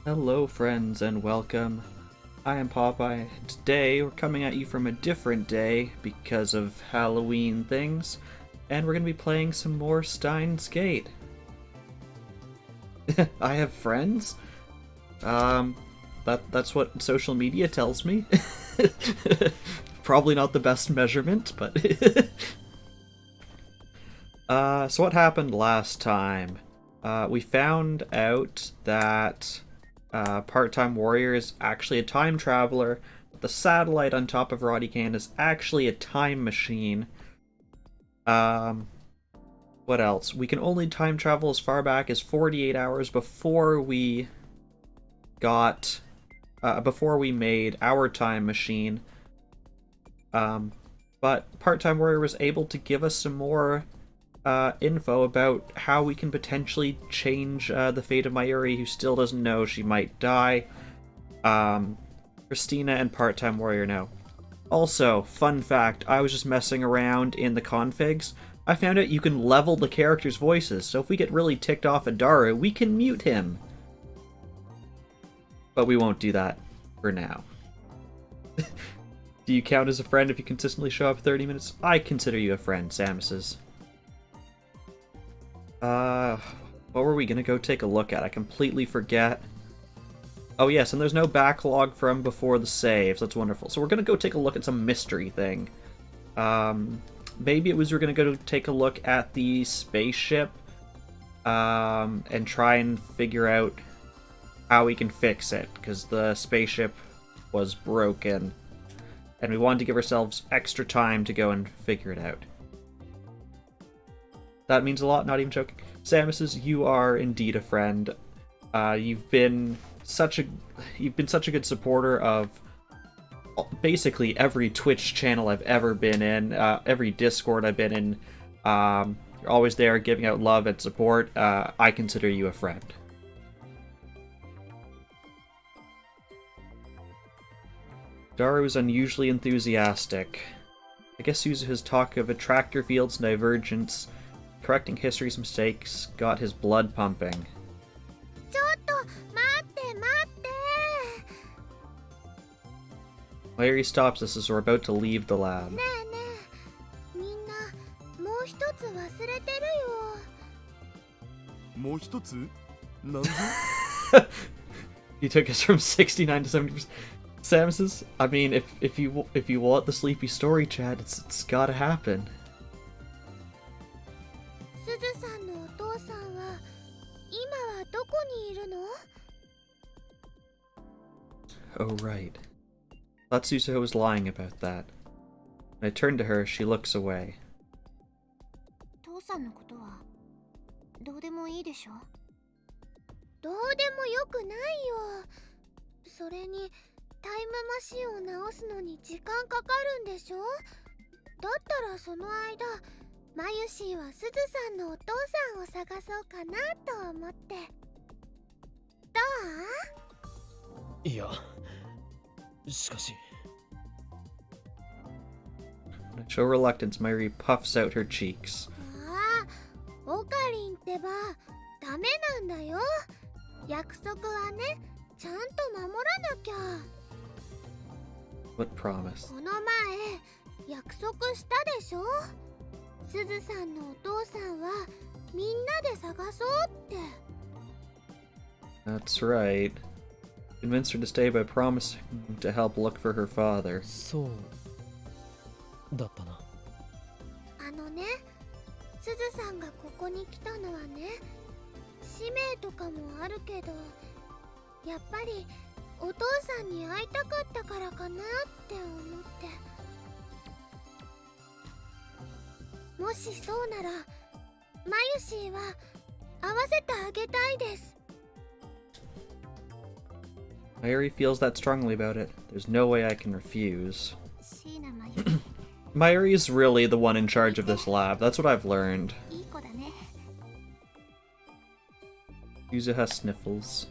Hello friends and welcome. I am Popeye. Today we're coming at you from a different day because of Halloween things, and we're going to be playing some more Steins Gate. I have friends? That's what social media tells me. Probably not the best measurement, but so what happened last time? We found out that Part-Time Warrior is actually a time traveler. The satellite on top of Roddycan is actually a time machine. What else? We can only time travel as far back as 48 hours before we made our time machine. But Part-Time Warrior was able to give us some more info about how we can potentially change the fate of Mayuri, who still doesn't know she might die. Christina and Part-Time Warrior know. Also, fun fact, I was just messing around in the configs. I found out you can level the characters' voices, so if we get really ticked off at Daru, we can mute him. But we won't do that for now. Do you count as a friend if you consistently show up 30 minutes? I consider you a friend, Samus's. What were we gonna go take a look at? I completely forget. Oh yes, and there's no backlog from before the saves. That's wonderful. So we're gonna go take a look at some mystery thing. Maybe it was we're gonna go take a look at the spaceship, and try and figure out how we can fix it, because the spaceship was broken, and we wanted to give ourselves extra time to go and figure it out. That means a lot, not even joking. Samus, you are indeed a friend. You've been such a good supporter of basically every Twitch channel I've ever been in, every Discord I've been in. You're always there giving out love and support. I consider you a friend. Daru is unusually enthusiastic. I guess Suzuha's talk of attractor fields and divergence, correcting history's mistakes, got his blood pumping. Mayuri stops us as we're about to leave the lab. He took us from 69 to 70%. Samus's? I mean, if you want the sleepy story, Chad, it's gotta happen. Oh right. Thought Suzuha was lying about that. When I turn to her, she looks away. When I show reluctance, Mayuri puffs out her cheeks. What promise? That's right. Convinced her to stay by promising to help look for her father. Mayuri feels that strongly about it. There's no way I can refuse. Mayuri is really the one in charge of this lab. That's what I've learned. Suzuha sniffles.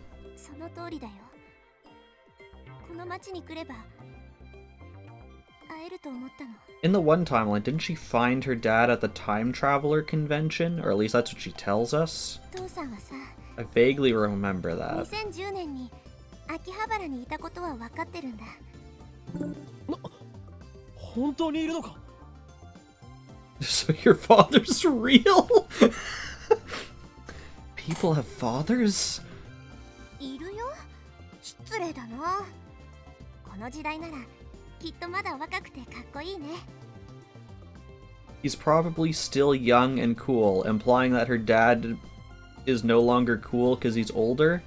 In the one timeline, didn't she find her dad at the time traveler convention? Or at least that's what she tells us. I vaguely remember that. 2010年に秋葉原にいたことは分かってるんだ。本当にいるのか? So your father's real? People have fathers? いるよ。失礼だな。この時代ならきっとまだ若くてかっこいいね。He's probably still young and cool, implying that her dad is no longer cool because he's older.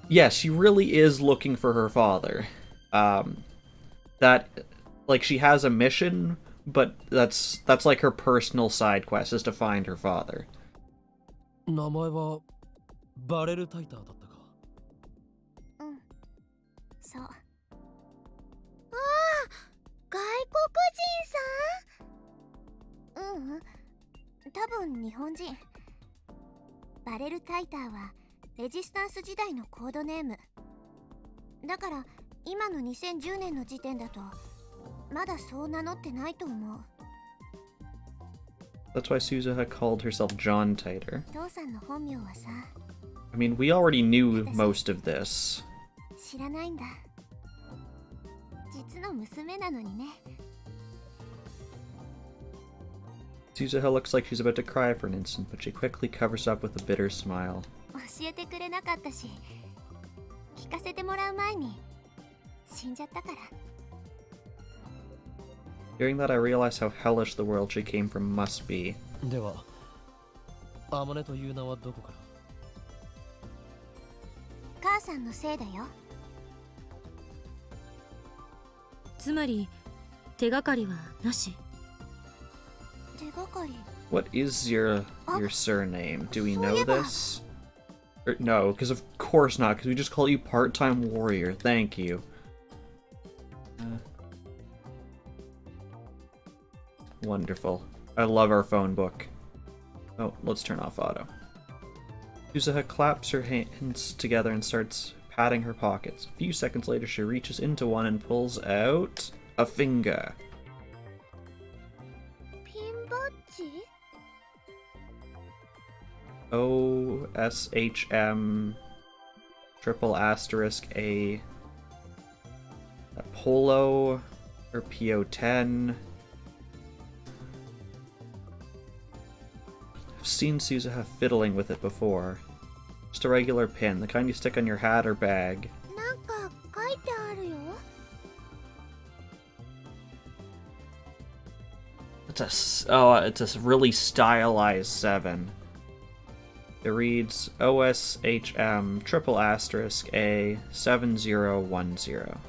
Yeah, she really is looking for her father. That, like, she has a mission, but that's like her personal side quest, is to find her father. 名前はバレルタイターだったか。うん、そう。ああ、外国人さん？うん、多分日本人。バレルタイターはレジスタンス時代のコードネーム。だから今の2010年の時点だとまだそう名乗ってないと思う。That's why Suzuha called herself John Titer. 父さんの本名はさ。I mean, we already knew most of this. 知らないんだ。実の娘なのにね。Suzuha looks like she's about to cry for an instant, but she quickly covers up with a bitter smile. 教えてくれなかったし、聞かせてもらう前に死んじゃったから。Hearing that, I realize how hellish the world she came from must be. では、アモネという名はどこから？母さんのせいだよ。つまり手がかりはなし。手がかり。What is your surname? Do we know this? No, because of course not, because we just call you part-time warrior. Thank you. Wonderful. I love our phone book. Oh, let's turn off auto. Suzuha claps her hands together and starts patting her pockets. A few seconds later, she reaches into one and pulls out a finger. ピンバッジ？ OSHM triple asterisk a polo or PO10. I've seen Suzuha fiddling with it before. Just a regular pin, the kind you stick on your hat or bag. なんか書いてあるよ。It's a really stylized 7. It reads OSHM triple asterisk A 7010.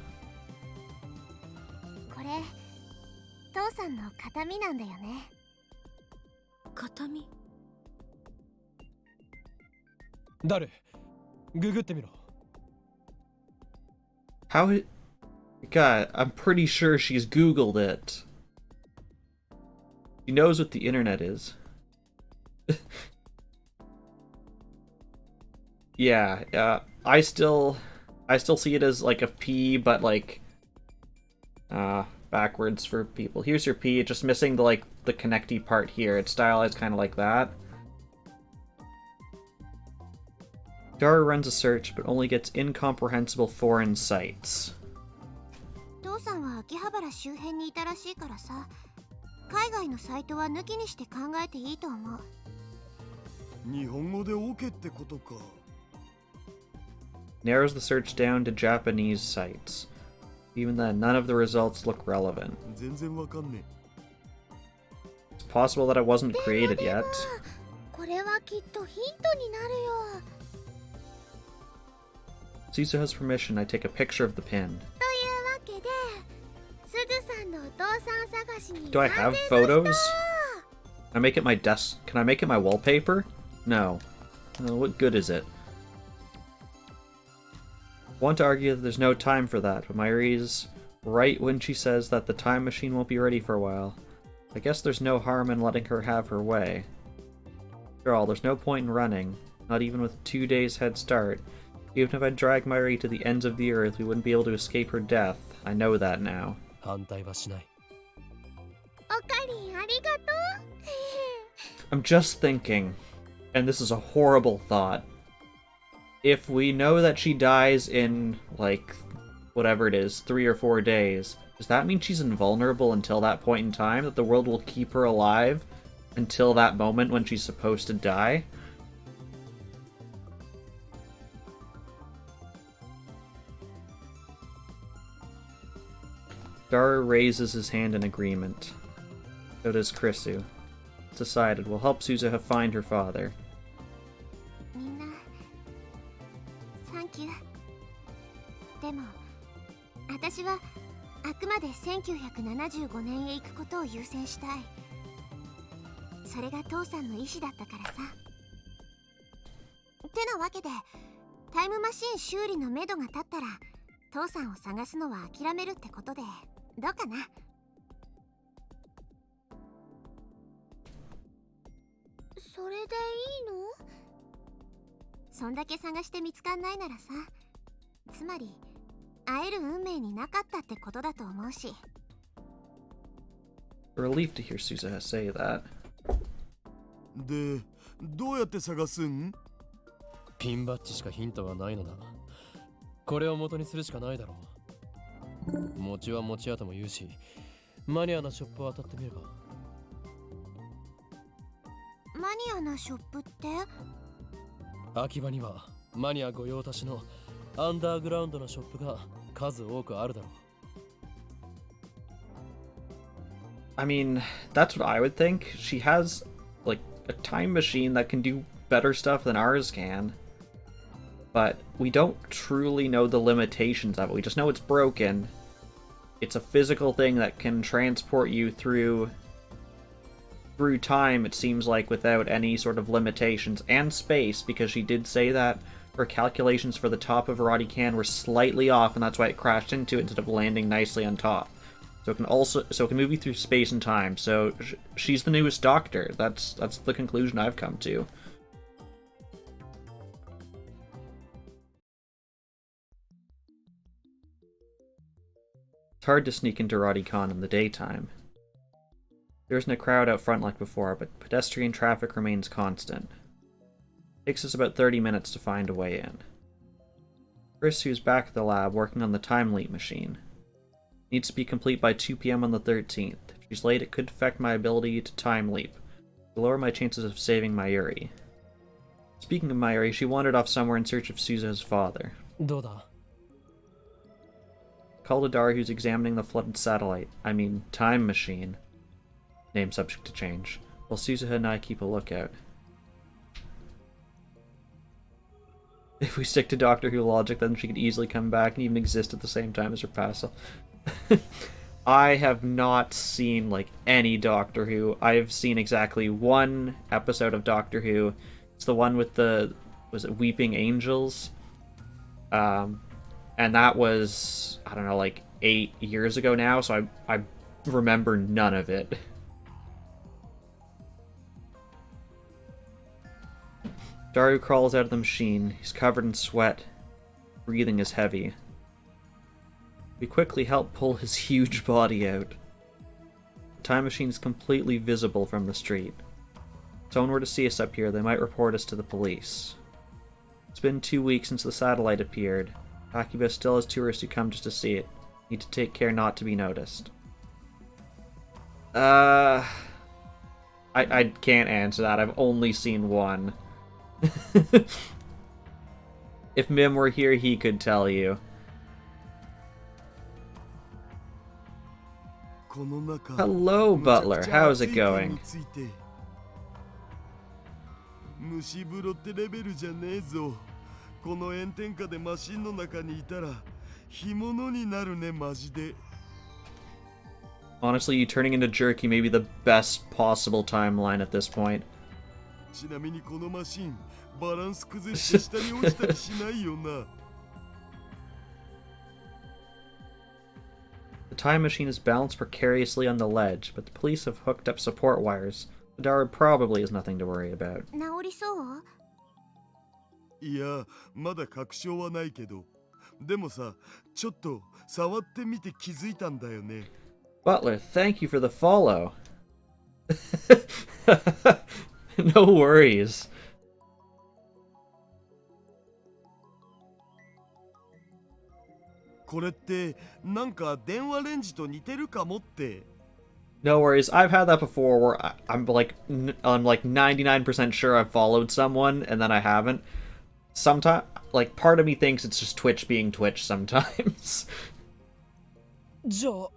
これ、父さんの形見なんだよね。形見？誰？ググってみろ。How? God, I'm pretty sure she's Googled it. She knows what the internet is. Yeah, I still see it as like a P, but like backwards for people. Here's your P, just missing the the connecty part here. It's stylized kind of like that. Dara runs a search, but only gets incomprehensible foreign sites. 父さんは秋葉原周辺にいたらしいからさ、海外のサイトは抜きにして考えていいと思う。日本語で OK ってことか。Narrows the search down to Japanese sites. Even then, none of the results look relevant. 全然わかんねえ。 It's possible that it wasn't created yet. これはきっとヒントになるよ。Suzuha's permission, I take a picture of the pin. というわけで、すずさんのお父さん探しに。 Do I have photos? Can I make it my desk? Can I make it my wallpaper? No. What good is it? I want to argue that there's no time for that, but Myri's right when she says that the time machine won't be ready for a while. I guess there's no harm in letting her have her way. After all, there's no point in running, not even with 2 days head start. Even if I drag Myri to the ends of the earth, we wouldn't be able to escape her death. I know that now. 反対はしない。おかりんありがとう。I'm just thinking. and this is a horrible thought, if we know that she dies in, like, whatever it is, 3 or 4 days, does that mean she's invulnerable until that point in time? That the world will keep her alive until that moment when she's supposed to die? Daru raises his hand in agreement. So does Krisu. It's decided. We'll help Suzuha find her father. みんなサンキュー。でも私はあくまで1975年へ行くことを優先したい。それが父さんの意志だったからさ。てなわけでタイムマシン修理のめどが立ったら父さんを探すのは諦めるってことでどうかな。それでいいの？そんだけ探して見つかんないならさ、つまり会える運命になかったってことだと思うし。 A relief to hear Suzuha say that. で、どうやって探すん？ピンバッジしかヒントはないのだ。これを元にするしかないだろう。餅は餅屋とも言うし、マニアなショップを当たってみれば。マニアなショップって？秋葉にはマニア御用達のアンダーグラウンドなショップが数多くあるだろう。I mean, that's what I would think. She has, like, a time machine that can do better stuff than ours can. But we don't truly know the limitations of it. We just know it's broken. It's a physical thing that can transport you through time, it seems like, without any sort of limitations. And space, because she did say that her calculations for the top of Roddy Can were slightly off, and that's why it crashed into it instead of landing nicely on top. So it can move you through space and time. So she's the newest Doctor. That's the conclusion I've come to. It's hard to sneak into Radicon in the daytime. There isn't a crowd out front like before, but pedestrian traffic remains constant. It takes us about 30 minutes to find a way in. Chris, who's back at the lab working on the time leap machine, needs to be complete by 2 PM on the 13th. If she's late, it could affect my ability to time leap, to lower my chances of saving Mayuri. Speaking of Mayuri, she wandered off somewhere in search of Suzuha's father. どうだ? Called Daru, who's examining the flooded satellite, time machine, name subject to change, while Suzuha and I keep a lookout. If we stick to Doctor Who logic, then she could easily come back and even exist at the same time as her past. I have not seen, like, any Doctor Who. I've seen exactly one episode of Doctor Who. It's the one with the, was it Weeping Angels? And that was, I don't know, like 8 years ago now, so I remember none of it. Daru crawls out of the machine. He's covered in sweat. Breathing is heavy. We quickly help pull his huge body out. The time machine is completely visible from the street. If someone were to see us up here, they might report us to the police. It's been 2 weeks since the satellite appeared. Akiba still has tourists who come just to see it. Need to take care not to be noticed. I can't answer that. I've only seen one. If Mim were here, he could tell you. Hello, Butler. How's it going? 蒸し風呂ってレベルじゃねえぞ。この炎天下でマシンの中にいたら干物になるねマジで。Honestly, you turning into jerky may be the best possible timeline at this point. ちなみにこのマシンバランス崩して下に落ちたりしないよな。The time machine is balanced precariously on the ledge, but the police have hooked up support wires. The Daru probably has nothing to worry about. 治りそう？いや、まだ確証はないけど。でもさ、ちょっと触ってみて気づいたんだよね。Butler, thank you for the follow. No worries. これってなんか電話レンジと似てるかもって。 No worries. I've had that before where I'm like 99% sure I've followed someone and then I haven't. Sometimes, like, part of me thinks it's just Twitch being Twitch sometimes. じゃあ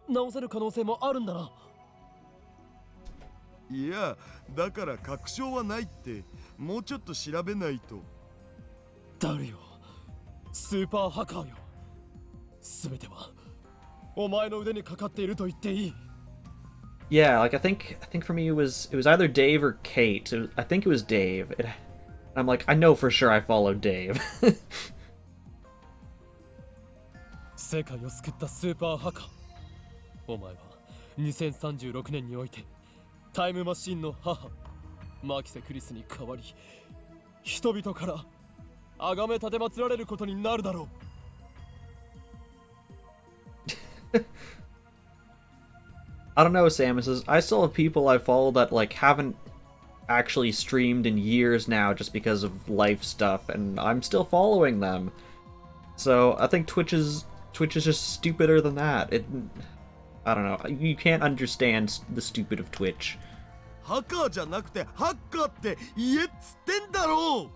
直せる可能性もあるんだな。いや、だから確証はないって。もうちょっと調べないと。誰よ、スーパーハッカーよ。全てはお前の腕にかかっていると言っていい。Yeah, like I think for me it was either Dave or Kate. I think it was Dave. I'm like, I know for sure I followed Dave. 世界を救ったスーパーハッカー。お前は2036年においてタイムマシンの母マキセ・クリスに代わり人々から崇め立てまつられることになるだろう。I don't know, Samus. I still have people I follow that like haven't actually streamed in years now just because of life stuff, and I'm still following them. So I think Twitch is just stupider than that. I don't know. You can't understand the stupid of Twitch. ハッカーじゃなくてハッカーって言えっつってんだろう。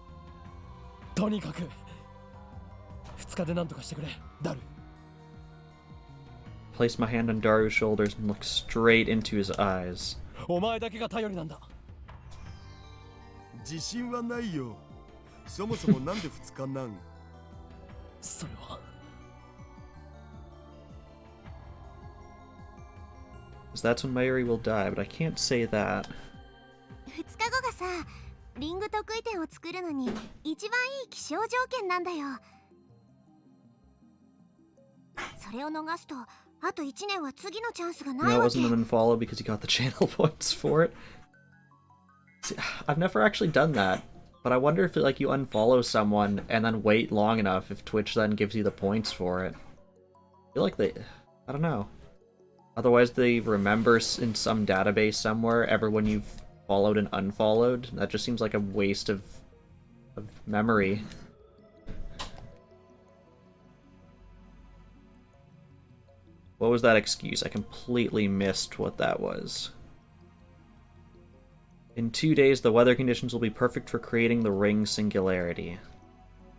とにかく2日で何とかしてくれ、ダル。Place my hand on Daru's shoulders and look straight into his eyes. お前だけが頼りなんだ。自信はないよ。そもそもなんで2日なん？それは。Because that's when Mayuri will die, but I can't say that. 2日後がさ、リング得意点を作るのに一番いい気象条件なんだよ。それを逃すとあと1年は次のチャンスがない No, it わけ。 wasn't an unfollow because you got the channel points for it. See, I've never actually done that, but I wonder if like you unfollow someone and then wait long enough if Twitch then gives you the points for it. I feel like I don't know. Otherwise they remember in some database somewhere everyone you've followed and unfollowed. That just seems like a waste of memory. What was that excuse? I completely missed what that was. In 2 days, the weather conditions will be perfect for creating the ring singularity. If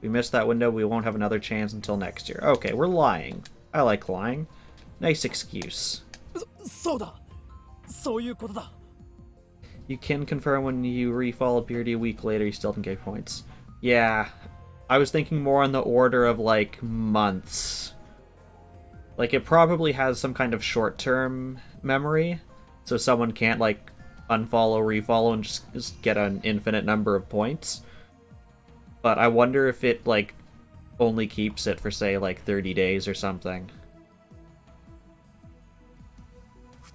we missed that window, we won't have another chance until next year. Okay, we're lying. I like lying. Nice excuse. そうだ。そういうことだ。You can confirm when you refollow Beardy a week later, you still can get points. Yeah, I was thinking more on the order of, like, months. Like, it probably has some kind of short-term memory, so someone can't, like, unfollow, refollow, and just get an infinite number of points. But I wonder if it, like, only keeps it for, say, like, 30 days or something.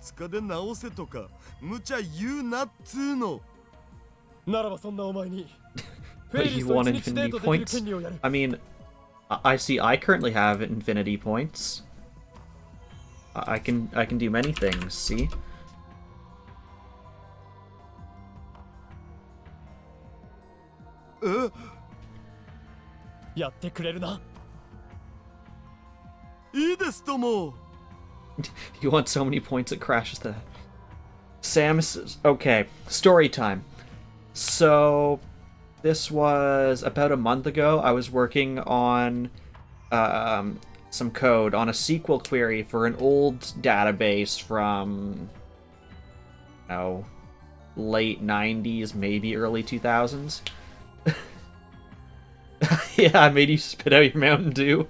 2日で直せとか無茶言うなっつーの。ならばそんなお前に But you want infinity points? I mean, I see I currently have infinity points. I can do many things, see? やってくれるな。いいですとも。You want so many points it crashes the... Samus... Okay, story time. So, this was about a month ago. I was working on some code on a SQL query for an old database from... late 90s, maybe early 2000s. Yeah, I made you spit out your Mountain Dew.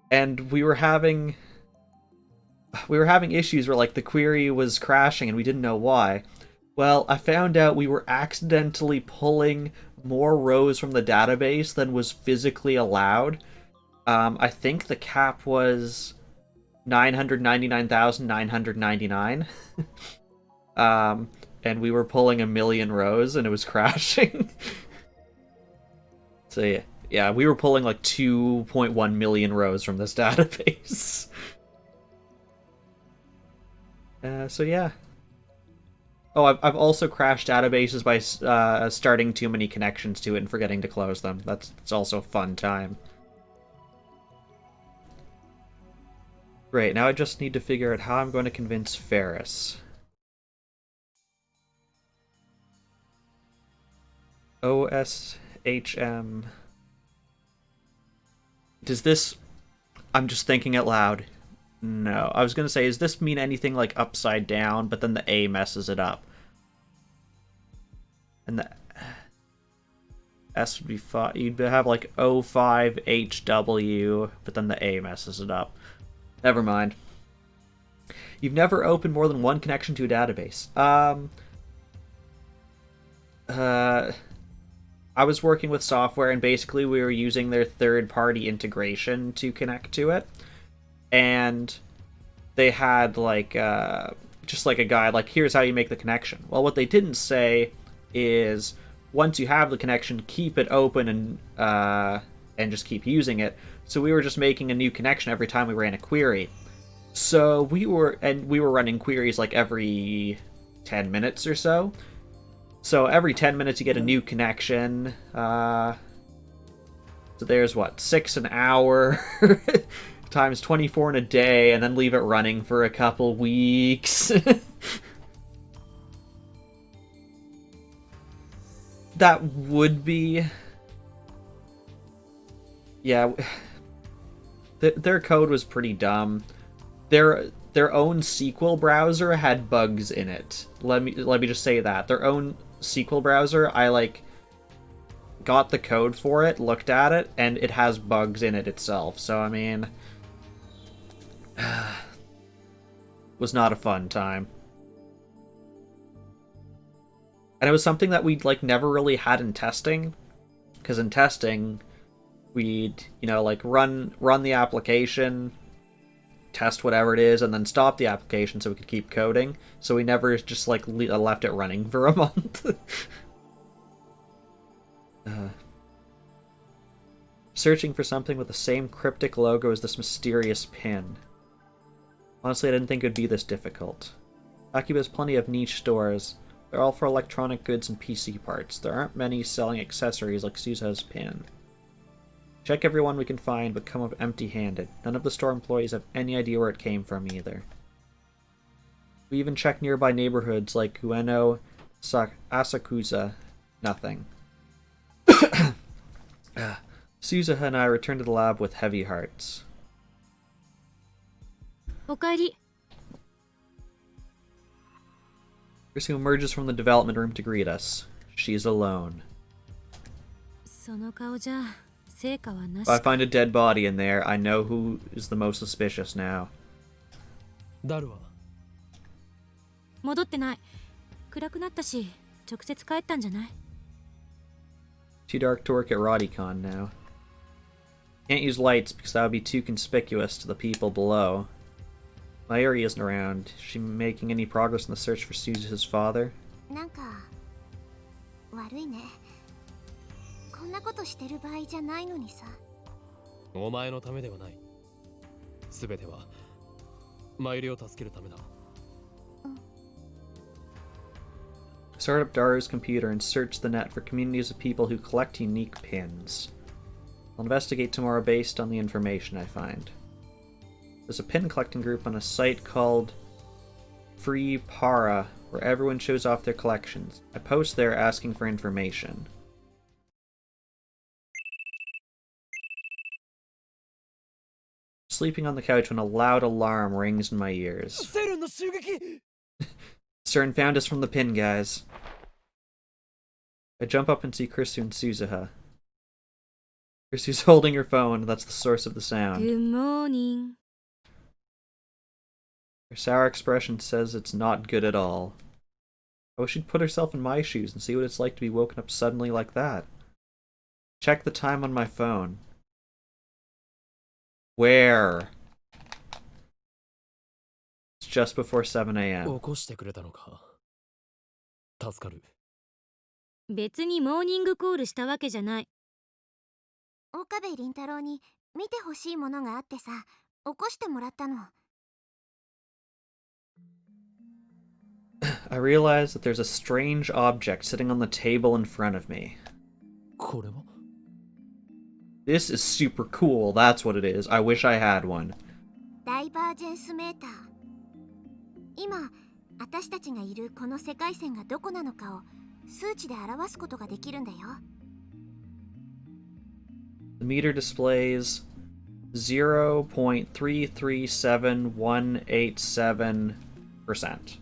And we were having issues where, like, the query was crashing and we didn't know why. Well, I found out we were accidentally pulling more rows from the database than was physically allowed. I think the cap was 999,999. And we were pulling 1 million rows and it was crashing. So yeah, we were pulling like 2.1 million rows from this database. So yeah. Oh, I've also crashed databases by starting too many connections to it and forgetting to close them. It's also a fun time. Great, now I just need to figure out how I'm going to convince Ferris. OSHM. Does this... I'm just thinking out loud. No. I was going to say, does this mean anything like upside down, but then the A messes it up? And the S would be 5. You'd have like O5HW, but then the A messes it up. Never mind. You've never opened more than one connection to a database. I was working with software, and basically we were using their third-party integration to connect to it. And they had, like, just like a guide, like, here's how you make the connection. Well, what they didn't say is, once you have the connection, keep it open and just keep using it. So we were just making a new connection every time we ran a query. So we were running queries, like, every 10 minutes or so. So every 10 minutes you get a new connection. So there's what, 6 an hour times 24 in a day, and then leave it running for a couple weeks. That would be... Yeah. Their code was pretty dumb. Their own SQL browser had bugs in it. Let me just say that. Their own SQL browser, I like got the code for it, looked at it, and it has bugs in it itself. So I mean, was not a fun time. And it was something that we'd like never really had in testing, because in testing we'd, you know, like run the application, test whatever it is, and then stop the application so we could keep coding. So we never just like left it running for a month. Searching for something with the same cryptic logo as this mysterious pin. Honestly, I didn't think it would be this difficult. Akiba has plenty of niche stores. They're all for electronic goods and PC parts. There aren't many selling accessories like Suzuha's pin. Check everyone we can find, but come up empty-handed. None of the store employees have any idea where it came from either. We even check nearby neighborhoods like Ueno, Asakusa. Nothing. Suzuha and I return to the lab with heavy hearts. Okaeri. Chris emerges from the development room to greet us. She's alone. その顔じゃ成果はな If し I か。 find a dead body in there, I know who is the most suspicious now. ダルは戻ってない。暗くなったし、直接帰ったんじゃない？ Too dark to work at Rodicon now. Can't use lights because that would be too conspicuous to the people below. Mayuri isn't around. Is she making any progress in the search for Suzuha's father? なんか悪いね。こんなことしてる場合じゃないのにさ。お前のためではない。すべてはマユリを助けるためだ。Start up Daru's computer and search the net for communities of people who collect unique pins. I'll investigate tomorrow based on the information I find. There's a pin collecting group on a site called Free Para, where everyone shows off their collections. I post there asking for information. Sleeping on the couch when a loud alarm rings in my ears. CERN found us from the pin guys. I jump up and see Krisu and Suzuha. Krisu's holding her phone, that's the source of the sound. Good morning. Her sour expression says it's not good at all. I wish she'd put herself in my shoes and see what it's like to be woken up suddenly like that. Check the time on my phone. Where? It's just before 7 a.m. 起こしてくれたのか。助かる。別にモーニングコールしたわけじゃない。岡部倫太郎に見てほしいものがあってさ、起こしてもらったの。I realize that there's a strange object sitting on the table in front of me. これは This is super cool, that's what it is. I wish I had one. ダイバージェンスメーター。今私たちがいるこの世界線がどこなのかを数値で表すことができるんだよ。 The meter displays 0.337187%.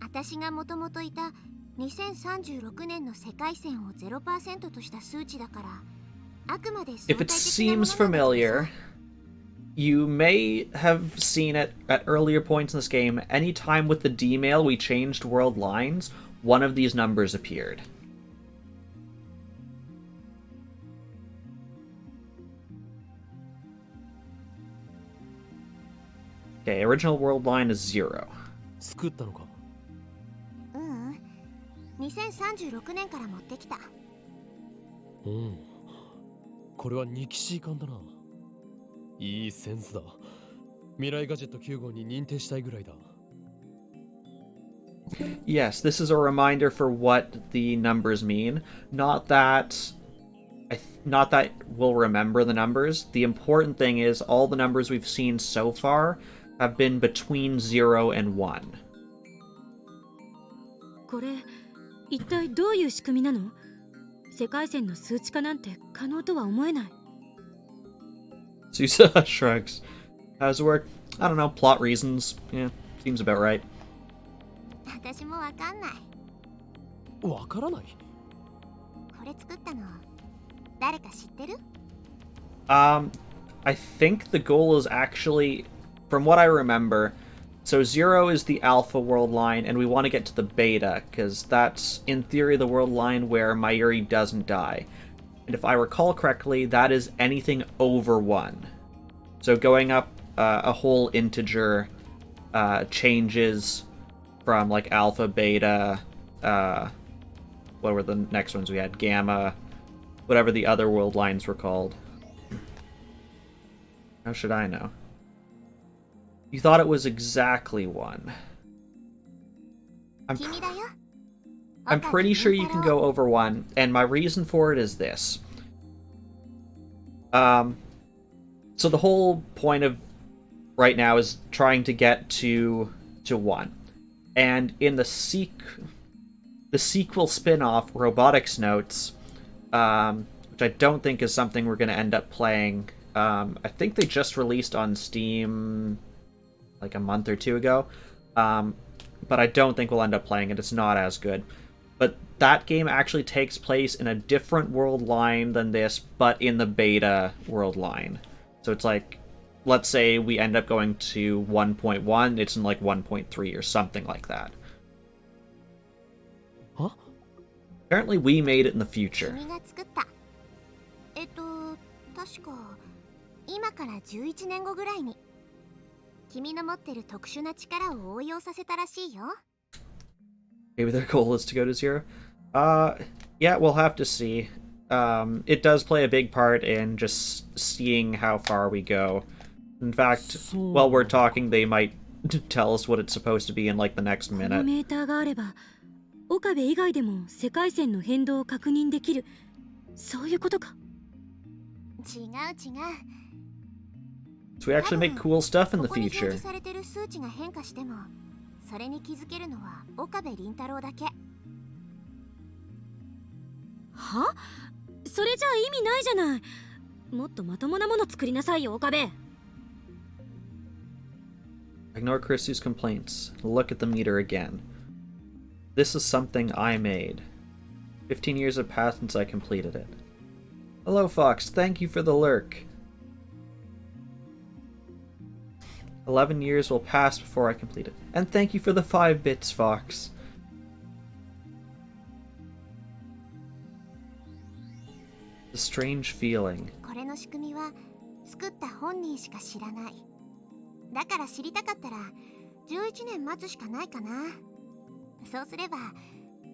私がもともといた2036年の世界線を 0% とした数値だから、あくまで If it seems familiar, you may have seen it at earlier points in this game. Anytime with the D-mail we changed world lines, one of these numbers appeared. Okay, original world line is 0. 作ったのか2036年から持ってきた。うん。これはニキシー缶だな。いいセンスだ。未来ガジェット9号に認定したいぐらいだ。Yes, this is a reminder for what the numbers mean. Not that we'll remember the numbers. The important thing is all the numbers we've seen so far have been between 0 and 1. これ一体どういう仕組みなの？世界線の数値化なんて可能とは思えない。 Suzuha shrugs. How does it work? I don't know, plot reasons. Yeah, seems about right. 私もわかんない。わからない。これ作ったの誰か知ってる？ I think the goal is actually, from what I remember, so 0 is the alpha world line, and we want to get to the beta, because that's, in theory, the world line where Mayuri doesn't die. And if I recall correctly, that is anything over 1. So going up a whole integer changes from, like, alpha, beta, what were the next ones we had? Gamma, whatever the other world lines were called. How should I know? You thought it was exactly 1. I'm pretty sure you can go over 1, and my reason for it is this. So the whole point of right now is trying to get to 1. And in the sequel spin-off, Robotics Notes, which I don't think is something we're going to end up playing. I think they just released on Steam like a month or two ago, but I don't think we'll end up playing it. It's not as good. But that game actually takes place in a different world line than this, but in the beta world line. So it's like, let's say we end up going to 1.1, it's in like 1.3 or something like that. Huh? Apparently we made it in the future. 確か今から11年後ぐらいに君の持ってる特殊な力を応用させたらしいよ。 Maybe their goal is to go to 0. Yeah, we'll have to see. It does play a big part in just seeing how far we go. In fact, while we're talking, they might tell us what it's supposed to be in like the next この minute. メーターがあれば岡部以外でも世界線の変動を確認できる。そういうことか。違う違う。 So we actually make cool stuff in the ここに表 future. 示されてる数値が変化しても、それに気づけるのは岡部倫太郎だけ。は？それじゃあ意味ないじゃない。もっとまともなもの作りなさいよ、岡部。 Ignore Chrissy's complaints. Look at the meter again. This is something I made. 15 years have passed since I completed it. Hello, Fox. Thank you for the lurk. 11 years will pass before I complete it. And thank you for the 5 bits, Fox. The strange feeling. これの仕組みは作った本人しか知らない。だから知りたかったら11年待つしかないかな。そうすれば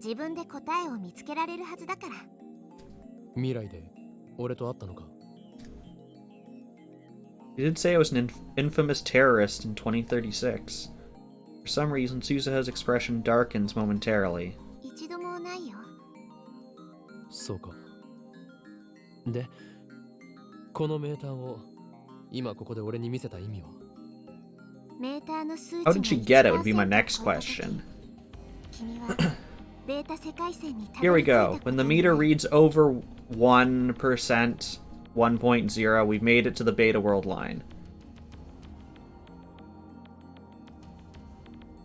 自分で答えを見つけられるはずだから。未来で俺と会ったのか？ You did say I was an infamous terrorist in 2036. For some reason, Suzuha's expression darkens momentarily. 一度もないよ。そうか。で、このメーターを今ここで俺に見せた意味は？メーターの数値 How did she get it would be my next question. 君はベータ世界線にた Here ど we り着いた go. こと When に the な meter る reads over 1%, 1.0, we've made it to the beta world line.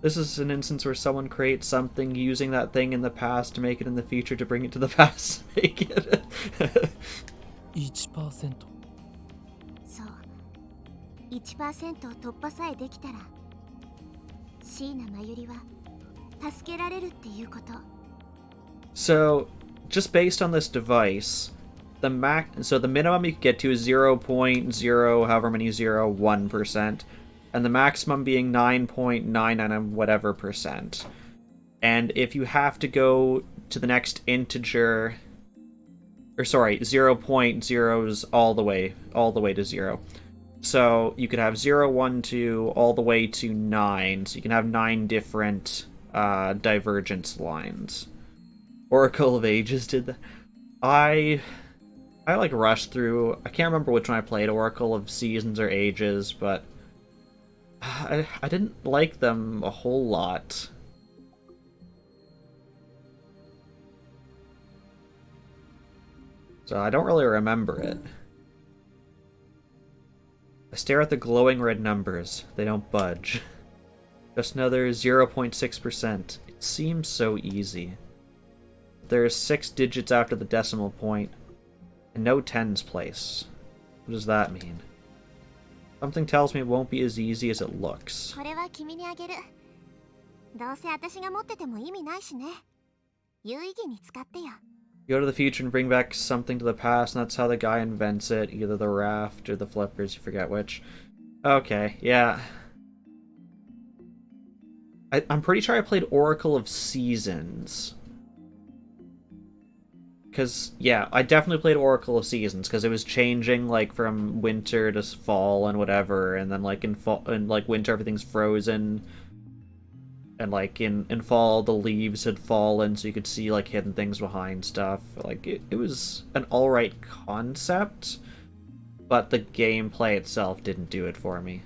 This is an instance where someone creates something using that thing in the past to make it in the future to bring it to the past to make it. 1%。そう 1% を突破さえできたら椎名真由里は助けられるっていうこと。 So, just based on this device, the minimum you could get to is 0.0 however many 1%, and the maximum being 9.99 whatever percent. And if you have to go to the next integer, or sorry, 0.0s all the way to 0. So you could have 0, 1, 2, all the way to 9. So you can have 9 different divergence lines. Oracle of Ages did that. I like rushed through. I can't remember which one I played, Oracle of Seasons or Ages, but I didn't like them a whole lot. So I don't really remember it. I stare at the glowing red numbers. They don't budge. Just another 0.6%. It seems so easy. There's 6 digits after the decimal point, and no tens place. What does that mean? Something tells me it won't be as easy as it looks. これは君にあげる。どうせ私が持ってても意味ないしね。有意義に使ってよ。 You go to the future and bring back something to the past, and that's how the guy invents it. Either the raft or the flippers, you forget which. Okay, yeah. I'm pretty sure I played Oracle of Seasons. Because, yeah, I definitely played Oracle of Seasons, because it was changing, like, from winter to fall and whatever, and then, like, in winter everything's frozen, and, like, in fall the leaves had fallen, so you could see, like, hidden things behind stuff. Like, it was an alright concept, but the gameplay itself didn't do it for me.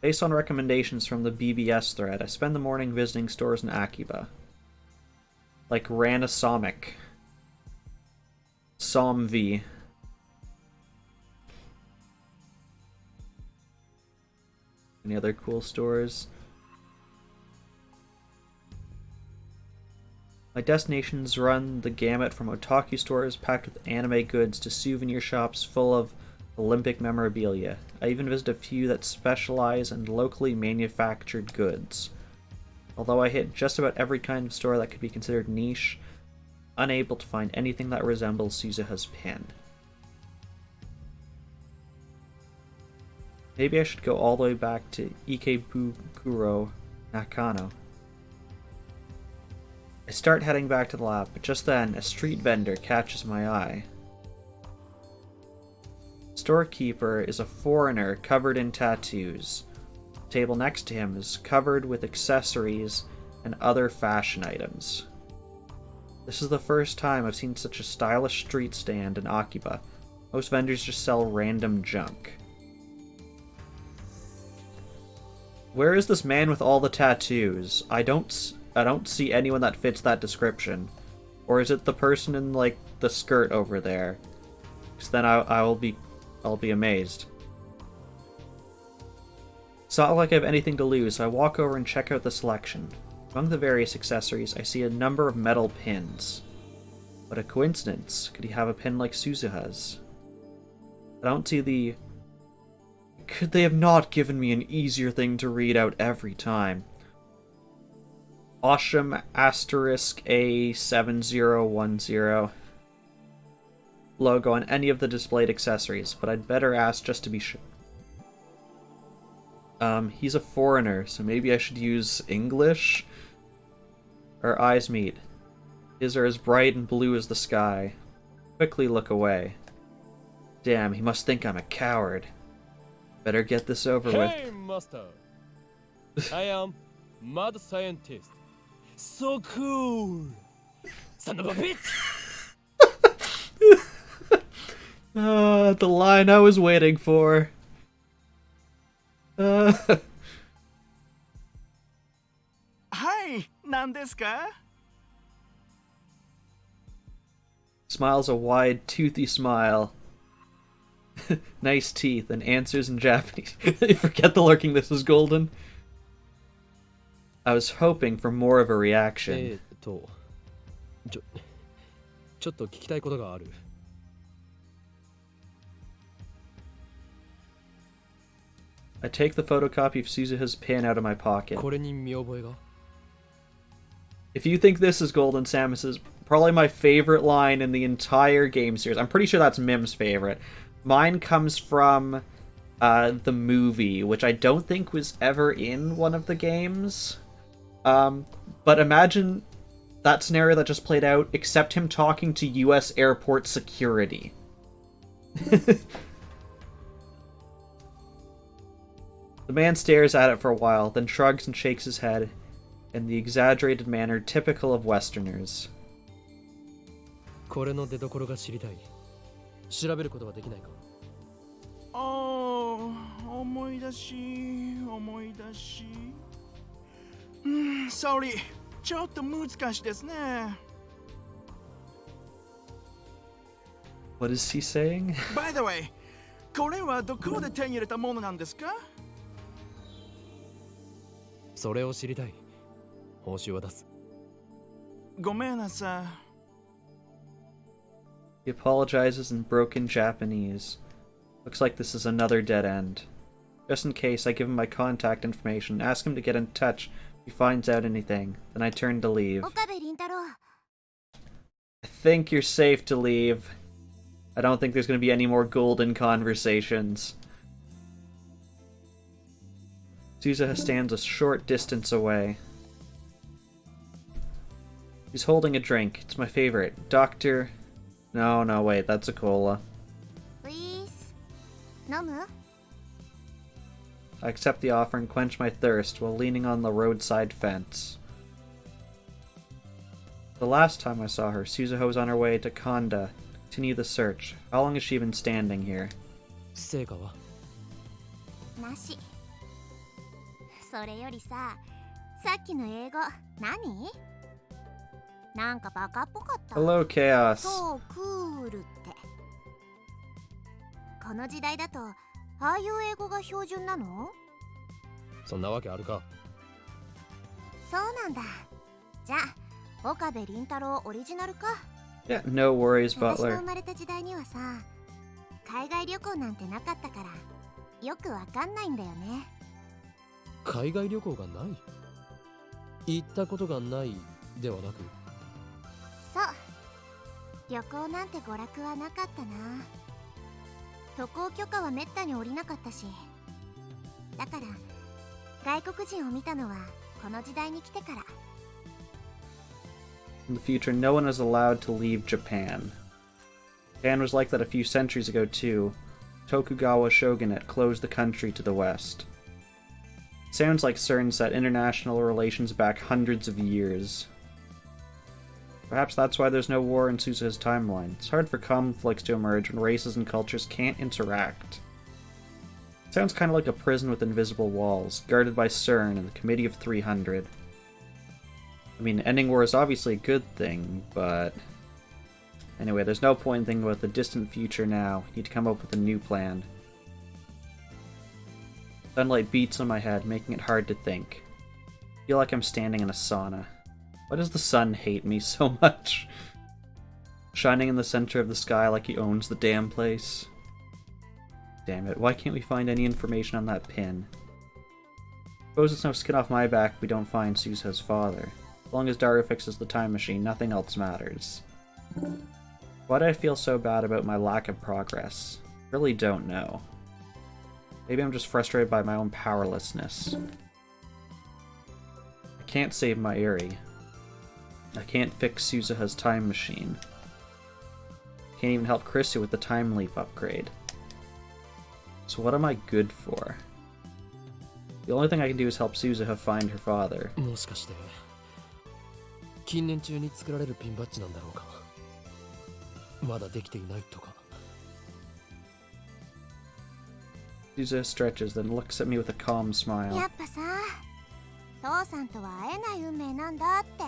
Based on recommendations from the BBS thread, I spend the morning visiting stores in Akiba. Like Ranasomic. Somv. Any other cool stores? My destinations run the gamut from otaku stores packed with anime goods to souvenir shops full of Olympic memorabilia. I even visit a few that specialize in locally manufactured goods. Although I hit just about every kind of store that could be considered niche, unable to find anything that resembles Suzuha's pin. Maybe I should go all the way back to Ikebukuro, Nakano. I start heading back to the lab, but just then, a street vendor catches my eye. Storekeeper is a foreigner covered in tattoos. The table next to him is covered with accessories and other fashion items. This is the first time I've seen such a stylish street stand in Akiba. Most vendors just sell random junk. Where is this man with all the tattoos? I don't see anyone that fits that description. Or is it the person in, like, the skirt over there? Because then I'll be amazed. It's not like I have anything to lose, so I walk over and check out the selection. Among the various accessories, I see a number of metal pins. What a coincidence. Could he have a pin like Suzuha's? I don't see the... Could they have not given me an easier thing to read out every time? Osham asterisk A7010 logo on any of the displayed accessories, but I'd better ask just to be sure. He's a foreigner, so maybe I should use English? Our eyes meet. His are as bright and blue as the sky. quickly look away. Damn, he must think I'm a coward. Better get this over with. Hey, Master! I am Mad Scientist. So cool! Son of a bitch! The line I was waiting for. Hi, 何ですか? Smiles a wide, toothy smile. Nice teeth, and answers in Japanese. Forget the lurking, this is golden. I was hoping for more of a reaction. ちょっと聞きたいことがある。I take the photocopy of Suzuha's pin out of my pocket. これに見覚えが? If you think this is Golden, Samus is probably my favorite line in the entire game series. I'm pretty sure that's Mim's favorite. Mine comes from the movie, which I don't think was ever in one of the games. But imagine that scenario that just played out, except him talking to US airport security. The man stares at it for a while, then shrugs and shakes his head in the exaggerated manner typical of Westerners. これの出所が知りたい。調べることはできないか? 思い出し。Sorry, ちょっと難しいですね。What is he saying? By the way, これはどこで手に入れたものなんですか? それを知りたい。報酬は出す。ごめんなさい。He apologizes in broken Japanese. Looks like this is another dead end. Just in case, I give him my contact information, ask him to get in touch if he finds out anything. Then I turn to leave. I think you're safe to leave. I don't think there's going to be any more golden conversations. Suzuha stands a short distance away. He's holding a drink. It's my favorite. Doctor... No, wait, that's a cola. Please? Nomu? I accept the offer and quench my thirst while leaning on the roadside fence. The last time I saw her, Suzuha was on her way to Kanda to continue the search. How long has she been standing here? 成果は? なし。それよりさ、さっきの英語何？なんかバカっぽかった。 Hello, Chaos. そうクールって。この時代だとああいう英語が標準なの？そんなわけあるか。そうなんだ。じゃあ岡部倫太郎オリジナルか。Yeah, no worries, 私の Butler. 生まれた時代にはさ、海外旅行なんてなかったからよくわかんないんだよね。海外旅行がない？行ったことがないではなく？そう。旅行なんて娯楽はなかったな。渡航許可はめったに下りなかったし。だから外国人を見たのはこの時代に来てから。In the future, no one is allowed to leave Japan. Japan was like that a few centuries ago too. Tokugawa shogunate closed the country to the west. Sounds like CERN set international relations back hundreds of years. Perhaps that's why there's no war in Suzuha's timeline. It's hard for conflicts to emerge when races and cultures can't interact. Sounds kind of like a prison with invisible walls, guarded by CERN and the Committee of 300. I mean, ending war is obviously a good thing, but... Anyway, there's no point in thinking about the distant future now. We need to come up with a new plan. Sunlight beats on my head, making it hard to think. I feel like I'm standing in a sauna. Why does the sun hate me so much? Shining in the center of the sky like he owns the damn place. Damn it, why can't we find any information on that pin? Suppose it's no skin off my back if we don't find Suzuha's father. As long as Daru fixes the time machine, nothing else matters. Why do I feel so bad about my lack of progress? Really don't know. Maybe I'm just frustrated by my own powerlessness. I can't save my Eri. I can't fix Suzuha's time machine. Can't even help Chrissy with the time leap upgrade. So what am I good for? The only thing I can do is help Suzuha find her father. もしかして近年中に作られるピンバッジなんだろうか。まだできていないとか。Suzuha stretches, then looks at me with a calm smile. やっぱさ、父さんとは会えない運命なんだって。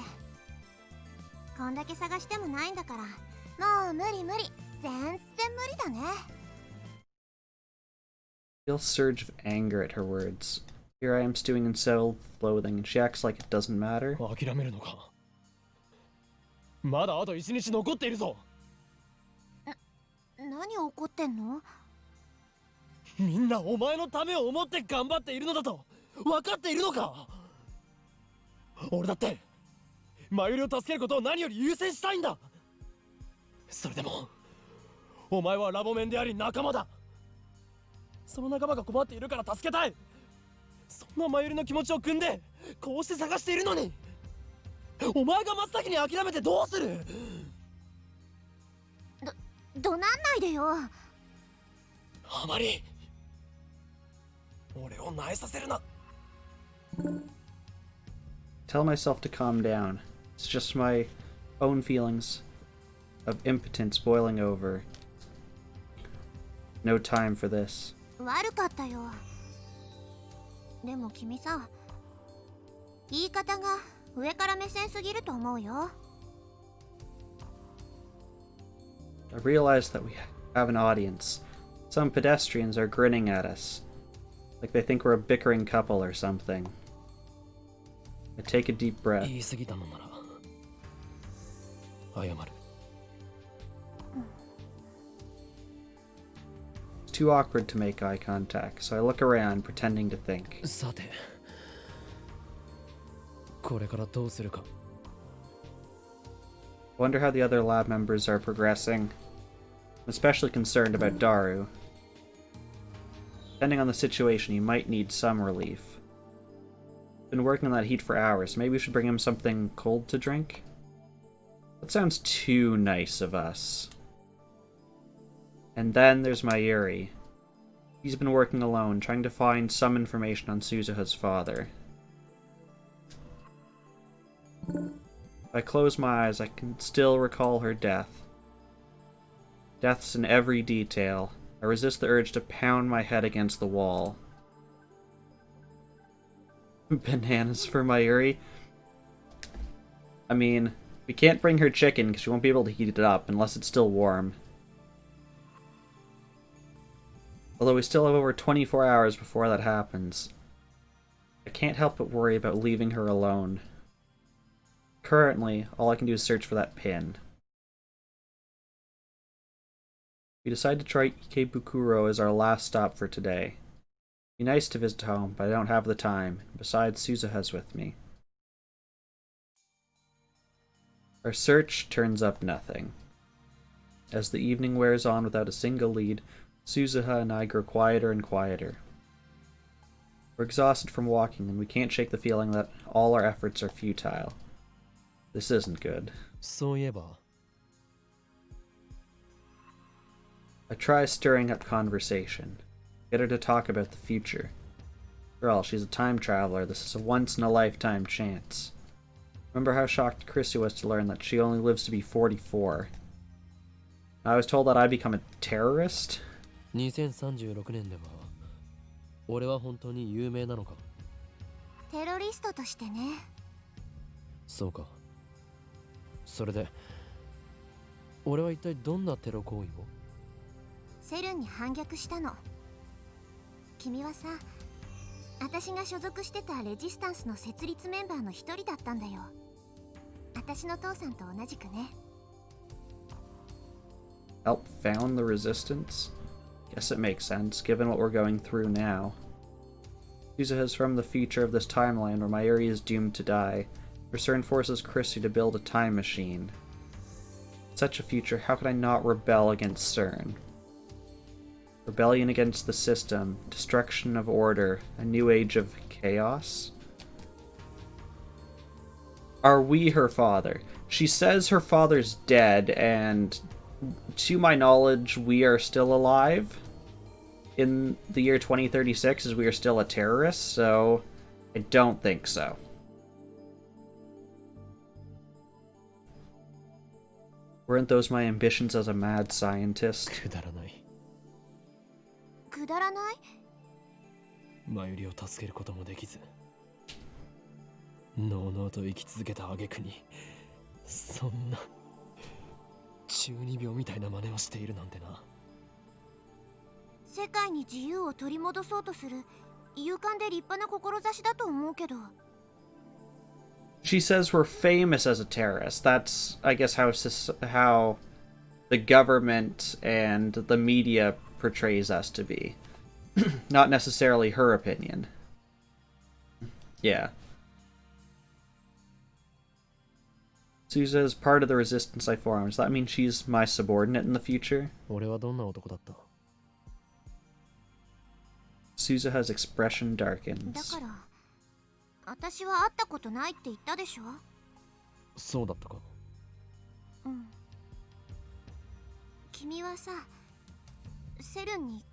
こんだけ探してもないんだから、もう無理無理、全然無理だね。I feel a surge of anger at her words. Here I am stewing in self-loathing, and she acts like it doesn't matter. 諦めるのか。まだあと1日残っているぞ。何起こってんの？みんなお前のためを思って頑張っているのだと分かっているのか。俺だってマユリを助けることを何より優先したいんだ。それでもお前はラボメンであり仲間だ。その仲間が困っているから助けたい。そんなマユリの気持ちを汲んでこうして探しているのに、お前が真っ先に諦めてどうする。怒鳴んないでよ。あまり俺を萎えさせるな。 Tell myself to calm down. It's just my own feelings of impotence boiling over. No time for this. 悪かったよ。でも君さ、言い方が上から目線すぎると思うよ。I realize that we have an audience. Some pedestrians are grinning at us, like they think we're a bickering couple or something. I take a deep breath. 言い過ぎたのなら謝る。 It's too awkward to make eye contact, so I look around, pretending to think. さてこれからどうするか。 I wonder how the other lab members are progressing. I'm especially concerned about Daru. Depending on the situation, he might need some relief. Been working on that heat for hours. Maybe we should bring him something cold to drink? That sounds too nice of us. And then there's Mayuri. He's been working alone, trying to find some information on Suzuha's father. If I close my eyes, I can still recall her death. Deaths in every detail. I resist the urge to pound my head against the wall. Bananas for Mayuri? I mean, we can't bring her chicken because she won't be able to heat it up unless it's still warm. Although we still have over 24 hours before that happens. I can't help but worry about leaving her alone. Currently, all I can do is search for that pin. We decide to try Ikebukuro as our last stop for today. Be nice to visit home, but I don't have the time. Besides, Suzuha's with me. Our search turns up nothing. As the evening wears on without a single lead, Suzuha and I grow quieter and quieter. We're exhausted from walking, and we can't shake the feeling that all our efforts are futile. This isn't good. そういえば I try stirring up conversation. Get her to talk about the future. After all, she's a time traveler. This is a once-in-a-lifetime chance. Remember how shocked Chrissy was to learn that she only lives to be 44. I was told that I'd become a terrorist? 2036年では俺は本当に有名なのか。テロリストとしてね。そうか。それで俺は一体どんなテロ行為を。セルンに反逆したの。君はさ、私が所属してたレジスタンスの設立メンバーの一人だったんだよ。私の父さんと同じくね。Help found the resistance? Guess it makes sense, given what we're going through now. Suzuha's from the future of this timeline where Mayuri is doomed to die. Her CERN forces Chrissy to build a time machine. In such a future, how could I not rebel against CERN? Rebellion against the system, destruction of order, a new age of chaos? Are we her father? She says her father's dead, and to my knowledge, we are still alive in the year 2036, as we are still a terrorist, so I don't think so. Weren't those my ambitions as a mad scientist? くだらない。くだらない？マユリを助けることもできず、のうのうと生き続けた挙句に、そんな中二病みたいな真似をしているなんてな。世界に自由を取り戻そうとする勇敢で立派な志だと思うけど。She says we're famous as a terrorist. That's, I guess, how the government and the media portrays us to be. Not necessarily her opinion. Yeah. Suzuha is part of the resistance I formed. Does that mean she's my subordinate in the future? 俺はどんな男だった？ Suzuha's expression だ darkens. から私は会ったことないって言ったでしょ。そうだったか。うん。君はさ、セルンに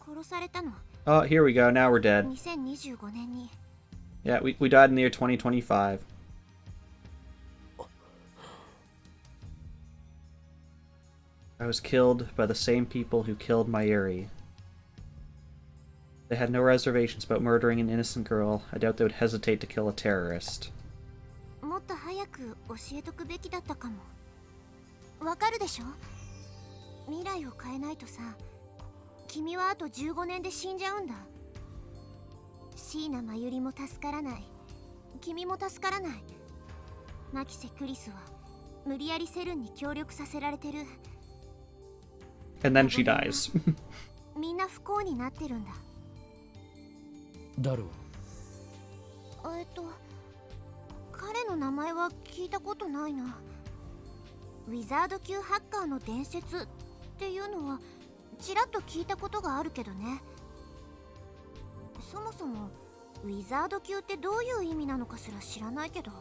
殺されたの。Oh, here we go. Now we're dead. 2025年に。Yeah, we died in the year 2025. I was killed by the same people who killed Mayuri. They had no reservations about murdering an innocent girl. I doubt they would hesitate to kill a terrorist. もっと早く教えとくべきだったかも。わかるでしょ？未来を変えないとさ、君はあと15年で死んじゃうんだ。椎名真由里も助からない。君も助からない。牧瀬クリスは無理やりセルンに協力させられてる。And then she dies. みんな不幸になってるんだ。だろう。彼の名前は聞いたことないな。ウィザード級ハッカーの伝説っていうのはちらっと聞いたことがあるけどね。そもそもウィザード級ってどういう意味なのかすら知らないけど。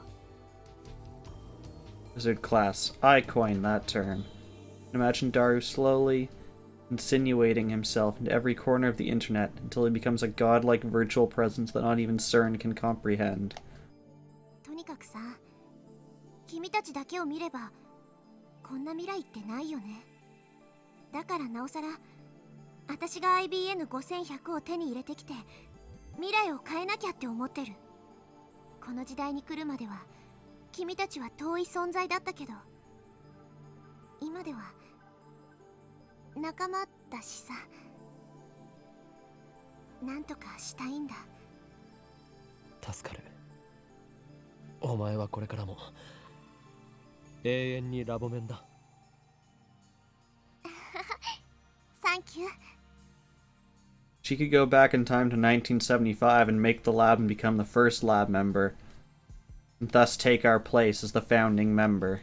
Wizard class. I coined that term. Imagine Daru slowly insinuating himself into every corner of the internet until he becomes a godlike virtual presence that not even CERN can comprehend. とにかくさ、君たちだけを見ればこんな未来ってないよね。だからなおさら私が IBN5100 を手に入れてきて未来を変えなきゃって思ってる。この時代に来るまでは君たちは遠い存在だったけど、今では仲間だしさ、なんとかしたいんだ。助かる。お前はこれからも永遠にラボメンだ。サンキュー。 She could go back in time to 1975 and make the lab and become the first lab member, and thus take our place as the founding member.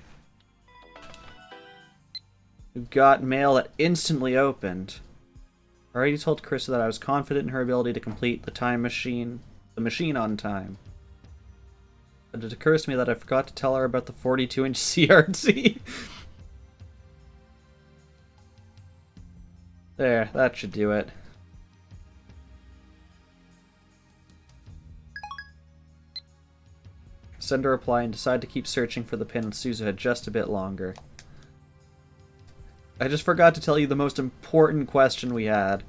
We got mail that instantly opened. I already told Krista that I was confident in her ability to complete the machine on time. But it occurs to me that I forgot to tell her about the 42-inch CRT. There, that should do it. Send a reply and decide to keep searching for the pin with Suzuha just a bit longer. I just forgot to tell you the most important question we had.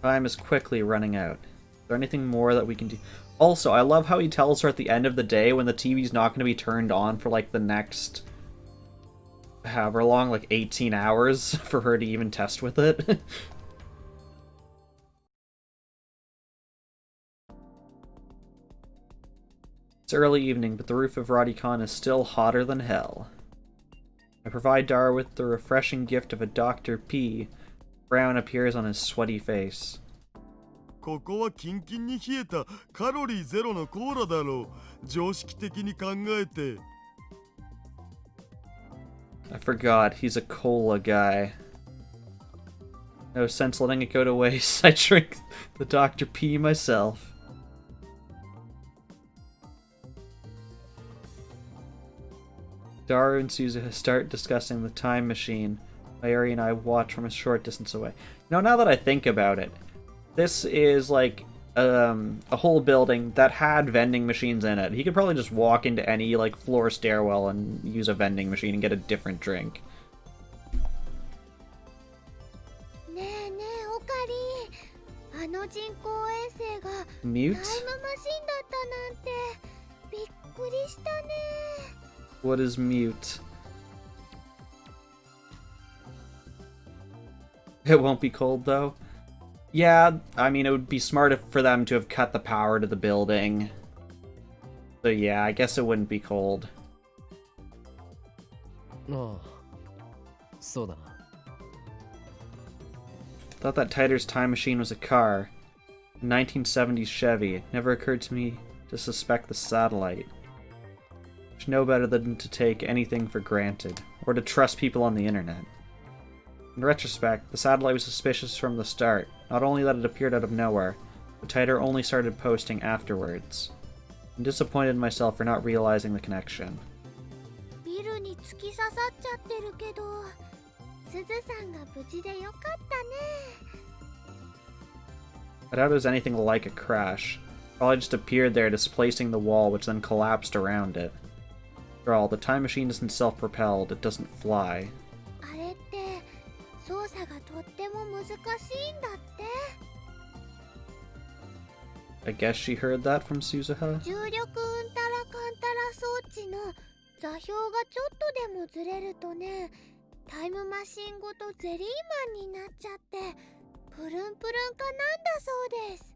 Time is quickly running out. Is there anything more that we can do? Also, I love how he tells her at the end of the day when the TV's not going to be turned on for like the next however long, like 18 hours for her to even test with it. It's early evening, but the roof of Radicon is still hotter than hell. I provide Dara with the refreshing gift of a Dr. P. Frown appears on his sweaty face. ここはキンキンに冷えたカロリーゼロのコーラだろう。常識的に考えて。I forgot, he's a cola guy. No sense letting it go to waste. I drink the Dr. P myself. Daru and Suzuha start discussing the time machine. Mayuri and I watch from a short distance away. Now that I think about it, this is like a whole building that had vending machines in it. He could probably just walk into any like floor stairwell and use a vending machine and get a different drink. ねえねえオカリー、あの人工衛星がタイムマシ Mute? ンだったなんてびっくりしたね。 What is mute? It won't be cold though. Yeah, I mean it would be smart for them to have cut the power to the building. So yeah, I guess it wouldn't be cold. ああ、そうだな。 Thought that Titer's time machine was a car. A 1970s Chevy. It never occurred to me to suspect the satellite. Should know better than to take anything for granted, or to trust people on the internet. In retrospect, the satellite was suspicious from the start, not only that it appeared out of nowhere, but Titer only started posting afterwards. I'm disappointed in myself for not realizing the connection. ビルに突き刺さっちゃってるけど、すずさんが無事でよかったね。 I doubt it was anything like a crash. Probably just appeared there, displacing the wall, which then collapsed around it. After all, the time machine isn't self-propelled, it doesn't fly. あれって操作がとっても難しいんだって。 I guess she heard that from Suzuha? 重力うんたらかんたら装置の座標がちょっとでもずれるとね、タイムマシンごとゼリーマンになっちゃってプルンプルンかなんだそうです。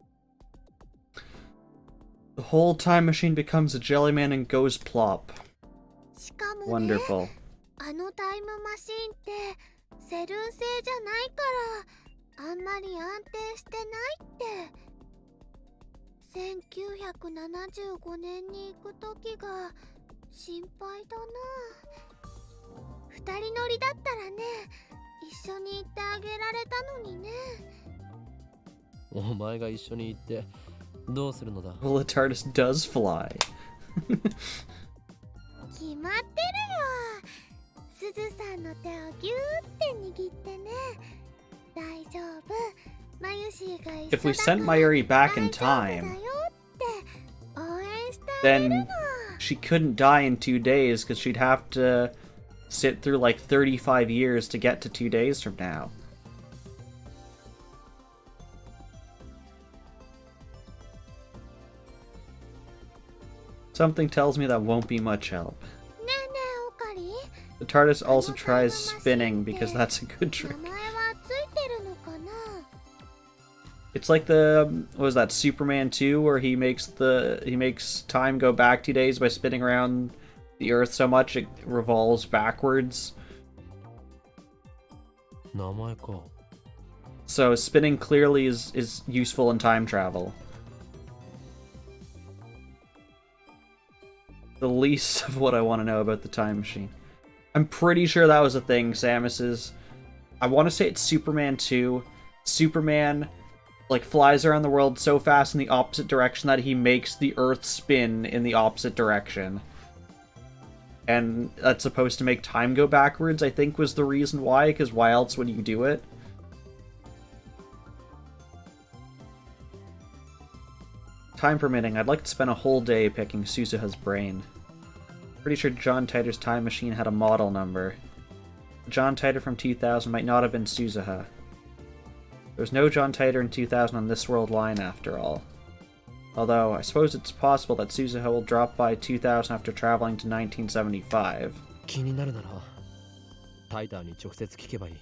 The whole time machine becomes a jelly man and goes plop. しかもね、 Wonderful. あのタイムマシンってセルン製じゃないからあんまり安定してないって。1975年に行く時が心配だな。二人乗りだったらね、一緒に行ってあげられたのにね。お前が一緒に行ってどうするのだ。 Well, the TARDIS does fly. 決まってるよ。すずさんの手をギューって握ってね。大丈夫。マユシーが一緒だから If we sent Mayuri back in 大丈夫だ time, よって応援してあげるの。 then she couldn't die in 2 days because she'd have to sit through like 35 years to get to 2 days from now. Something tells me that won't be much help. ねえねえオカリ、 The TARDIS also tries spinning because that's a good 名 trick. 前はついてるのかな。 It's like the what was that Superman 2 where he makes time go back 2 days by spinning around the Earth so much it revolves backwards. 名前か。 So spinning clearly is useful in time travel. The least of what I want to know about the time machine. I'm pretty sure that was a thing, Samus's. I want to say it's Superman 2. Superman like flies around the world so fast in the opposite direction that he makes the Earth spin in the opposite direction. And that's supposed to make time go backwards, I think was the reason why, because why else would you do it? Time permitting, I'd like to spend a whole day picking Suzuha's brain. Pretty sure John Titer's time machine had a model number. John Titer from 2000 might not have been Suzuha. There was no John Titer in 2000 on this world line after all. Although, I suppose it's possible that Suzuha will drop by 2000 after traveling to 1975. 気になるならタイターに直接聞けばいい。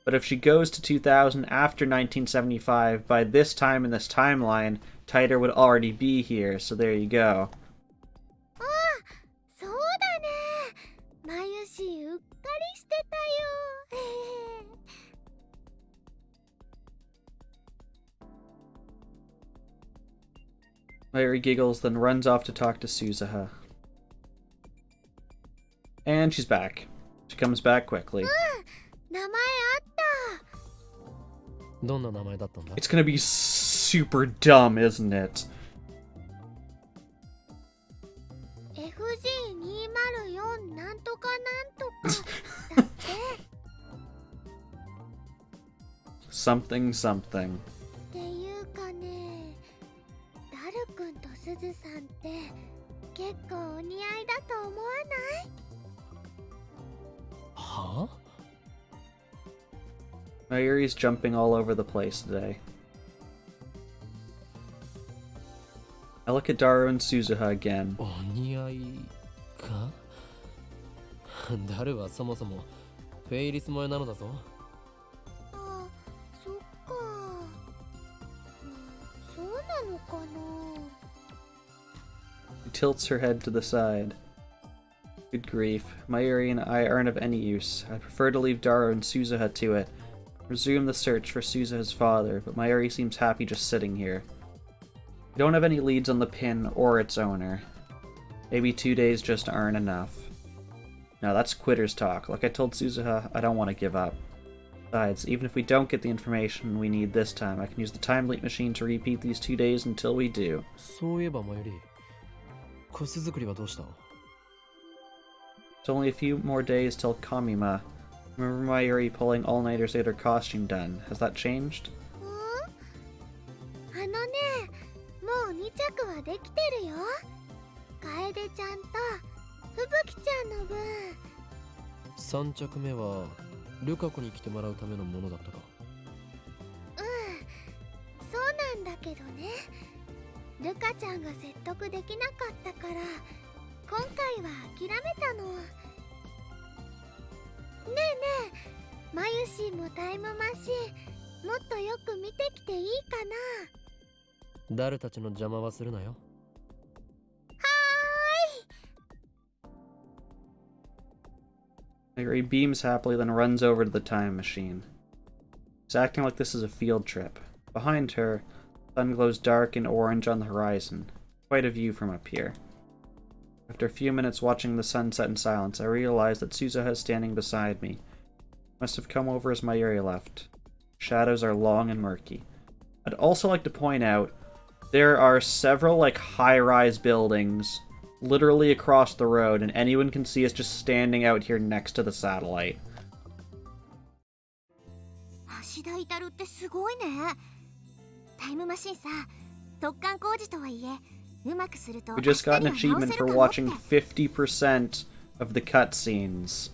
But if she goes to 2000 after 1975, by this time in this timeline, Titer would already be here, so there you go. あ、そうだね。マユシうっかりしてたよ。Mayuri giggles, then runs off to talk to Suzuha. And she's back. She comes back quickly. 名前あった。どんな名前だったんだ。 It's gonna be super dumb, isn't it? FG2047 something something. っていうかね、ダルくんとすずさんって結構お似合いだと思わない？はあ Mayuri's jumping all over the place today. I look at Daru and Suzuha again. お似合いかダルはそもそもフェイリス萌えなのだぞ。あ、そっか。そうなのかな。 She tilts her head to the side. Good grief. Mayuri and I aren't of any use. I prefer to leave Daru and Suzuha to it. Resume the search for Suzuha's father, but Mayuri seems happy just sitting here. We don't have any leads on the pin or its owner. Maybe 2 days just aren't enough. Now that's quitter's talk. Like I told Suzuha, I don't want to give up. Besides, even if we don't get the information we need this time, I can use the time leap machine to repeat these 2 days until we do. そういえばマユリ、コス作りはどうした？ It's only a few more days till Kamima. Remember Mayuri pulling all-nighters to get her costume done. Has that changed? あのね、もう2着はできてるよ。楓ちゃんと吹雪ちゃんの分。3着目はルカ子に来てもらうためのものだったか。そうなんだけどね。ルカちゃんが説得できなかったから今回は諦めたの。ねえねえ、マユシンもタイムマシンもっとよく見てきていいかな。ダルたちの邪魔はするなよ。Mayuri beams happily, then runs over to the time machine. She's acting like this is a field trip. Behind her, the sun glows dark and orange on the horizon. Quite a view from up here. After a few minutes watching the sunset in silence, I realize that Suzuha is standing beside me. Must have come over as Mayuri left. Shadows are long and murky. I'd also like to point out, there are several high-rise buildings literally across the road, and anyone can see us just standing out here next to the satellite. 橋田至ってすごいね。タイムマシンさ、突貫工事とはいえ、うまくすると We just got an achievement for watching 50% of the cutscenes.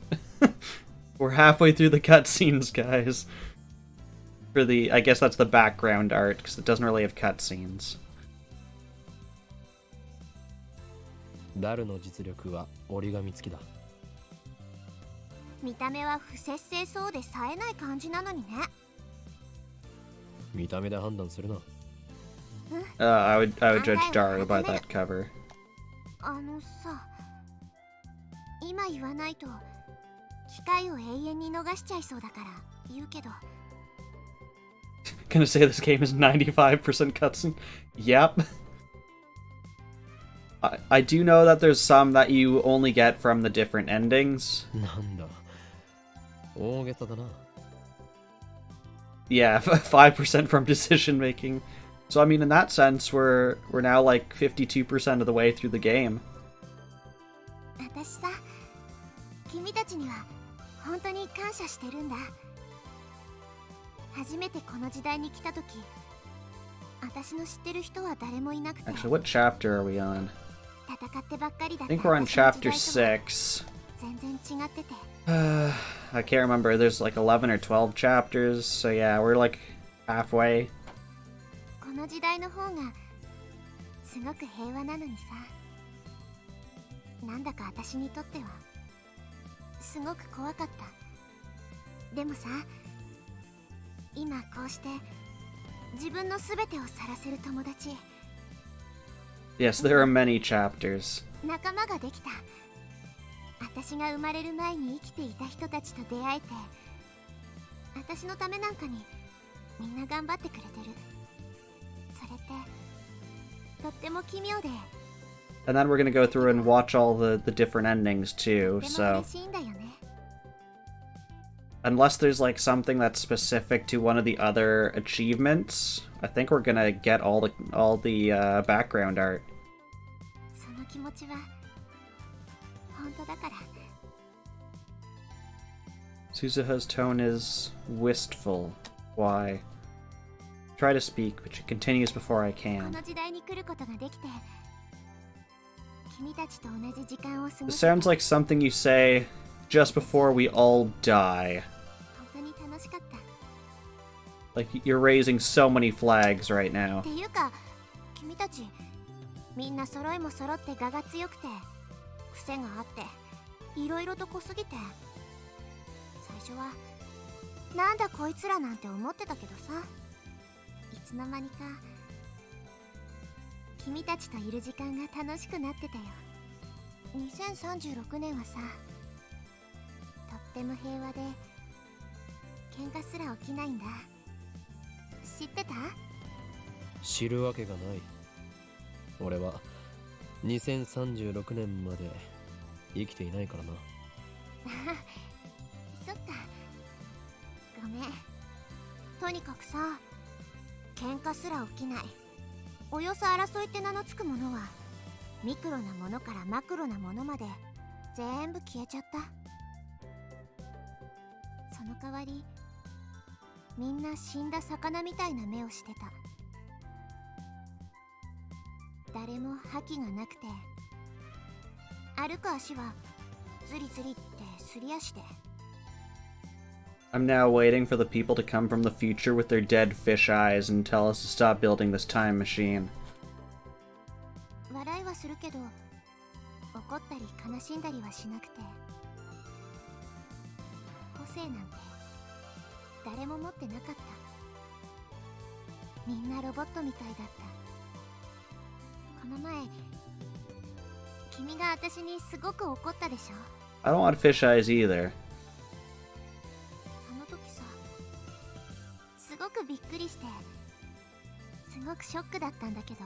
We're halfway through the cutscenes, guys. For the, I guess that's the background art, because it doesn't really have cutscenes. ダルの実力は折り紙付きだ。見た目は不摂生そうで冴えない感じなのにね。見た目で判断するな。I would judge Daru by that cover. あのさ、今言わないと機会を永遠に逃しちゃいそうだから言うけど。Gonna say this game is 95% cutscene? Yep. I do know that there's some that you only get from the different endings. なんだ。大げさだな。Yeah, 5% from decision making. So I mean, in that sense, we're now 52% of the way through the game. 私さ、君たちには本当に感謝してるんだ。初めてこの時代に来た時、私の知ってる人は誰もいなくて。 Actually, what chapter are we on? 戦ってばっかりだった。 I think we're on chapter 6. 全然違ってて。I can't remember. There's 11 or 12 chapters, so yeah, we're halfway. この時代の方がすごく平和なのにさ、なんだか私にとってはすごく怖かった。でもさ、今こうして自分の全てを晒せる友達、 Yes, there are many chapters. 仲間ができた。私が生まれる前に生きていた人たちと出会えて、私のためなんかにみんな頑張ってくれてる。それってとっても奇妙で。 And then we're gonna go through and watch all the different endings too, とても so... 嬉しいんだよね。 Unless there's something that's specific to one of the other achievements, I think we're gonna get all the background art. その気持ちは本当だから。 Suzuha's tone is wistful. why. Try to speak, but she continues before I こ can. の時代に来ることができて、君たちと同じ時間を過ご It せて sounds like something you say just before we all die. 本当に楽しかった。 Like, you're raising so many flags right now. っていうか、君たちみんな揃いも揃って我が強くて、癖があっていろいろと濃すぎて、最初はなんだこいつらなんて思ってたけどさ、いつの間にか君たちといる時間が楽しくなってたよ。2036年はさ、とっても平和で喧嘩すら起きないんだ。知ってた？知るわけがない。俺は2036年まで生きていないからな。そっか、ごめん。とにかくさ、喧嘩すら起きない、およそ争いって名のつくものは、ミクロなものからマクロなものまで全部消えちゃった。その代わり、みんな死んだ魚みたいな目をしてた。誰も覇気がなくて、歩く足はズリズリってすり足で。 I'm now waiting for the people to come from the future with their dead fish eyes and tell us to stop building this time machine. 笑いはするけど、怒ったり悲しんだりはしなくて、個性なんて誰も持ってなかった。みんなロボットみたいだった。この前、君が私にすごく怒ったでしょ。 I don't want fish eyes either. あの時さ、すごくびっくりして、すごくショックだったんだけど、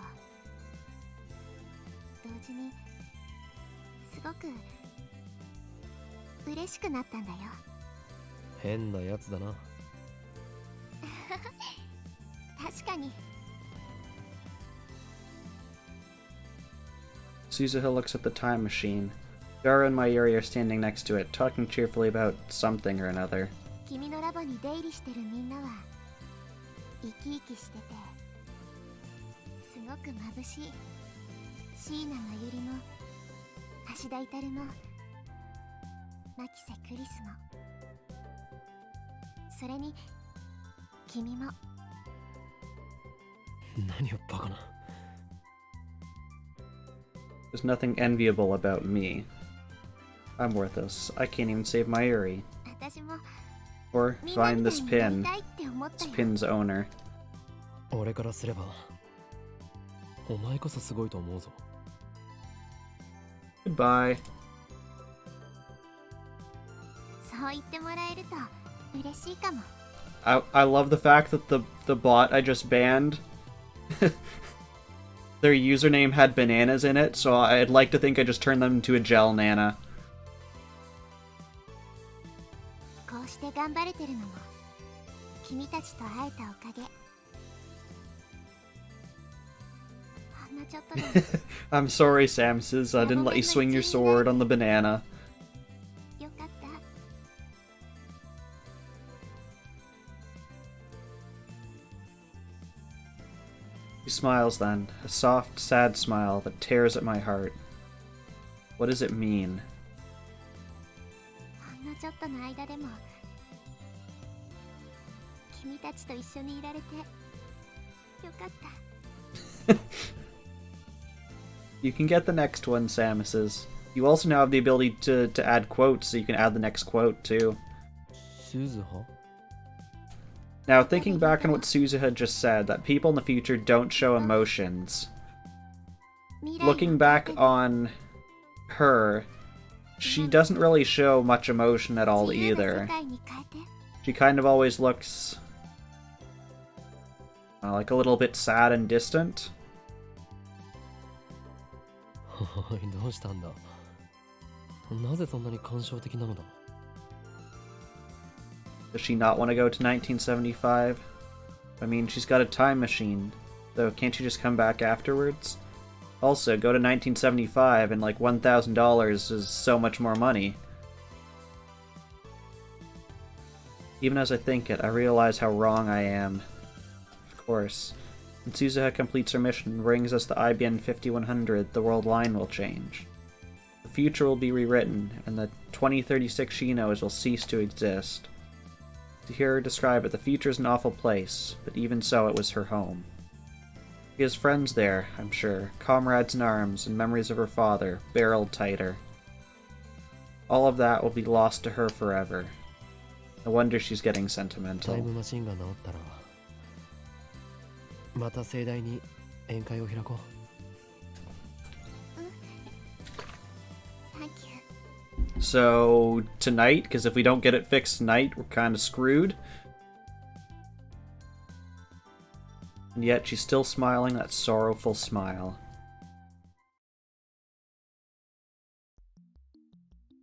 同時にすごく嬉しくなったんだよ。変なやつだな。確かに。 Suzuha looks at the time machine. Dara and Mayuri are standing next to it, talking cheerfully about something or another. 君のラボに出入りしてるみんなは生き生きしてて、すごく眩しい。椎名まゆりも橋田至も牧瀬クリスも、それに君も。何をバカな。There's nothing enviable about me. I'm worthless. I can't even save Mayuri. 私も Or みんな find みた this いになり pin. たいって思った This よ。 pin's owner. 俺からすればお前こそすごいと思うぞ。 Goodbye. そう言ってもらえると嬉しいかも。 I love the fact that the bot I just banned, their username had bananas in it, so I'd like to think I just turned them into a gel nana. こうして頑張れてるのも君たちと会えたおかげ。ほんのちょっとでも I'm sorry, Samses. I didn't let you swing your sword on the banana. よかった。 He smiles then, a soft, sad smile that tears at my heart. What does it mean? ほんのちょっとの間でも君たちと一緒にいられてよかった。 You can get the next one, Samuses. You also now have the ability to add quotes, so you can add the next quote, too. スズハ Now, thinking back on what Suzuha just said, that people in the future don't show emotions. 未来の Looking back on her, she doesn't really show much emotion at all 自由な世 either. 界に変えて。 She kind of always looks like a little bit sad and distant. おいどうしたんだ。なぜそんなに感傷的なのだ。 Does she not want to go to 1975? I mean, she's got a time machine, though can't she just come back afterwards? Also, go to 1975 and like $1,000 is so much more money. Even as I think it, I realize how wrong I am. Of course. When Suzuha completes her mission and brings us the IBN 5100, the world line will change. The future will be rewritten, and the 2036 she knows will cease to exist. To hear her describe it, the future is an awful place, but even so, it was her home. She has friends there, I'm sure, comrades in arms, and memories of her father, barreled tighter. All of that will be lost to her forever. No wonder she's getting sentimental. タイムマシンが治ったらまた盛大に宴会を開こう。Thank you. So, tonight, because if we don't get it fixed tonight, we're kind of screwed. And yet, she's still smiling that sorrowful smile.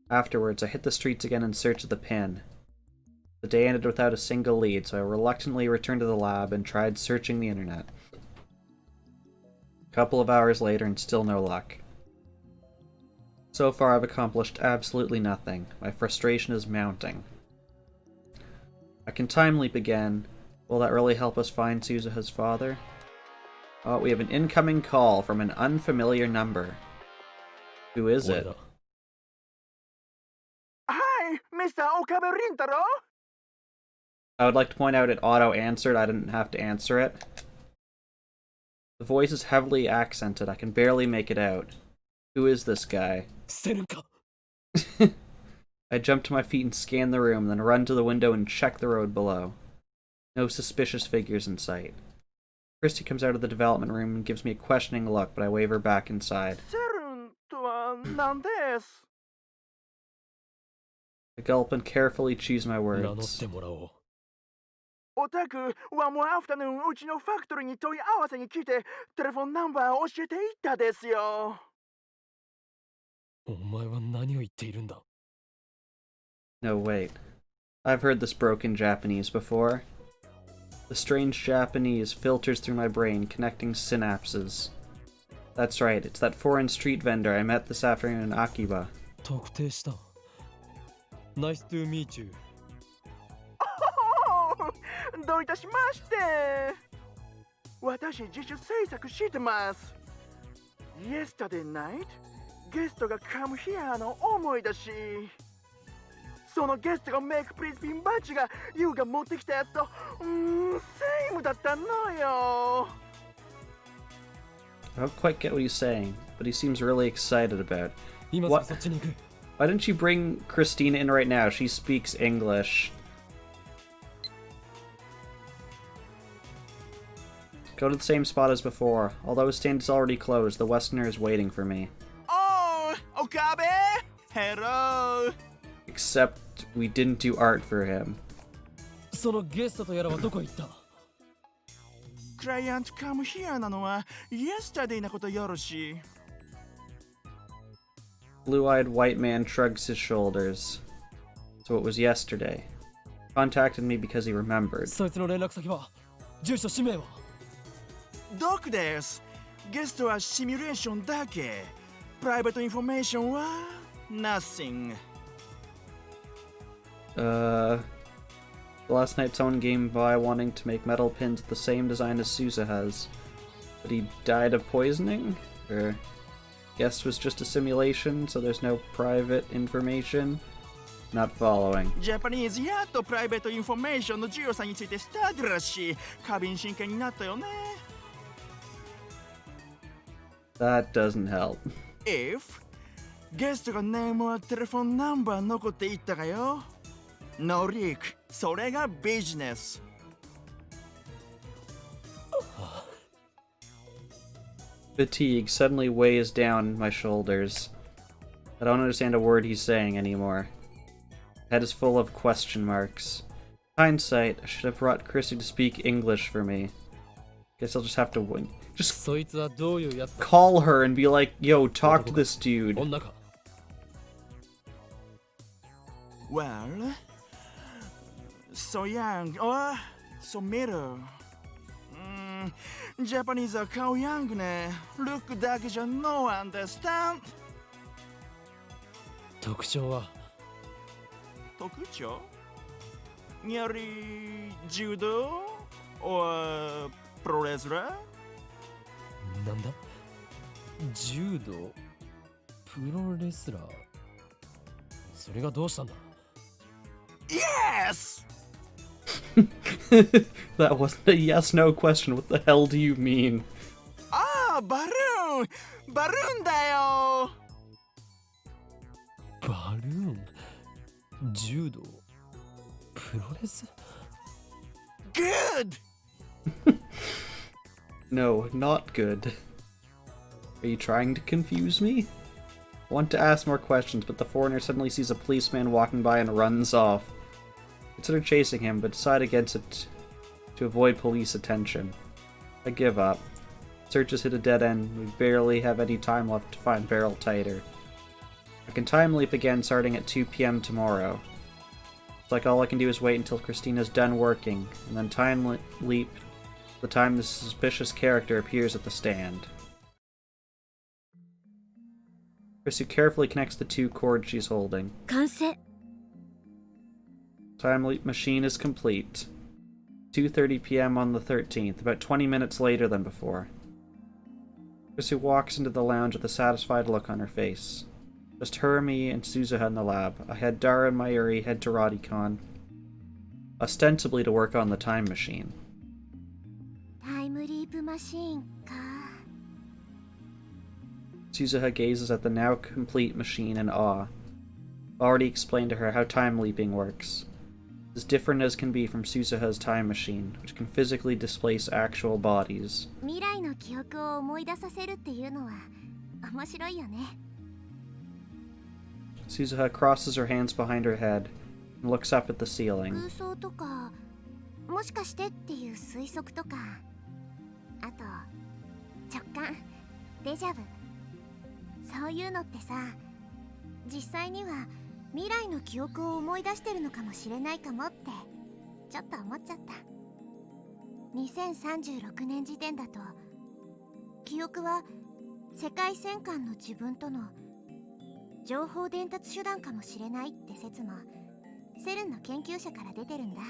Afterwards, I hit the streets again in search of the pin. The day ended without a single lead, so I reluctantly returned to the lab and tried searching the internet. A couple of hours later, and still no luck. So far, I've accomplished absolutely nothing. My frustration is mounting. I can time leap again. Will that really help us find Suzuha's father? Oh, we have an incoming call from an unfamiliar number. Who is it? Hi, Mr. Okabe Rintaro. I would like to point out it auto-answered. I didn't have to answer it. The voice is heavily accented. I can barely make it out. Who is this guy? I jump to my feet and scan the room, then run to the window and check the road below. No suspicious figures in sight. Christy comes out of the development room and gives me a questioning look, but I wave her back inside. I gulp and carefully choose my words. おたくはもうアフタヌーンうちのファクトリーに問い合わせに来てテレフォンナンバーを教えていったですよ。お前は何を言っているんだ? No, wait. I've heard this broken Japanese before. The strange Japanese filters through my brain, connecting synapses. That's right, it's that foreign street vendor I met this afternoon in Akiba. 特定した。Nice to meet you. どういたしまして。私自主制作してます。Yesterday night ゲストが come here の思い出し。そのゲストがメイクプリズピンバッジがユウが持ってきたやつとセームだったのよ。I don't quite get what he's saying, but he seems really excited about it. 今すぐそっちに行く。Why didn't you bring Christina in right now? She speaks English. Go to the same spot as before. Although his stand is already closed, the Westerner is waiting for me. Oh, Okabe! Hello! Except we didn't do art for him. そのゲストとやらはどこ行った? クライアント come here なのは yesterday なことよろしい。Blue-eyed white man shrugs his shoulders. So it was yesterday. Contacted me because he remembered. そいつの連絡先は住所氏名はドクです。ゲストはシミュレーションだけ。プライベートインフォメーションは nothing. Last night someone came by wanting to make metal pins with the same design as Suzuha's. But he died of poisoning? Or guess was just a simulation, so there's no private information? Not following. ジャパニーズやっとプライベートインフォメーションの重要さについてスタディらしい。過敏神経になったよね。That doesn't help. If ゲストがネームはテレフォンナンバー残っていったかよ。ノリーク、それがビジネス。Fatigue suddenly weighs down my shoulders. I don't understand a word he's saying anymore. Head is full of question marks. Hindsight, I should have brought Chrissy to speak English for me. Guess I'll just have to win. Just そいつはどういうやつだ? call her and be like, yo, talk to this dude. 女か? Well, so young or so middle. ジャパニーズは顔ヤングね。ルックだけじゃ no understand. 特徴は特徴やはり柔道 or プロレスラー？なんだ柔道プロレスラーそれがどうしたんだ Yes! That wasn't a yes no question. What the hell do you mean? ああ、バルーンバルーンだよ。バルーン柔道プロレス Good! No, not good. Are you trying to confuse me? I want to ask more questions, but the foreigner suddenly sees a policeman walking by and runs off. Consider chasing him, but decide against it to avoid police attention. I give up. Search has hit a dead end. We barely have any time left to find Barrel Tighter. I can time leap again starting at 2 p.m. tomorrow. It's like all I can do is wait until Christina's done working, and then time leap the time this suspicious character appears at the stand. Chrissy carefully connects the two cords she's holding. 完成。 Time leap machine is complete. 2:30 p.m. on the 13th, about 20 minutes later than before. Chrissy walks into the lounge with a satisfied look on her face. Just her, me, and Suzuha in the lab. I had Dara and Mayuri head to Radicon, ostensibly to work on the time machine. タイムリープマシーンか。 Suzuha gazes at the now complete machine in awe. Already explained to her how time leaping works. As different as can be from Suzuha's time machine, which can physically displace actual bodies. 未来の記憶を思い出させるっていうのは面白いよね。 Suzuha crosses her hands behind her head and looks up at the ceiling. 空想とか、もしかしてっていう推測とか、あと直感、デジャブ、そういうのってさ、実際には未来の記憶を思い出してるのかもしれないかもってちょっと思っちゃった。2036年時点だと記憶は世界戦艦の自分との情報伝達手段かもしれないって説もセルンの研究者から出てるんだ。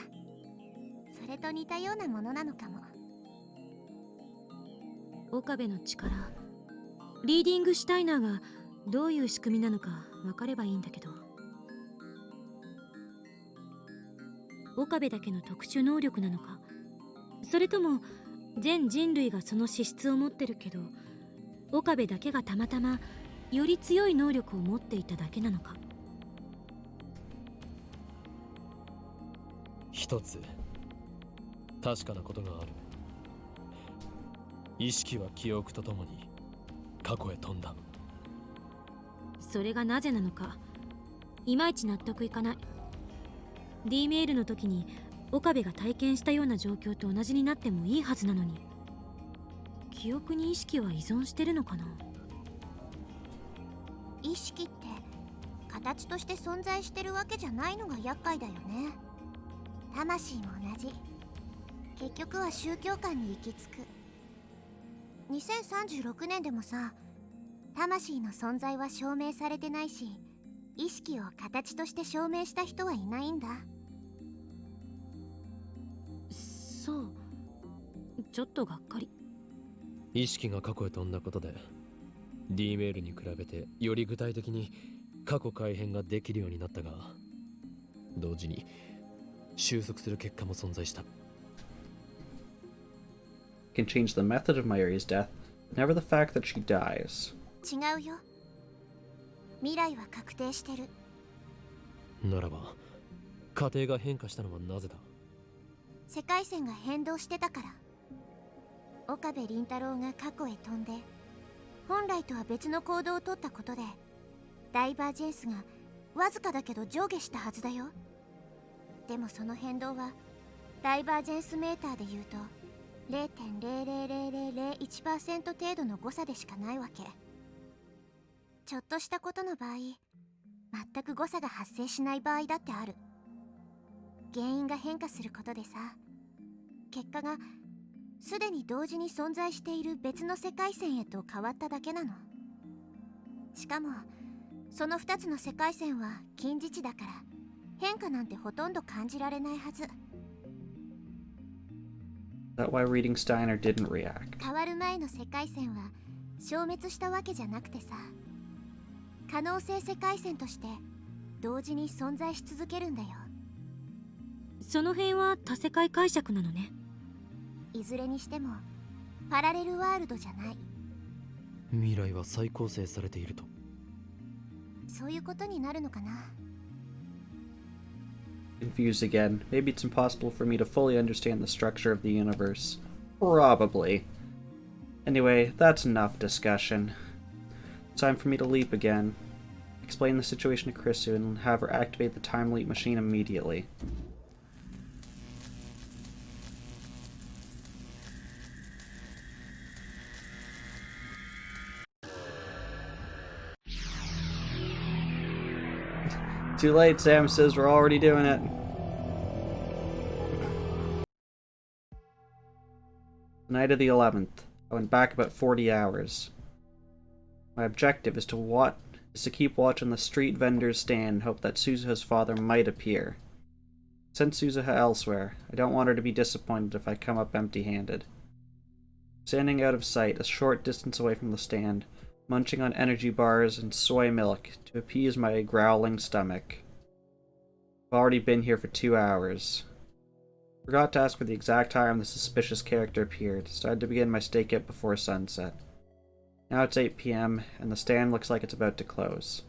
それと似たようなものなのかも。岡部の力、リーディングシュタイナーがどういう仕組みなのか分かればいいんだけど、岡部だけの特殊能力なのか、それとも全人類がその資質を持ってるけど岡部だけがたまたまより強い能力を持っていただけなのか。一つ確かなことがある。意識は記憶とともに過去へ飛んだ。それがなぜなのかいまいち納得いかない。 D メールの時に岡部が体験したような状況と同じになってもいいはずなのに、記憶に意識は依存してるのかな。意識って形として存在してるわけじゃないのが厄介だよね。魂も同じ。結局は宗教観に行き着く。2036年でもさ、魂の存在は証明されてないし、意識を形として証明した人はいないんだ。そう、ちょっとがっかり。意識が過去へ飛んだことで D メールに比べてより具体的に過去改変ができるようになったが、同時に収束する結果も存在した。 Can change the method of Mayuri's death, but never the fact that she dies. 違うよ。未来は確定してる。ならば過程が変化したのはなぜだ。世界線が変動してたから。岡部倫太郎が過去へ飛んで本来とは別の行動をとったことでダイバージェンスがわずかだけど上下したはずだよ。でもその変動はダイバージェンスメーターで言うと 0.00001% 程度の誤差でしかないわけ。ちょっとしたことの場合、全く誤差が発生しない場合だってある。原因が変化することでさ、結果がすでに同時に存在している別の世界線へと変わっただけなの。しかもその2つの世界線は近似値だから変化なんてほとんど感じられないはず。 Is that why reading Steiner didn't react? 変わる前の世界線は消滅したわけじゃなくてさ、可能性世界線として同時に存在し続けるんだよ。その辺は多世界解釈なのね。いずれにしてもパラレルワールドじゃない。未来は再構成されていると。そういうことになるのかな。 Confused again. Maybe it's impossible for me to fully understand the structure of the universe. Probably. Anyway, that's enough discussion. It's time for me to leap again. Explain the situation to Chrisu and have her activate the time leap machine immediately. Too late, Sam says, we're already doing it. Night of the 11th. I went back about 40 hours. My objective is to keep watch on the street vendor's stand and hope that Suzuha's father might appear. Send Suzuha elsewhere. I don't want her to be disappointed if I come up empty-handed. Standing out of sight, a short distance away from the stand, munching on energy bars and soy milk to appease my growling stomach. I've already been here for 2 hours. Forgot to ask for the exact time the suspicious character appeared, so I had to begin my stakeout before sunset. Now it's 8 p.m., and the stand looks like it's about to close.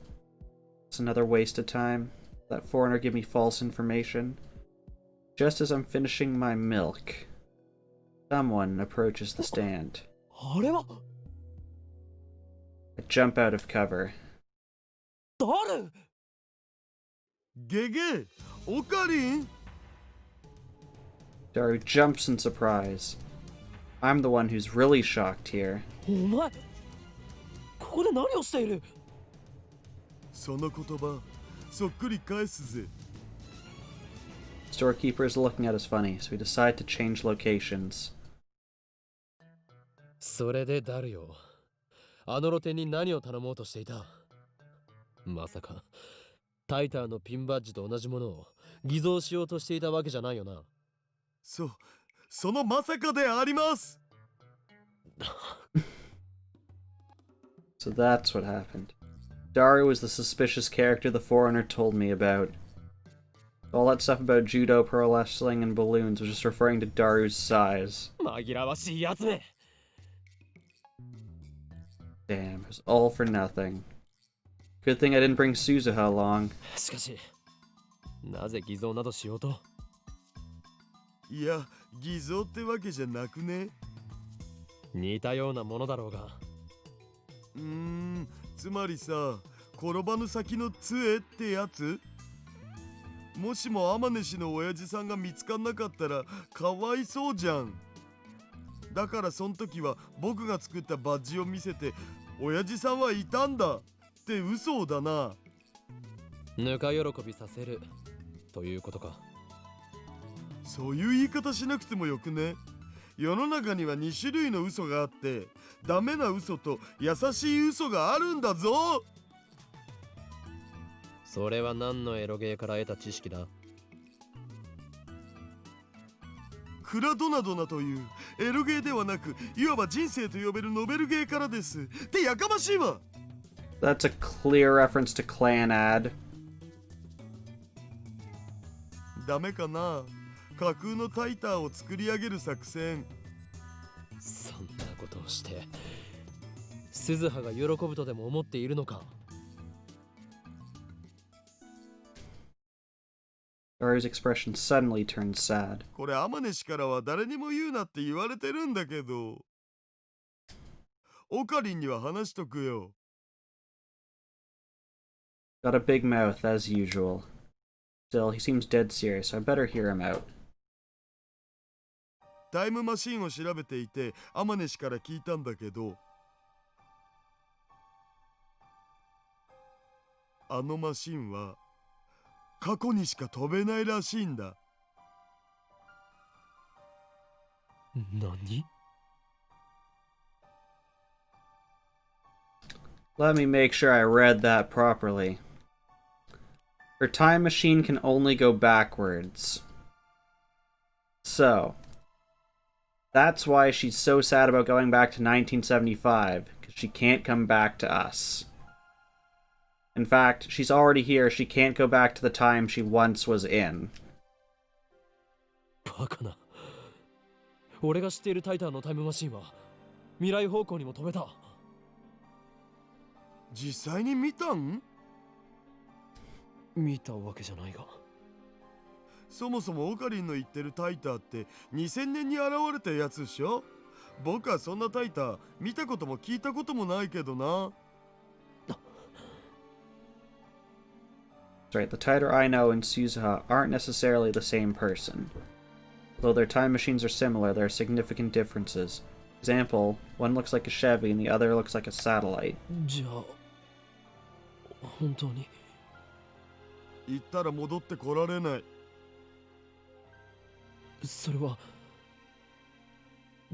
It's another waste of time. That foreigner give me false information. Just as I'm finishing my milk, someone approaches the stand. I jump out of cover. Gege, Okarin? Daru jumps in surprise. I'm the one who's really shocked here. ここで何をしている？その言葉、そっくり返すぜ。 Storekeeper is looking at us funny, so we decide to change locations. それでダルよ。あの露店に何を頼もうとしていた？まさかタイターのピンバッジと同じものを偽造しようとしていたわけじゃないよな。そのまさかであります。 So that's what happened. Daru was the suspicious character the foreigner told me about. All that stuff about judo, pro wrestling, and balloons was just referring to Daru's size. 紛らわしいやつめ。 Damn, it was all for nothing. Good thing I didn't bring Suzuha along. しかし、なぜ偽造などしようと？いや、偽造ってわけじゃなくね。似たようなものだろうが。つまりさ、転ばぬ先の杖ってやつ？もしも天音氏の親父さんが見つかんなかったらかわいそうじゃん。だからそん時は僕が作ったバッジを見せて、親父さんはいたんだって嘘だな。ぬか喜びさせるということか。そういう言い方しなくてもよくね。世の中には2種類の嘘があって、ダメな嘘と優しい嘘があるんだぞ。それは何のエロゲーから得た知識だ？クラドナドナというエロゲーではなく、いわば人生と呼べるノベルゲーからです。ってやかましいわ。 That's a clear reference to clan ad. ダメかな。架空のタイターを作り上げる作戦。そんなことをして鈴葉が喜ぶとでも思っているのか？ Daru's expression suddenly turned sad. これ天音氏からは誰にも言うなって言われてるんだけど、オカリンには話しとくよ。 Got a big mouth, as usual. Still, he seems dead serious, so I better hear him out. タイムマシンを調べていて天音氏から聞いたんだけど、あのマシンは過去にしか飛べないらしいんだ。何？ Let me make sure I read that properly. Her time machine can only go backwards. So, that's why she's so sad about going back to 1975, because she can't come back to us. In fact, she's already here. She can't go back to the time she once was in. バカな。俺が知っているタイタンのタイムマシンは未来方向にも飛べた。実際に見たん？見たわけじゃないが。そもそもオカリンの言ってるタイターって2000年に現れたやつでしょ？僕はそんなタイター見たことも聞いたこともないけどな。That's right, the Taiter I know and Suzuha aren't necessarily the same person. Though their time machines are similar, there are significant differences. Example, one looks like a Chevy and the other looks like a satellite. じゃあ本当に行ったら戻ってこられない。それは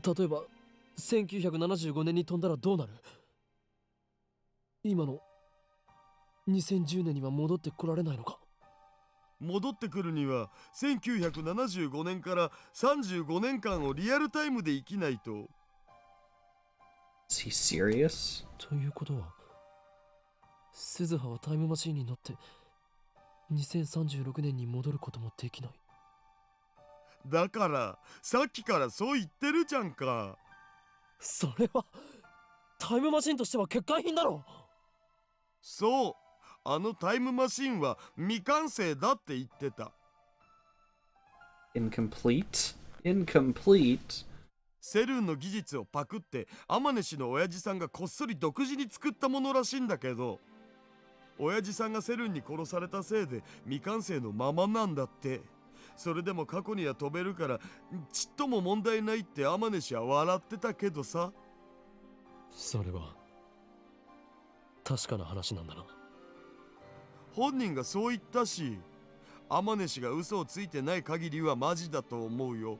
例えば1975年に飛んだらどうなる？今の2010年には戻ってこられないのか？戻ってくるには1975年から35年間をリアルタイムで生きないと。Is he serious? ということは鈴葉はタイムマシーンに乗って2036年に戻ることもできない。だからさっきからそう言ってるじゃんか。それはタイムマシンとしては欠陥品だろ。そう、あのタイムマシンは未完成だって言ってた。Incomplete? Incomplete? セルンの技術をパクってアマネ氏の親父さんがこっそり独自に作ったものらしいんだけど、親父さんがセルンに殺されたせいで未完成のままなんだって。それでも過去には飛べるからちっとも問題ないってアマネ氏は笑ってたけどさ。それは確かな話なんだな。本人がそう言ったし、アマネ氏が嘘をついてない限りはマジだと思うよ。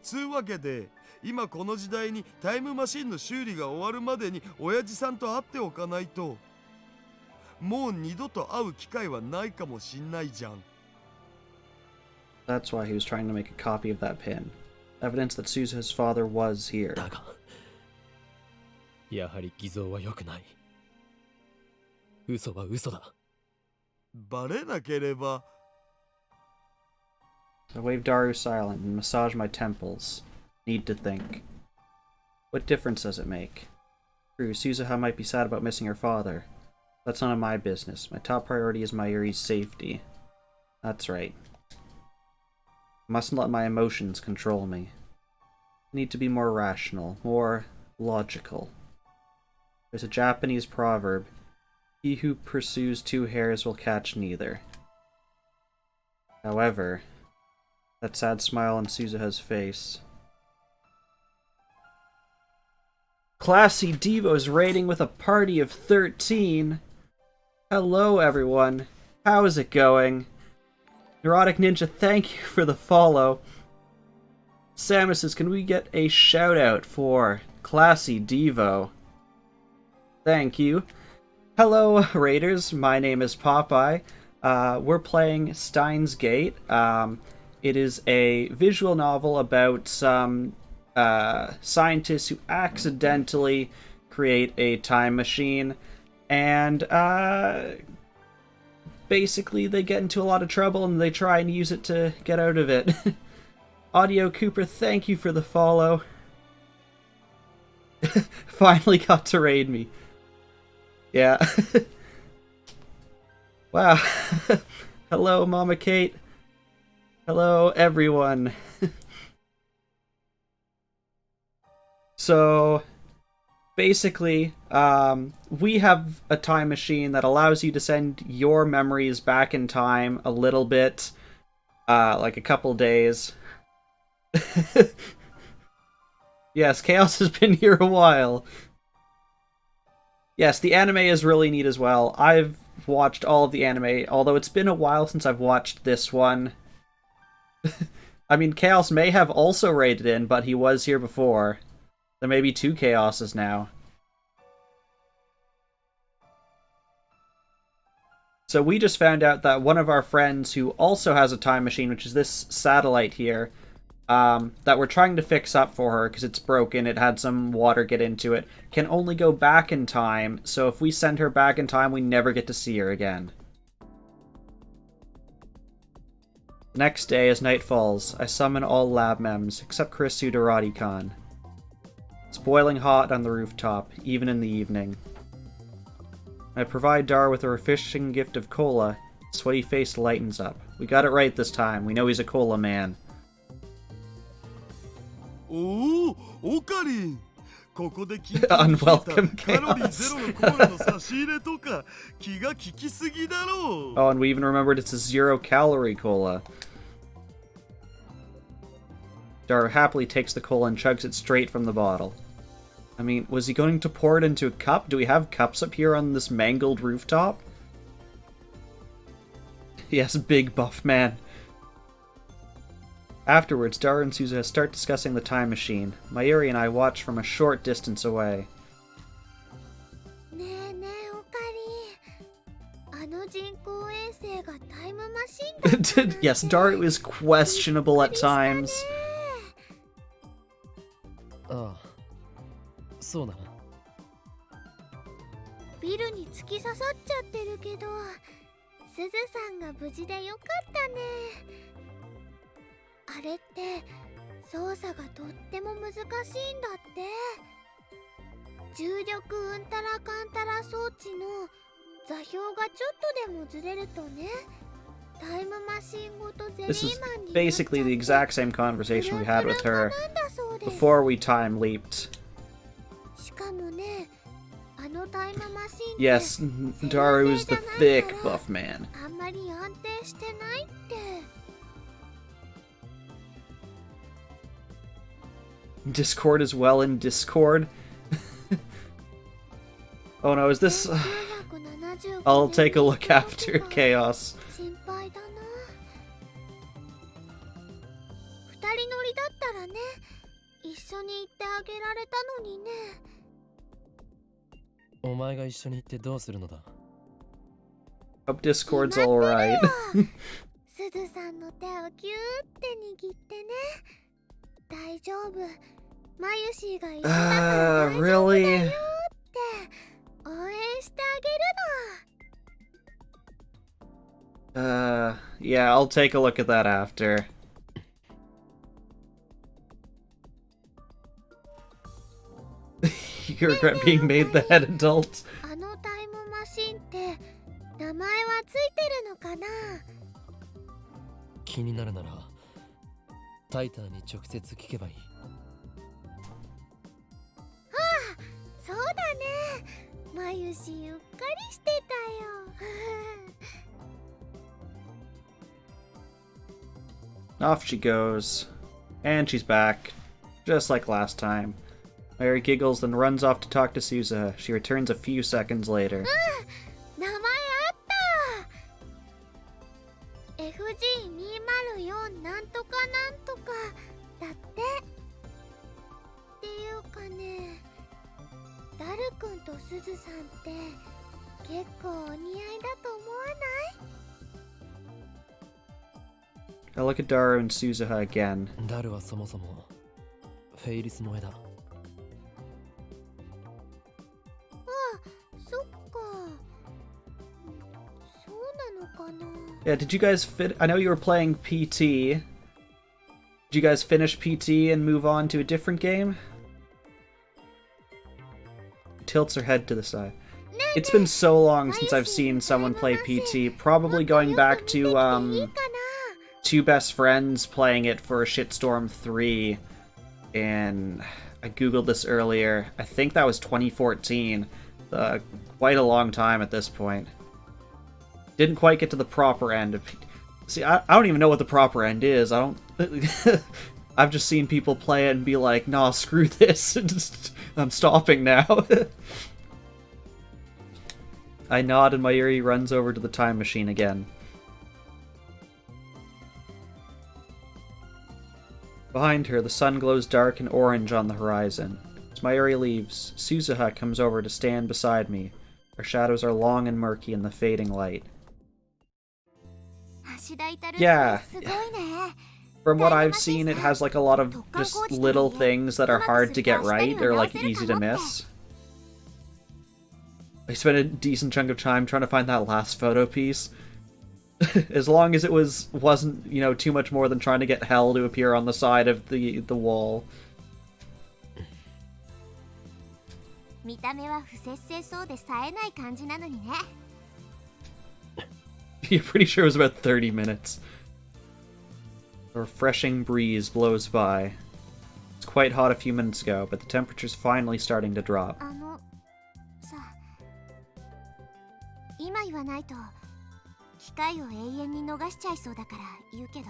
つうわけで今この時代にタイムマシンの修理が終わるまでに親父さんと会っておかないともう二度と会う機会はないかもしんないじゃん。 That's why he was trying to make a copy of that pin. Evidence that Suzuha's father was here. だがやはり偽造は良くない。嘘は嘘だ。バレなければ。 I wave Daru silent and massage my temples. Need to think. What difference does it make? True, Suzuha might be sad about missing her father. That's none of my business. My top priority is Mayuri's safety. That's right. I mustn't let my emotions control me. I need to be more rational, more logical. There's a Japanese proverb, he who pursues two hares will catch neither. However, that sad smile on Suzuha's face. Classy Devo's raiding with a party of 13. Hello, everyone. How is it going? Neurotic Ninja, thank you for the follow. Samus says, can we get a shout out for Classy Devo? Thank you. Hello, Raiders. My name is Popeye. We're playing Steins Gate. It is a visual novel about some scientists who accidentally create a time machine, and basically they get into a lot of trouble and they try and use it to get out of it. Audio Cooper, thank you for the follow. Finally got to raid me. Yeah. Wow. Hello, Mama Kate. Hello, everyone. So, basically, we have a time machine that allows you to send your memories back in time a little bit, like a couple days. Yes, Chaos has been here a while. Yes, the anime is really neat as well. I've watched all of the anime, although it's been a while since I've watched this one. I mean, Chaos may have also raided in, but he was here before. There may be two Chaoses now. So we just found out that one of our friends who also has a time machine, which is this satellite here, that we're trying to fix up for her because it's broken, it had some water get into it, can only go back in time, so if we send her back in time, we never get to see her again. The next day, as night falls, I summon all lab mems, except Kurisu Dorati-kan. It's boiling hot on the rooftop, even in the evening. I provide Dar with a refreshing gift of cola. His sweaty face lightens up. We got it right this time. We know he's a cola man. おお、オカリン。ここで聞い Unwelcome カロリー chaos. ゼロのコーラの差し入れとか気が利きすぎだろう。 Oh, and we even remembered it's a 0-calorie cola. Dar happily takes the cola and chugs it straight from the bottle. I mean, was he going to pour it into a cup? Do we have cups up here on this mangled rooftop? Yes, big buff man. Afterwards, Dar and Suzuha start discussing the time machine. Mayuri and I watch from a short distance away. ねえねえオカリン、あの人工衛星がタイムマシンだったなんて Yes, Dar is questionable at times. ああ、そうだな。ビルに突き刺さっちゃってるけど、すずさんが無事でよかったね。あれって操作がとっても難しいんだって。重力うんたらかんたら装置の座標がちょっとでもずれるとね、タイムマシンごとゼリ This is ーマンになっちゃって basically the exact same conversation we had with プル her プルなんだそうです。 before we time leaped. しかもね、あのタイムマシンって Yes, Daru is the thick buff man. あんまり安定してないって。 Discord as well in Discord. Oh no, is this... I'll take a look after Chaos. 心配だな。二人乗りだったらね、一緒に行ってあげられたのにね。お前が一緒に行ってどうするのだ。 Hope Discord's alright. すずさんの手をギューって握ってね。大丈夫。マユシーが一緒だから大丈夫だよって Really? 応援してあげるの。 Yeah, I'll take a look at that after. You regret being made the head adult. あのタイムマシンって名前はついてるのかな。気になるならタイターに直接聞けばいい。そうだね。マユシーうっかりしてたよ。 Off she goes. And she's back. Just like last time. Mary giggles, then runs off to talk to Suzuha. She returns a few seconds later. 名前あった。 FG204 なんとかなんとかだって。っていうかね、ダルくんとすずさんって結構お似合いだと思わない？ I look at Daru and Suzuha again. ダルはそもそもフェイリスの絵だ。そっか。そうなのかな。 Yeah, did you guys fit? I know you were playing PT. Did you guys finish PT and move on to a different game? Tilts her head to the side. It's been so long since I've seen someone play PT. Probably going back to Two Best Friends playing it for Shitstorm 3. And I googled this earlier. I think that was 2014. Quite a long time at this point. Didn't quite get to the proper end of PT. See, I don't even know what the proper end is. I don't... I've just seen people play it and be like, nah, screw this. I'm stopping now. I nod and Mayuri runs over to the time machine again. Behind her, the sun glows dark and orange on the horizon. As Mayuri leaves, Suzuha comes over to stand beside me. Our shadows are long and murky in the fading light. Yeah. すごいね。 From what I've seen, it has like a lot of just little things that are hard to get right. They're like easy to miss. I spent a decent chunk of time trying to find that last photo piece. As long as it wasn't, you know, too much more than trying to get hell to appear on the side of the wall. 見た目は不節制そうで冴えない感じなのにね。 You're pretty sure it was about 30 minutes. A refreshing breeze blows by. It's quite hot a few minutes ago, but the temperature's finally starting to drop. さ、今言わないと機会を永遠に逃しちゃいそうだから言うけど。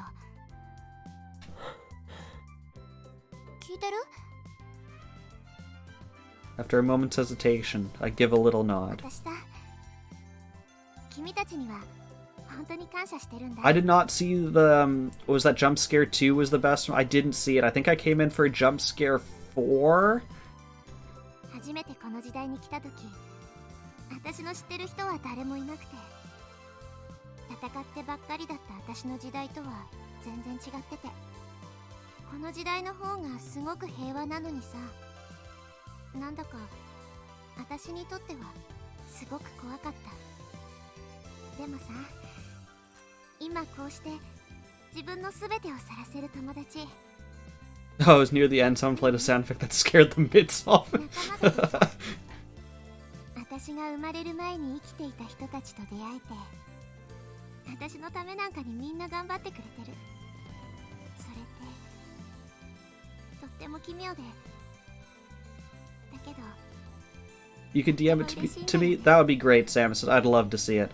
聞いてる？ After a moment's hesitation, I give a little nod. 私さ、君たちには本当に感謝してるんだ。 I did not see the, what was that, jump scare 2 was the best one? I didn't see it. I think I came in for a jump scare 4? 初めてこの時代に来た時、私の知ってる人は誰もいなくて、戦ってばっかりだった私の時代とは全然違ってて、この時代の方がすごく平和なのにさ、なんだか私にとってはすごく怖かった。でもさ、今こうして自分の全てを晒せる友達。 Oh, it was near the end. Someone played a sound effect that scared the bits off. 私が生まれる前に生きていた人たちと出会えて、私のためなんかにみんな頑張ってくれてる。それってとっても奇妙で、だけど You could DM it to me? That would be great, Samus. I'd love to see it.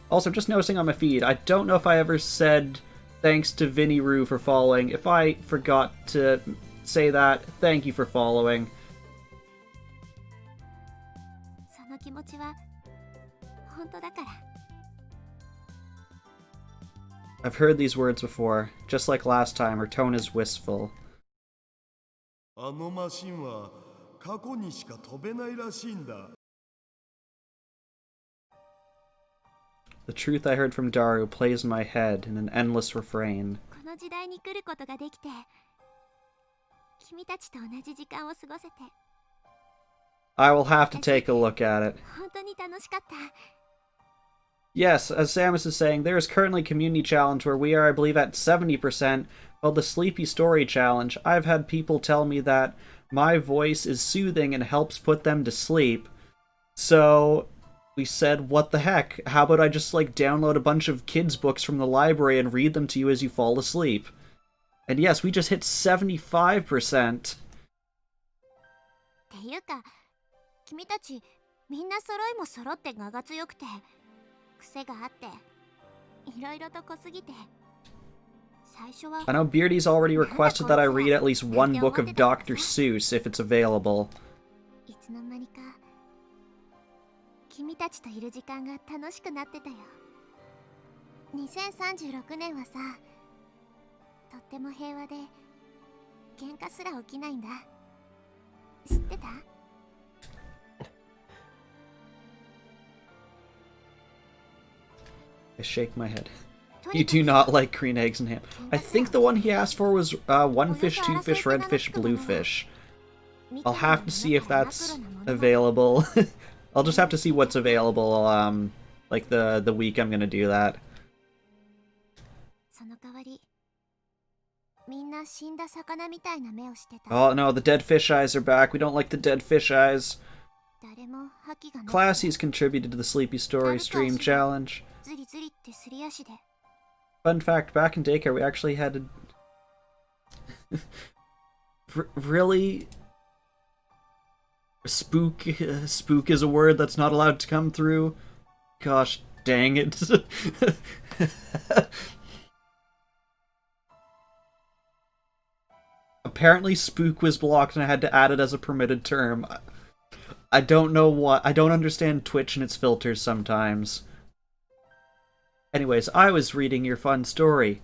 Also, just noticing on my feed, I don't know if I ever said thanks to Vinny Roo for following. If I forgot to say that, thank you for following. その気持ちは本当だから。 I've heard these words before. Just like last time, her tone is wistful. あのマシンは過去にしか飛べないらしいんだ。 The truth I heard from Daru plays in my head in an endless refrain. この時代に来ることができて、君たちと同じ時間を過ごせて、 I will have to take a look at it. 本当に楽しかった。 Yes, as Samus is saying, there is currently a community challenge where we are, I believe, at 70%, called the Sleepy Story Challenge. I've had people tell me that my voice is soothing and helps put them to sleep. So we said, what the heck? How about I just, like, download a bunch of kids' books from the library and read them to you as you fall asleep? And yes, we just hit 75%. っていうか、君たちみんな揃いも揃って我が強くて、癖があって、いろいろと濃すぎて。 I know Beardy's already requested that I read at least one book of Dr. Seuss if it's available. いつの間にか君たちといる時間が楽しくなってたよ。2036年はさ、とっても平和で喧嘩すら起きないんだ。知ってた？ I shake my head. You do not like green eggs and ham. I think the one he asked for was one fish, two fish, red fish, blue fish. I'll have to see if that's available. I'll just have to see what's available, like the week I'm gonna do that. その代わり、みんな死んだ魚みたいな目をしてた。 Oh no, the dead fish eyes are back. We don't like the dead fish eyes. 誰も覇気がない。 Classy's contributed to the Sleepy Story Stream Challenge. ズリズリってすり足で。 Fun fact, back in daycare we actually had to... Really? Spook is a word that's not allowed to come through? Gosh, dang it. Apparently spook was blocked and I had to add it as a permitted term. I don't know what... I don't understand Twitch and its filters sometimes. Anyways, I was reading your fun story.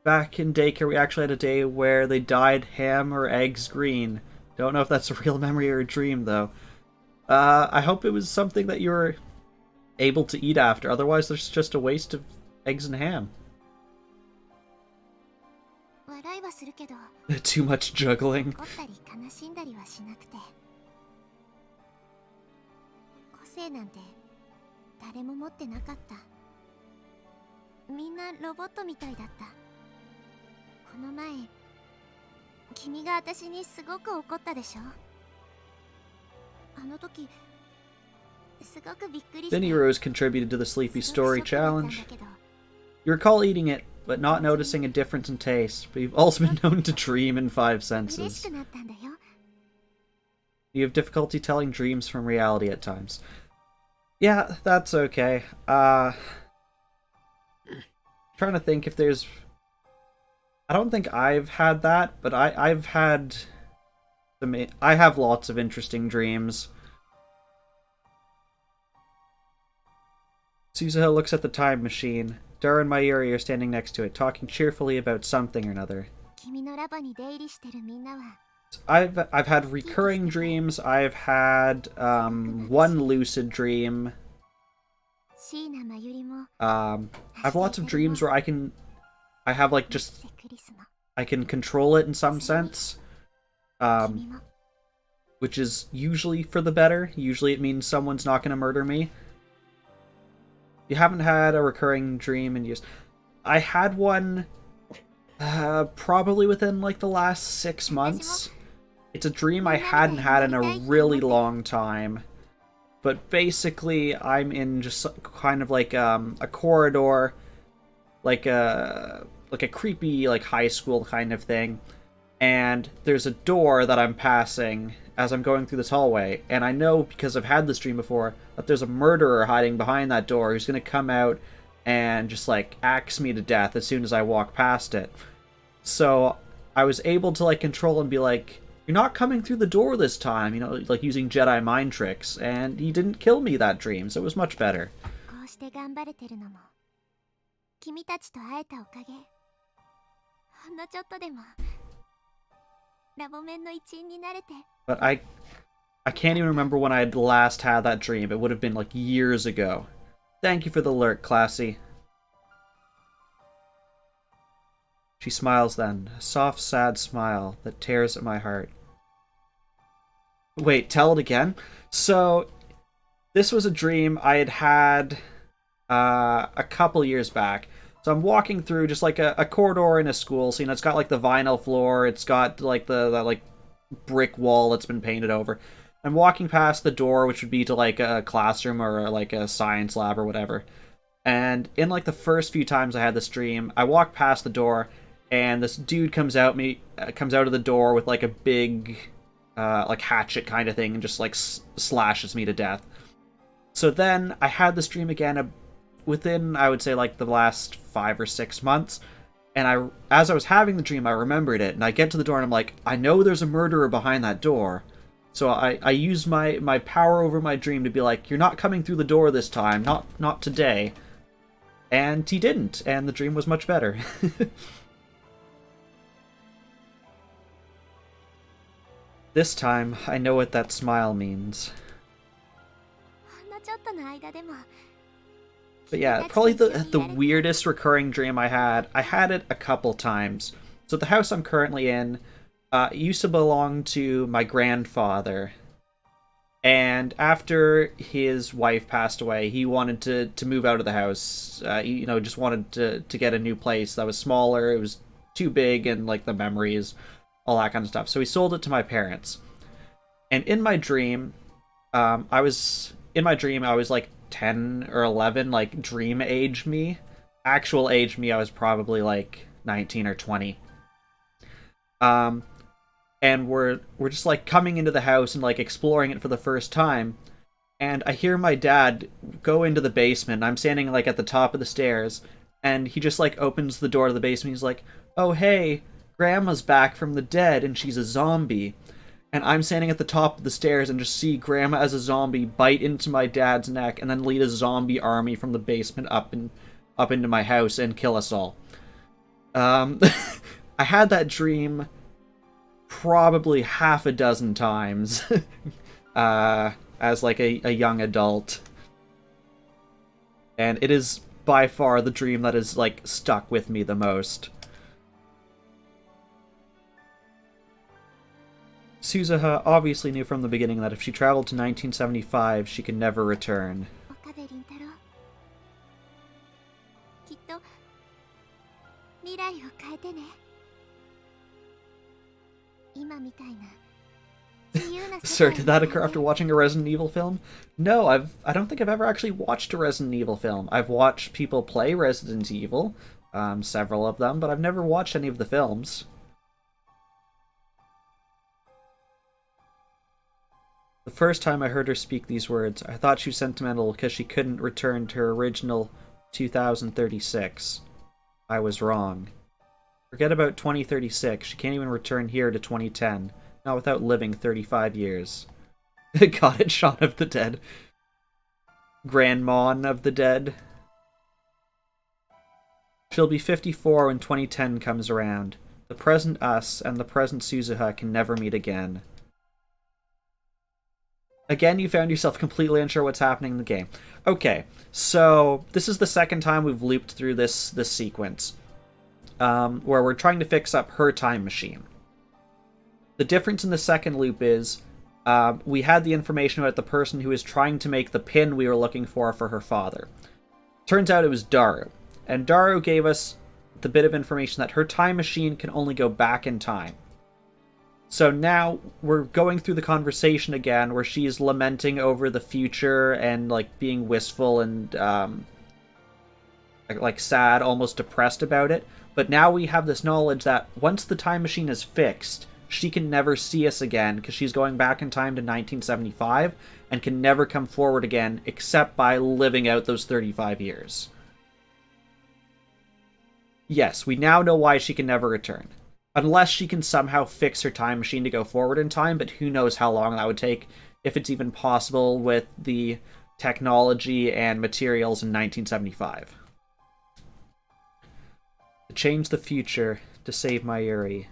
Back in daycare, we actually had a day where they dyed ham or eggs green. Don't know if that's a real memory or a dream, though. I hope it was something that you were able to eat after. Otherwise, there's just a waste of eggs and ham. 辛いはするけど、 Too much juggling. 怒ったり悲しんだりはしなくて、個性なんて誰も持ってなかった。みんなロボットみたいだった。この前君が私にすごく怒ったでしょ。あの時すごくびっくりした。 Vinny Rose contributed to the Sleepy Story Challenge. You recall eating it, but not noticing a difference in taste, but you've also been known to dream in 5 senses. You have difficulty telling dreams from reality at times. Yeah, that's okay. Trying to think if there's... I don't think I've had that, but I've had... I have lots of interesting dreams. Suzuha looks at the time machine. Dara and Mayuri are standing next to it, talking cheerfully about something or another. I've had recurring dreams. I've had one lucid dream. I have lots of dreams where I can control it in some sense. Which is usually for the better. Usually it means someone's not going to murder me. You haven't had a recurring dream in years. I had one probably within like the last 6 months. It's a dream I hadn't had in a really long time. But basically I'm in just kind of like a corridor, like a creepy like high school kind of thing. And there's a door that I'm passing as I'm going through this hallway, and I know, because I've had this dream before, that there's a murderer hiding behind that door who's gonna come out and just, like, axe me to death as soon as I walk past it. So I was able to, like, control and be like, you're not coming through the door this time, you know, like, using Jedi mind tricks, and he didn't kill me that dream, so it was much better. But I can't even remember when I last had that dream. It would have been like years ago. Thank you for the alert, Classy. She smiles then, a soft, sad smile that tears at my heart. Wait, tell it again? So, this was a dream I had had a couple years back. So I'm walking through just like a corridor in a school. So, you know, it's got like the vinyl floor. It's got like the like brick wall that's been painted over. I'm walking past the door, which would be to like a classroom or like a science lab or whatever. And in like the first few times I had this dream, I walk past the door, and this dude comes out of the door with like a big like hatchet kind of thing, and just like slashes me to death. So then I had this dream again within, I would say, like the last 5 or 6 months. And as I was having the dream, I remembered it, and I get to the door and I'm like, I know there's a murderer behind that door. So I use my power over my dream to be like, you're not coming through the door this time, not today. And he didn't, and the dream was much better. This time, I know what that smile means. But yeah, probably the weirdest recurring dream I had it a couple times. So the house I'm currently in used to belong to my grandfather. And after his wife passed away, he wanted to move out of the house. He, just wanted to get a new place that was smaller. It was too big, and like the memories, all that kind of stuff. So he sold it to my parents. And in my dream, I was like 10 or 11, like dream age me. Actual age me, I was probably like 19 or 20. And we're just like coming into the house and like exploring it for the first time. And I hear my dad go into the basement. I'm standing like at the top of the stairs, and he just like opens the door to the basement. He's like, "Oh hey, Grandma's back from the dead and she's a zombie." And I'm standing at the top of the stairs and just see Grandma as a zombie bite into my dad's neck and then lead a zombie army from the basement up into my house and kill us all. I had that dream probably half a dozen times as like a young adult. And it is by far the dream that is like stuck with me the most. Suzuha obviously knew from the beginning that if she traveled to 1975, she could never return. 岡部倫太郎きっと未来を変えてね今みたいな自由な Sir, did that occur after watching a Resident Evil film? No, I don't think I've ever actually watched a Resident Evil film. I've watched people play Resident Evil, several of them, but I've never watched any of the films. The first time I heard her speak these words, I thought she was sentimental because she couldn't return to her original 2036. I was wrong. Forget about 2036, she can't even return here to 2010. Not without living 35 years. God, it's Shaun of the Dead. Grandmon of the Dead. She'll be 54 when 2010 comes around. The present us and the present Suzuha can never meet again. Again, you found yourself completely unsure what's happening in the game. Okay, so this is the second time we've looped through this sequence, where we're trying to fix up her time machine. The difference in the second loop is we had the information about the person who was trying to make the pin we were looking for her father. Turns out it was Daru, and Daru gave us the bit of information that her time machine can only go back in time. So now we're going through the conversation again where she's lamenting over the future and like being wistful and like sad, almost depressed about it. But now we have this knowledge that once the time machine is fixed, she can never see us again because she's going back in time to 1975 and can never come forward again except by living out those 35 years. Yes, we now know why she can never return. Unless she can somehow fix her time machine to go forward in time, but who knows how long that would take, if it's even possible with the technology and materials in 1975. To change the future, to save Mayuri.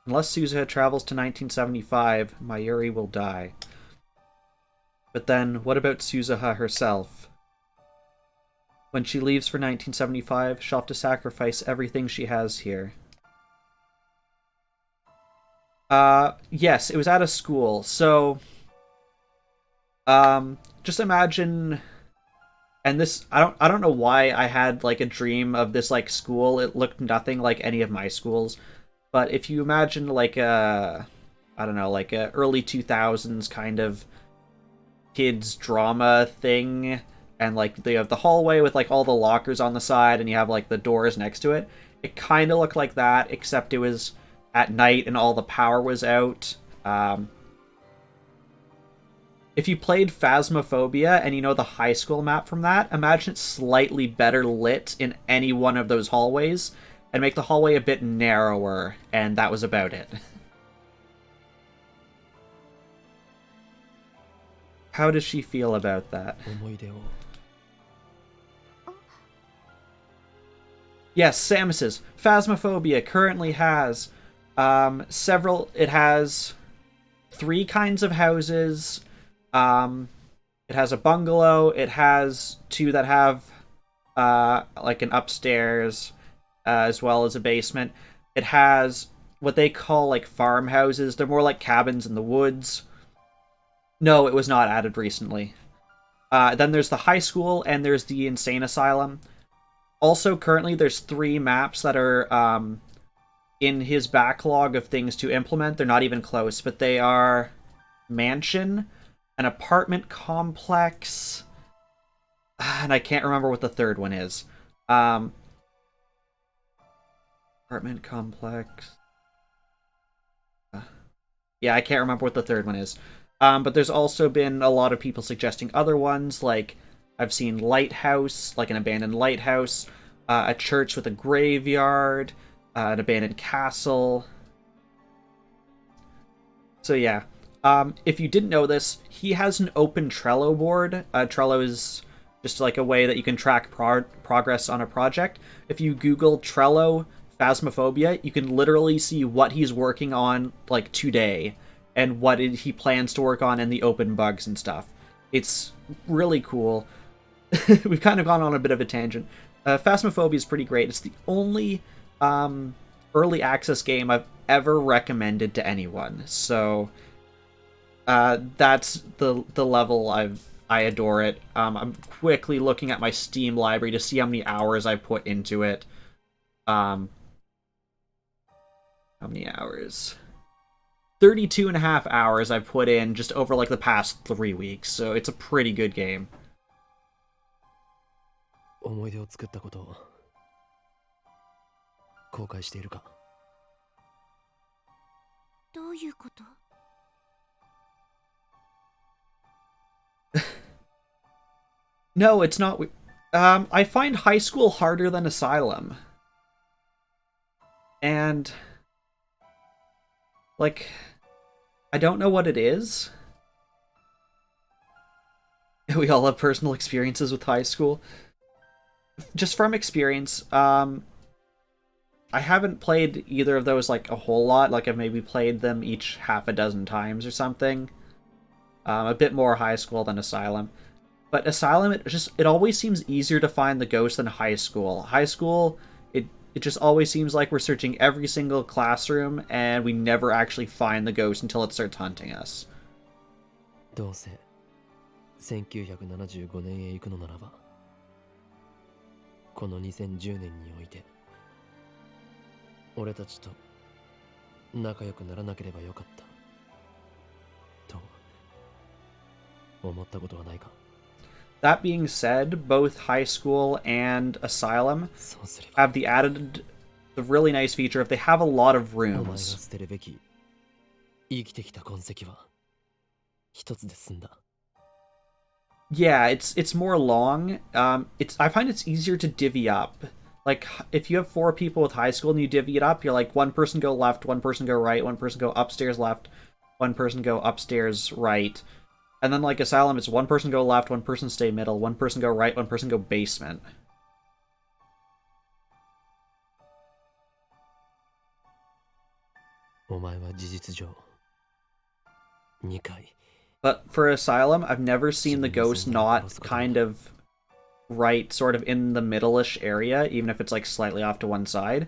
Unless Suzuha travels to 1975, Mayuri will die. But then, what about Suzuha herself? When she leaves for 1975, she'll have to sacrifice everything she has here. Yes, it was at a school, so... just imagine... And this, I don't know why I had, like, a dream of this, like, school. It looked nothing like any of my schools. But if you imagine, like, I don't know, like a early 2000s kind of kids drama thing, and, like, they have the hallway with, like, all the lockers on the side, and you have, like, the doors next to it. It kind of looked like that, except it was at night and all the power was out. If you played Phasmophobia and you know the high school map from that, imagine it's slightly better lit in any one of those hallways, and make the hallway a bit narrower, and that was about it. How does she feel about that? Yes, Samus's Phasmophobia currently has several. It has 3 kinds of houses. It has a bungalow. It has 2 that have like an upstairs, as well as a basement. It has what they call like farmhouses. They're more like cabins in the woods. No, it was not added recently. Then there's the high school and there's the insane asylum. Also, currently there's 3 maps that are in his backlog of things to implement. They're not even close, but they are mansion, an apartment complex, and I can't remember what the third one is. Apartment complex. Yeah, I can't remember what the third one is. But there's also been a lot of people suggesting other ones, like I've seen lighthouse, like an abandoned lighthouse, a church with a graveyard, an abandoned castle. So yeah, if you didn't know this, he has an open Trello board. Trello is just like a way that you can track progress on a project. If you Google Trello Phasmophobia, you can literally see what he's working on like today and what he plans to work on and the open bugs and stuff. It's really cool. We've kind of gone on a bit of a tangent. Phasmophobia is pretty great. It's the only early access game I've ever recommended to anyone. So That's the level I adore it. I'm quickly looking at my Steam library to see how many hours I put into it. How many hours? 32 and a half hours I've put in just over like the past 3 weeks, so it's a pretty good game. 思い出を作ったことを後悔しているか？どういうこと？ No, it's not. I find high school harder than Asylum. And like, I don't know what it is. We all have personal experiences with high school. Just from experience, I haven't played either of those like a whole lot. Like I've maybe played them each half a dozen times or something. A bit more high school than Asylum. But Asylum, it always seems easier to find the ghost than high school. High school, it just always seems like we're searching every single classroom and we never actually find the ghost until it starts hunting us. どうせ1975年へ行くのならば、この2010年において俺たちと仲良くならなければよかったと思ったことはないか？ That being said, both High School and Asylum そうすれば have the really nice feature of they have a lot of お前が rooms. 捨てるべき生きてきた痕跡は一つで済んだ。 Yeah, it's more long. I find it's easier to divvy up. Like if you have 4 people with high school and you divvy it up, you're like one person go left, one person go right, one person go upstairs left, one person go upstairs right. And then like Asylum, it's one person go left, one person stay middle, one person go right, one person go basement. お前は事実上2回 But for Asylum, I've never seen the ghost not kind of right, sort of in the middle-ish area, even if it's like slightly off to one side.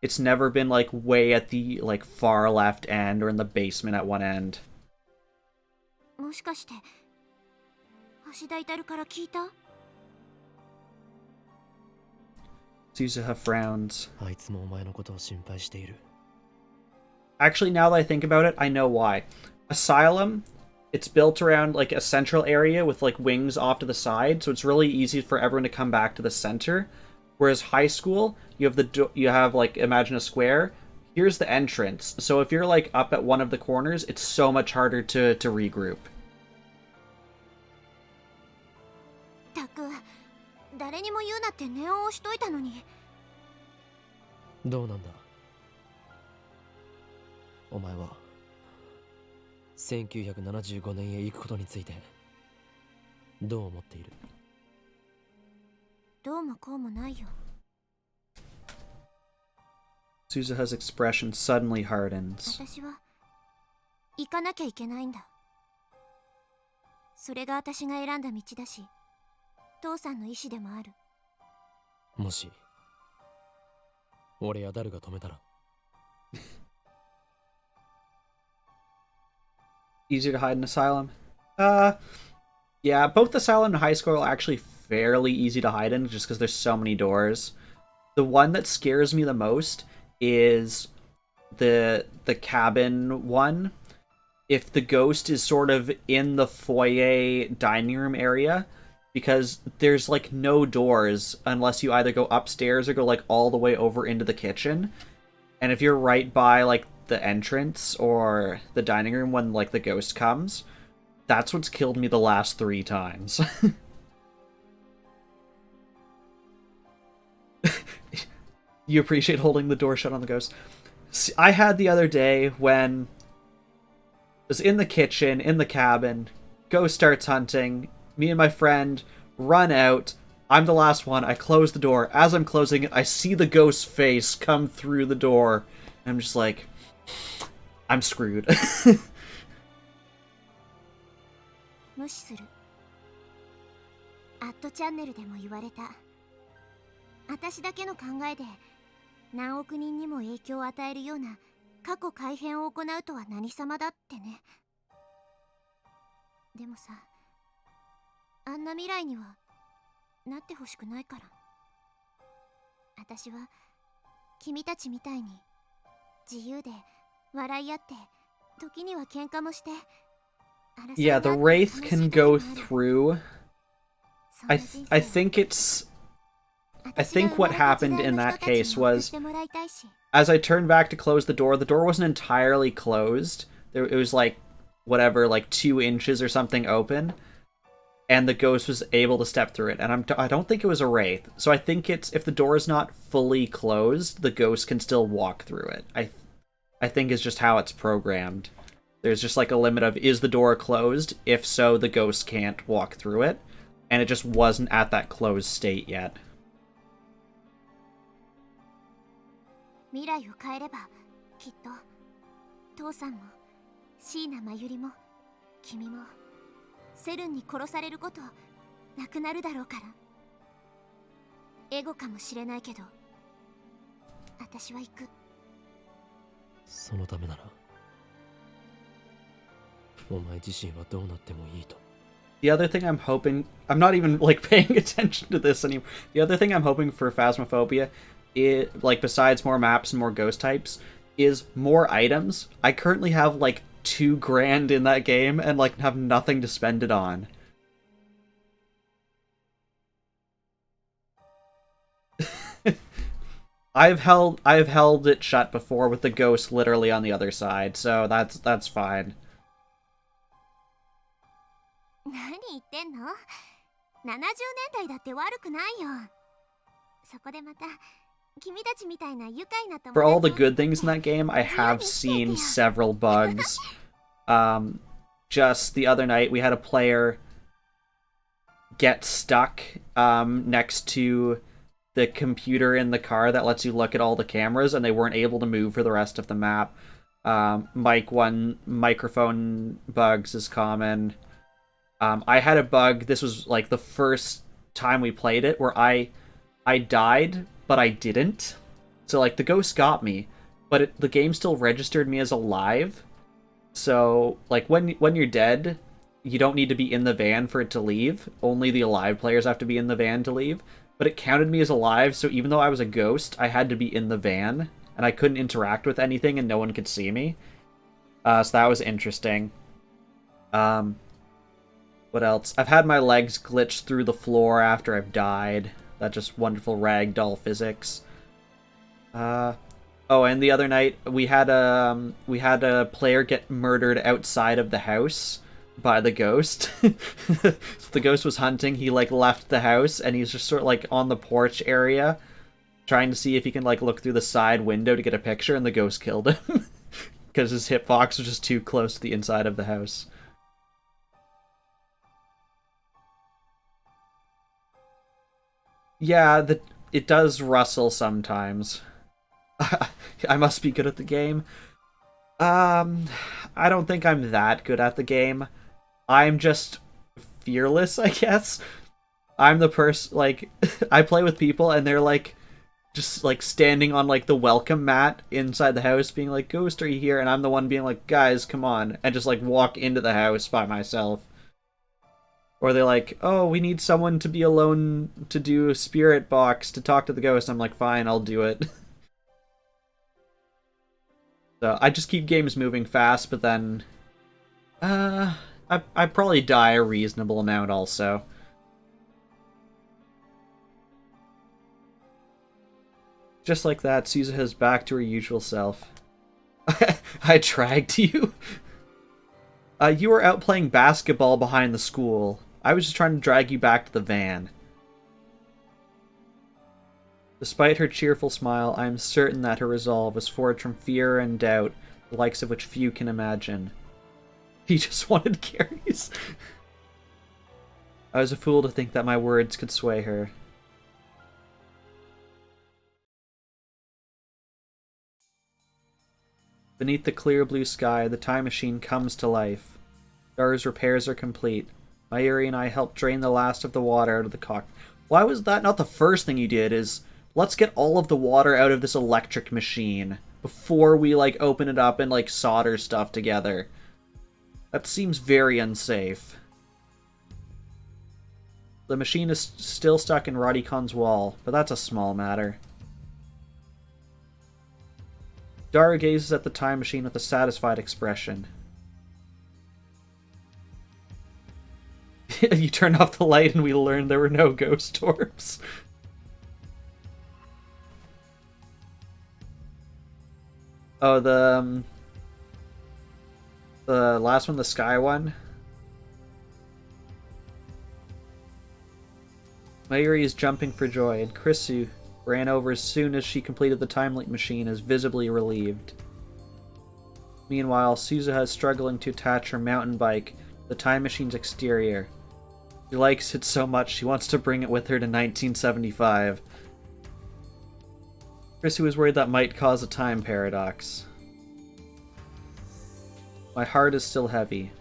It's never been like way at the like far left end or in the basement at one end. もしかして橋田至から聞いた？ Suzuha frowns. あいつもお前のことを心配している。 Actually, now that I think about it, I know why. Asylum, it's built around like a central area with like wings off to the side, so it's really easy for everyone to come back to the center. Whereas High School, you have like imagine a square. Here's the entrance. So if you're like up at one of the corners, it's so much harder to regroup. たく、誰にも言うなって念を押しといたのに。どうなんだお前は1975年へ行くことについてどう思っている？どうもこうもないよ。 Suzuha's expression suddenly hardens. 私は行かなきゃいけないんだ。それが私が選んだ道だし、父さんの意志でもある。もし俺やダルが止めたら Easier to hide in Asylum? Yeah, both Asylum and High School are actually fairly easy to hide in just because there's so many doors. The one that scares me the most is the cabin one. If the ghost is sort of in the foyer dining room area, because there's like no doors unless you either go upstairs or go like all the way over into the kitchen. And if you're right by like the entrance or the dining room when like the ghost comes, that's what's killed me the last 3 times. You appreciate holding the door shut on the ghost. See, I had the other day when I was in the kitchen, in the cabin, ghost starts hunting, me and my friend run out, I'm the last one, I close the door. As I'm closing it, I see the ghost's face come through the door. I'm just like, I'm screwed. 無視する。アットチャンネルでも言われた。私だけの考えで何億人にも影響を与えるような過去改変を行うとは何様だってね。でもさ、あんな未来にはなってほしくないから。私は君たちみたいに自由で笑い合って時には喧嘩もして。Yeah, the Wraith can go through. I think what happened in that case was, as I turned back to close the door wasn't entirely closed. It was like, whatever, like 2 inches or something open, and the ghost was able to step through it. And I don't think it was a Wraith. So I think if the door is not fully closed, the ghost can still walk through it. I think is just how it's programmed. There's just like a limit of, is the door closed? If so, the ghost can't walk through it. And it just wasn't at that closed state yet. 未来を変えればきっと父さんも椎名真由里も君もセルンに殺されることなくなるだろうから。エゴかもしれないけど私は行く。そのためならお前自身はどうなってもいいと。 The other thing I'm hoping, I'm not even like paying attention to this anymore. The other thing I'm hoping for Phasmophobia, like besides more maps and more ghost types, is more items. I currently have like $2 grand in that game and like have nothing to spend it on. I've held it shut before with the ghost literally on the other side, so that's fine. 何言ってんの？ 70年代だって悪くないよ。そこでまた君たちみたいな愉快な友達。 For all the good things in that game, I have seen several bugs. Just the other night, we had a player get stuck next to the computer in the car that lets you look at all the cameras, and they weren't able to move for the rest of the map. Microphone bugs is common. I had a bug, this was like the first time we played it, where I died, but I didn't. So like the ghost got me, but the game still registered me as alive. So like when you're dead, you don't need to be in the van for it to leave. Only the alive players have to be in the van to leave. But it counted me as alive, so even though I was a ghost, I had to be in the van, and I couldn't interact with anything and no one could see me. So that was interesting. What else? I've had my legs glitch through the floor after I've died. That's just wonderful ragdoll physics. Oh, and the other night we had a player get murdered outside of the house by the ghost. The ghost was hunting. He like left the house and he's just sort of like on the porch area, trying to see if he can like look through the side window to get a picture, and the ghost killed him because his hitbox was just too close to the inside of the house. Yeah, it does rustle sometimes. I must be good at the game. I don't think I'm that good at the game. I'm just fearless, I guess. I'm the person, like, I play with people and they're like, just like standing on like the welcome mat inside the house being like, Ghost, are you here? And I'm the one being like, guys, come on. And just like walk into the house by myself. Or they're like, oh, we need someone to be alone to do a spirit box to talk to the ghost. I'm like, fine, I'll do it. So I just keep games moving fast, but then I probably die a reasonable amount also. Just like that, Suzuha's back to her usual self. I dragged you. You were out playing basketball behind the school. I was just trying to drag you back to the van. Despite her cheerful smile, I am certain that her resolve was forged from fear and doubt, the likes of which few can imagine. He just wanted carries. I was a fool to think that my words could sway her. Beneath the clear blue sky, the time machine comes to life. Dar's repairs are complete. Mayuri and I helped drain the last of the water out of the cock. Why was that not the first thing you did? Is let's get all of the water out of this electric machine before we like open it up and like solder stuff together. That seems very unsafe. The machine is still stuck in Rodicon's wall, but that's a small matter. Daru gazes at the time machine with a satisfied expression. You turn off the light and we learn there were no ghost orbs. Oh, the last one, the sky one? Mayuri is jumping for joy, and Krisu ran over as soon as she completed the time link machine, is visibly relieved. Meanwhile, Suzuha is struggling to attach her mountain bike to the time machine's exterior. She likes it so much she wants to bring it with her to 1975. Krisu is worried that might cause a time paradox. My heart is still heavy.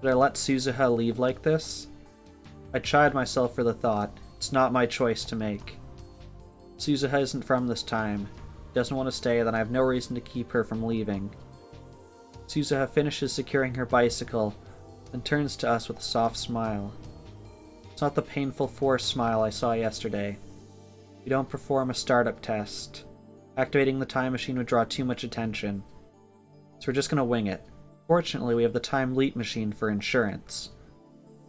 Should I let Suzuha leave like this? I chide myself for the thought. It's not my choice to make. Suzuha isn't from this time. She doesn't want to stay, then I have no reason to keep her from leaving. Suzuha finishes securing her bicycle, and turns to us with a soft smile. It's not the painful forced smile I saw yesterday. We don't perform a startup test. Activating the time machine would draw too much attention. So we're just gonna wing it. Fortunately, we have the time leap machine for insurance.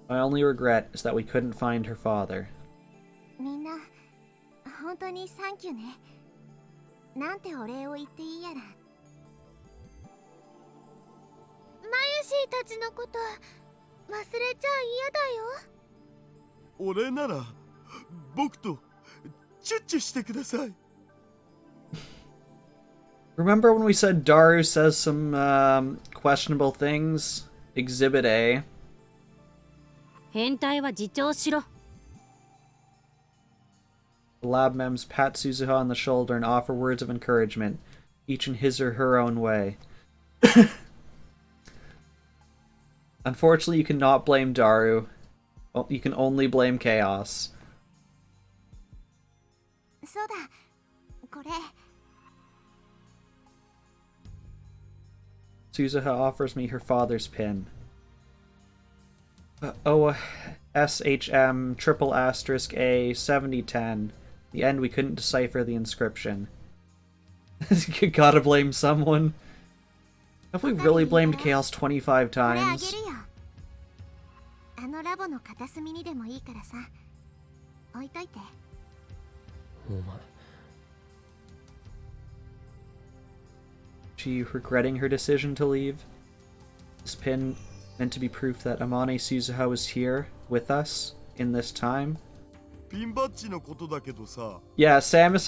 My only regret is that we couldn't find her father. みんな本当にサンキューね。なんてお礼を言っていいやら。マユシーたちのこと忘れちゃ嫌だよ。俺なら僕とチュッチュしてください。Remember when we said Daru says some questionable things? Exhibit A. 変態は自重しろ。 The lab mems pat Suzuha on the shoulder and offer words of encouragement, each in his or her own way. Unfortunately, you cannot blame Daru. You can only blame Chaos. そうだ。これ。Suzuha offers me her father's pin. OSHM triple asterisk A 7010. The end, we couldn't decipher the inscription. You gotta blame someone. Have we really blamed Chaos 25 times? あのラボの片隅にでもいいからさ。置いといて。お前。 She regretting her decision to leave? This pin meant to be proof that Amane Suzuha was here with us in this time? ピンバッジのことだけどさ。 Yeah, Samus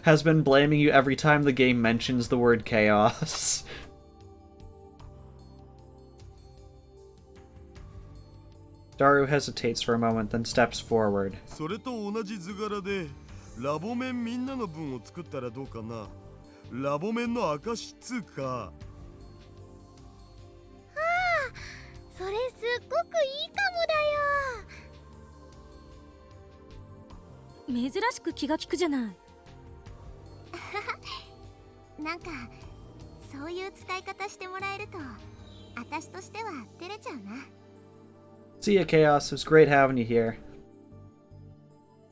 has been blaming you every time the game mentions the word chaos. Daru hesitates for a moment, then steps forward. それと同じ図柄でラボ面みんなの分を作ったらどうかな。ラボ面の証つうか。それすっごくいいかもだよ。珍しく気が利くじゃない。なんかそういう使い方してもらえると私としては照れちゃうな。 See ya, Chaos. It was great having you here.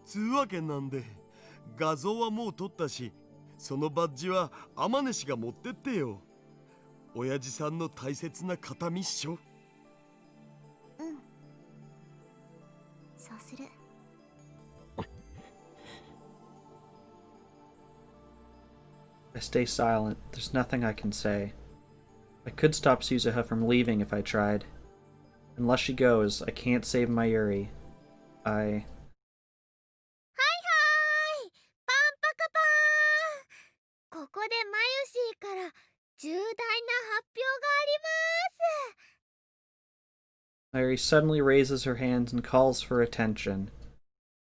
つうわけなんで画像はもう撮ったし、そのバッジは天音氏が持ってってよ。親父さんの大切な形見っしょ。うん。そうする。 I stay silent. There's nothing I can say. I could stop Suzuha from leaving if I tried. Unless she goes, I can't save Mayuri. はいはい。パンパカパーン。ここでマユシーから重大な発表があります。 Mayuri suddenly raises her hands and calls for attention.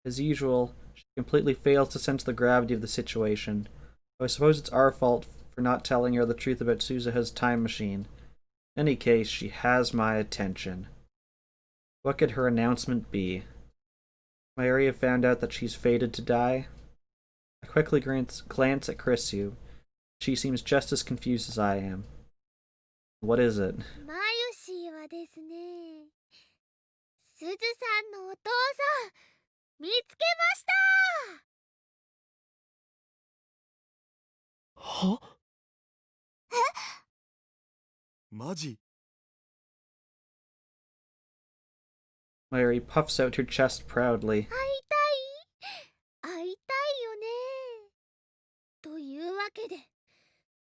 As usual, she completely fails to sense the gravity of the situation. I suppose it's our fault for not telling her the truth about Suzuha's time machine. In any case, she has my attention. What could her announcement be? Mayuri have found out that she's fated to die? I quickly glance at Krisu. She seems just as confused as I am. What is it? マユシーはですね、すずさんのお父さん。見つけました。は？マジ？ Mayuri puffs out her chest proudly. 会いたいよね。というわけで、今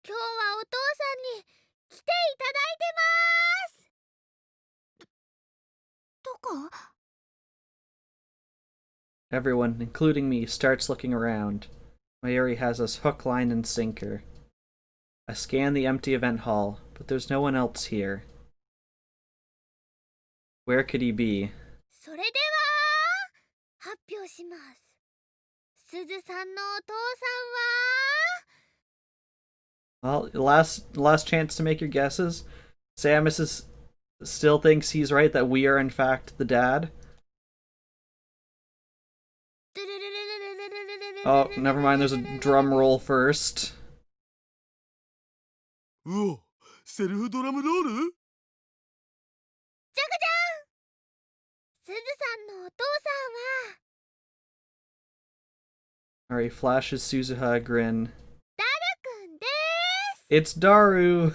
日はお父さんに来ていただいてます。どこ？ Everyone, including me, starts looking around. Mayuri has us hook, line, and sinker. I scan the empty event hall, but there's no one else here. Where could he be? それでは発表します。すずさんのお父さんは Well, last chance to make your guesses. Still thinks he's right that we are in fact the dad. Oh, never mind. There's a drum roll first. うお、セルフドラムロール？じゃがじゃん。すずさんのお父さんは Alright, flashes Suzuha a grin. ダルくんです。 It's Daru!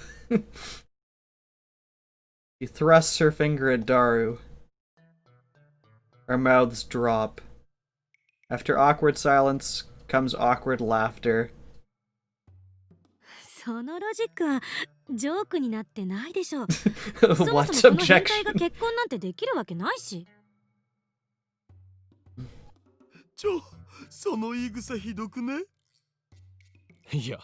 She thrusts her finger at Daru. Our mouths drop. After awkward silence comes awkward laughter. そのロジックはジョークになってないでしょう。そもそも What's この変態 objection? が結婚なんてできるわけないし。その言い草ひどくね？いや、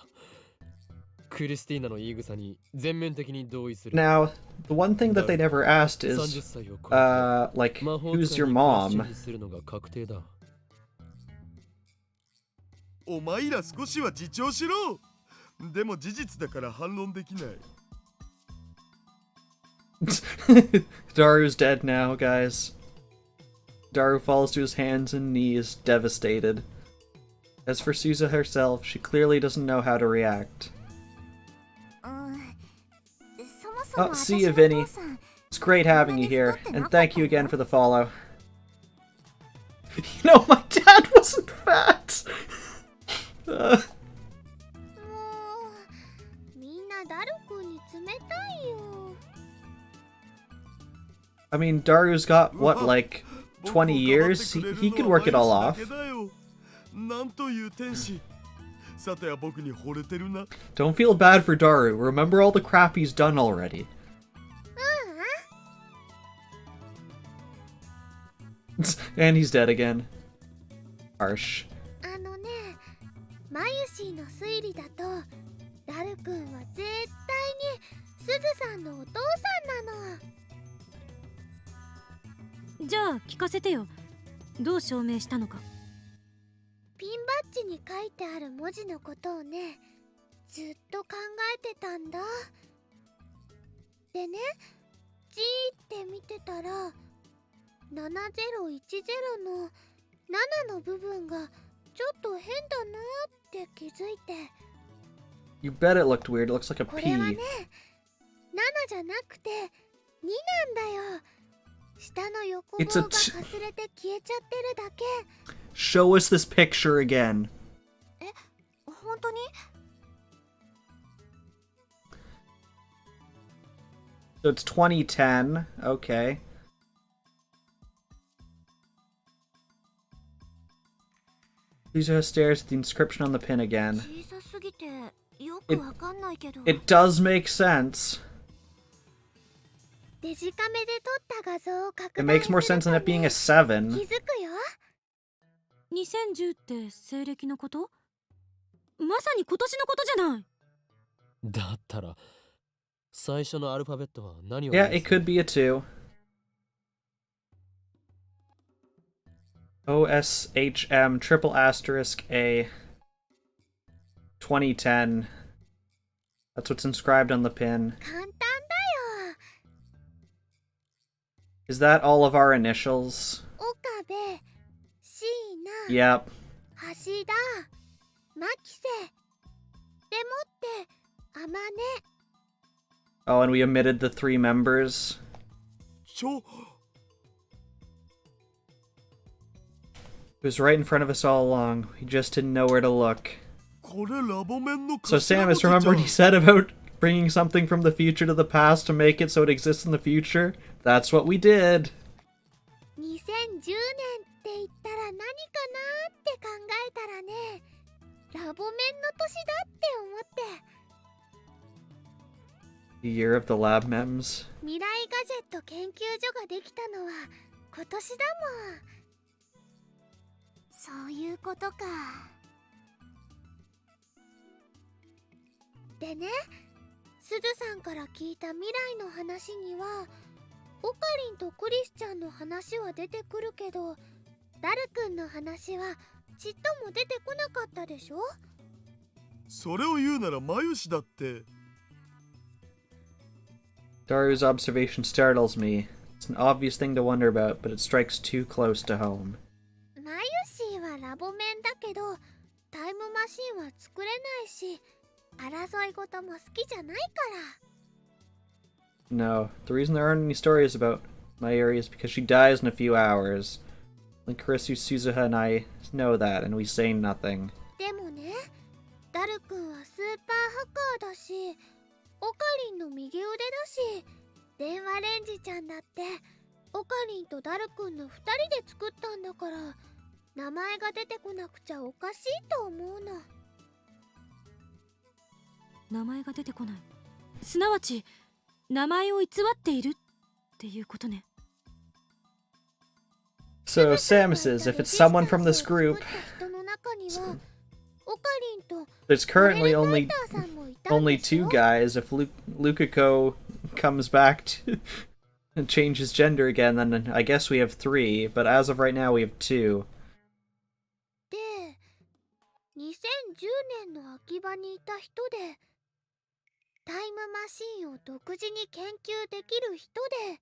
クリスティーナの言い草に全面的に同意する。 Now, the one thing that they never asked is, 30歳を超えて like, 魔法 who's 使い your にクラッシ mom? ュにするのが確定だ。お前ら少しは自重しろ。でも事実だから反論できない。Daru's dead now, guys. Daru falls to his hands and knees, devastated. As for Suzuha herself, she clearly doesn't know how to react. そもそも Oh, see you, Vinny. It's great having you here, and thank you again for the follow. You know, my dad wasn't fat! もうみんなダルくんに冷たいよ。 I mean, Daru's got, what, like, 20 years? He could work it all off. なんという天使。さては僕に惚れてるな。 Don't feel bad for Daru. Remember all the crap he's done already. And he's dead again. Harsh. あのね、マユシーの推理だと、ダルくんは絶対にすずさんのお父さんなの。じゃあ聞かせてよ。どう証明したのか。ピンバッジに書いてある文字のことをね、ずっと考えてたんだ。でね、じーって見てたら、7010の7の部分がちょっと変だなって気づいて。 You bet it looked weird. It looks like a これは P. ね、7じゃなくて2なんだよ。下の横棒 It's a がかすれて消えちゃってるだけ。 Show us this picture again. 本当に？ So it's 2010. Okay. Suzuha stares at the inscription on the pin again. 小さすぎてよくわかんないけど。 It does make sense. デジカメで撮った画像を拡 It 大 makes more する sense と than it ね、 being a 気 7. づくよ。 2010って西暦のこと？まさに今年のことじゃない。だったら最初のアルファベットは何を Yeah, it could be a 2. OSHM triple asterisk A 2010. That's what's inscribed on the pin. 簡単だよ。 Is that all of our initials? 岡部、椎名、 Yep. 橋田、牧瀬。でもって、あまね。 Oh, and we omitted the 3 members. It was right in front of us all along. We just didn't know where to look. これラボメンの So 頭文字 Samus, じゃん remember what he said about bringing something from the future to the past to make it so it exists in the future? That's what we did. 2010年って言ったら何かなって考えたらね、ラボメンの年だって思って。 The year of the lab mems. 未来ガジェット研究所ができたのは今年だもん。そういうことか。でね、すずさんから聞いた未来の話にはオカリンとクリスちゃんの話は出てくるけど、ダルくんの話はちっとも出てこなかったでしょ。それを言うならマユシだって。 Daru's observation startles me. It's an obvious thing to wonder about, but it strikes too close to home. マユシーはラボメンだけどタイムマシンは作れないし、争い事も好きじゃないから。 No, the reason there aren't any stories about Mayuri is because she dies in a few hours. Only Kurisu, Suzuha, and I know that, and we say nothing. でもね、ダルくんはスーパーハッカーだし、オカリンの右腕だし、電話レンジちゃんだってオカリンとダルくんの2人で作ったんだから、名前が出てこなくちゃおかしいと思うの。名前が出てこない。すなわち名前を偽っているっていうことね。So, Samus says, if it's someone from this group, there's currently only two guys. If Lukako comes back to and changes gender again, then I guess we have three, but as of right now we have two. で、2010年の秋葉にいた人で、タイムマシンを独自に研究できる人で、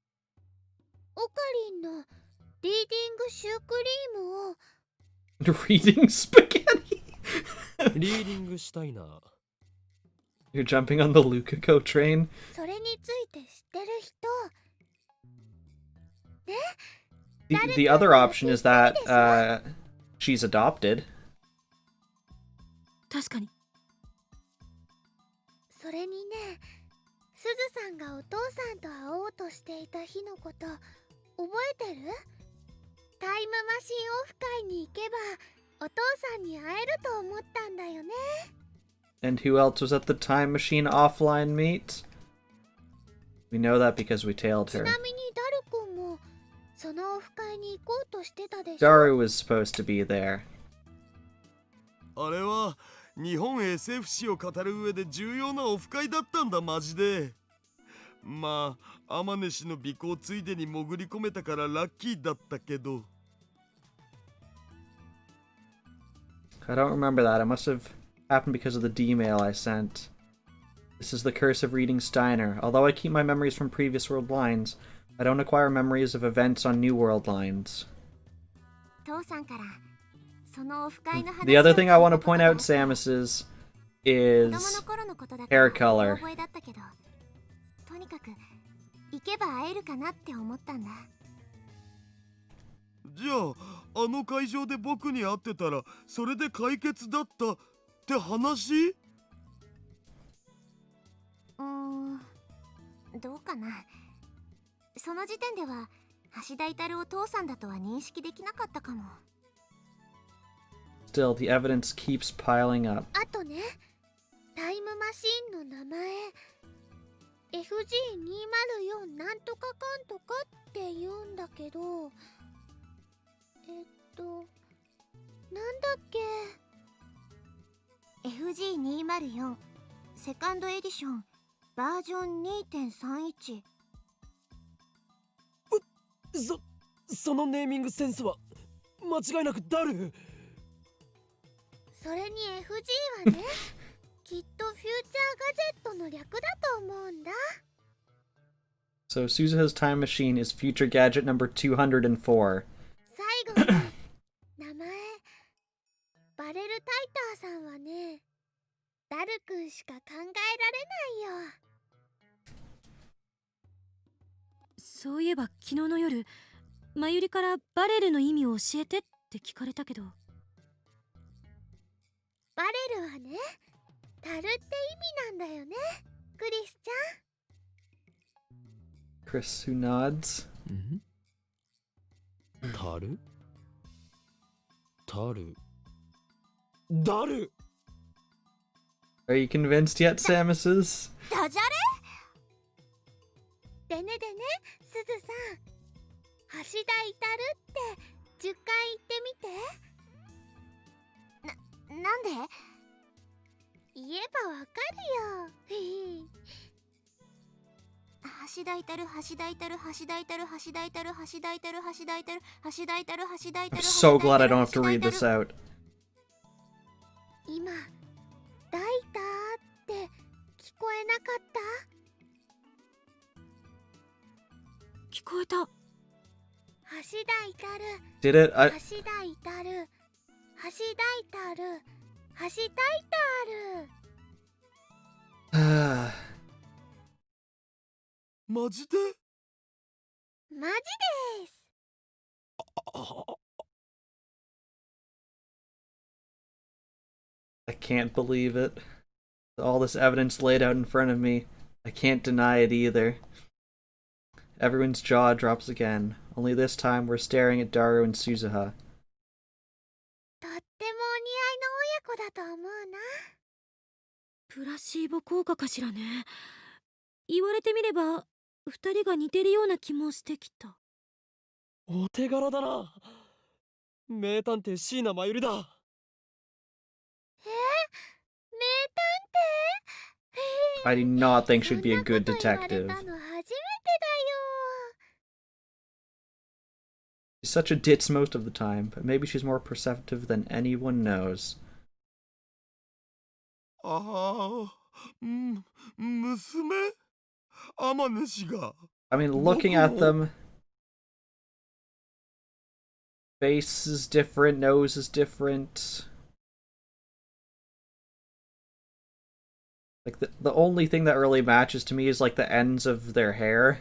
オカリンのリーディングシュークリームを Reading spaghetti? リーディングしたいな。 You're jumping on the Lukako train? それについて知ってる人ね。 The other option is that she's adopted. 確かに。それにね、すずさんがお父さんと会おうとしていた日のこと覚えてる？タイムマシンオフ会に行けばお父さんに会えると思ったんだよね。 And who else was at the time machine offline meet? We know that because we tailed ち her. なみにダルくんもそのオフ会に行こうとしてたでしょ。 Daru was supposed to be there. あれは日本 SF 史を語る上で重要なオフ会だったんだマジで。まあ天音氏の尾行ついでに潜り込めたからラッキーだったけど。 I don't remember that. It must have happened because of the D-mail I sent. This is the curse of reading Steiner. Although I keep my memories from previous world lines, I don't acquire memories of events on new world lines. 父さんからそのオフ会の話を The other thing I want to point out, Samus's, 子供 is の頃のことだか hair ら color. 覚えだったけど、とにかく行けば会えるかなって思ったんだ。じゃああの会場で僕に会ってたらそれで解決だったって話？どうかな。その時点では橋田至お父さんだとは認識できなかったかも。 Still, the evidence keeps piling up. あとね、タイムマシンの名前 FG204 なんとかかんとかって言うんだけど、なんだっけ。 FG204 セカンドエディションバージョン 2.31。 そのネーミングセンスは間違いなくダル。それに FG はねきっとフューチャーガジェットの略だと思うんだ。 So Suzuha's time machine is future gadget number 204. 最後に名前バレルタイターさんはね、ダルくんしか考えられないよ。そういえば昨日の夜、マユリからバレルの意味を教えてっって聞かれたけど。バレルはね、樽って意味なんだよね、クリスちゃん。 Chris, who nods. タルタルダル Are you convinced yet, Samus's? ダジャレでねでね、すずさん、橋台たるって10回言ってみて。なんで？言えばわかるよ。橋台たる、橋台たる、橋台たる、橋台たる、橋台たる、橋台たる、橋台たる、橋台た I'm る。 so glad I don't have to read this out. 今、大たって聞こえなかった？聞こえた。橋台たる、 Did it? 橋台たる、橋台たる、橋台たる。マジで？マジです。I can't believe it. All this evidence laid out in front of me. I can't deny it either. Everyone's jaw drops again. Only this time we're staring at Daru and Suzuha. とってもお似合いの親子だと思うな。プラシーボ効果かしらね。言われてみれば二人が似てるような気もしてきた。お手柄だな。名探偵椎名真由里だ。名探偵？ I do not think she'd be a good そんなこと言われ detective. たの初めてだよ。 She's such a ditz most of the time, but maybe she's more perceptive than anyone knows. ああ、娘？天音氏が。 I mean, looking at them, face is different, nose is different. Like, the only thing that really matches to me is, like, the ends of their hair.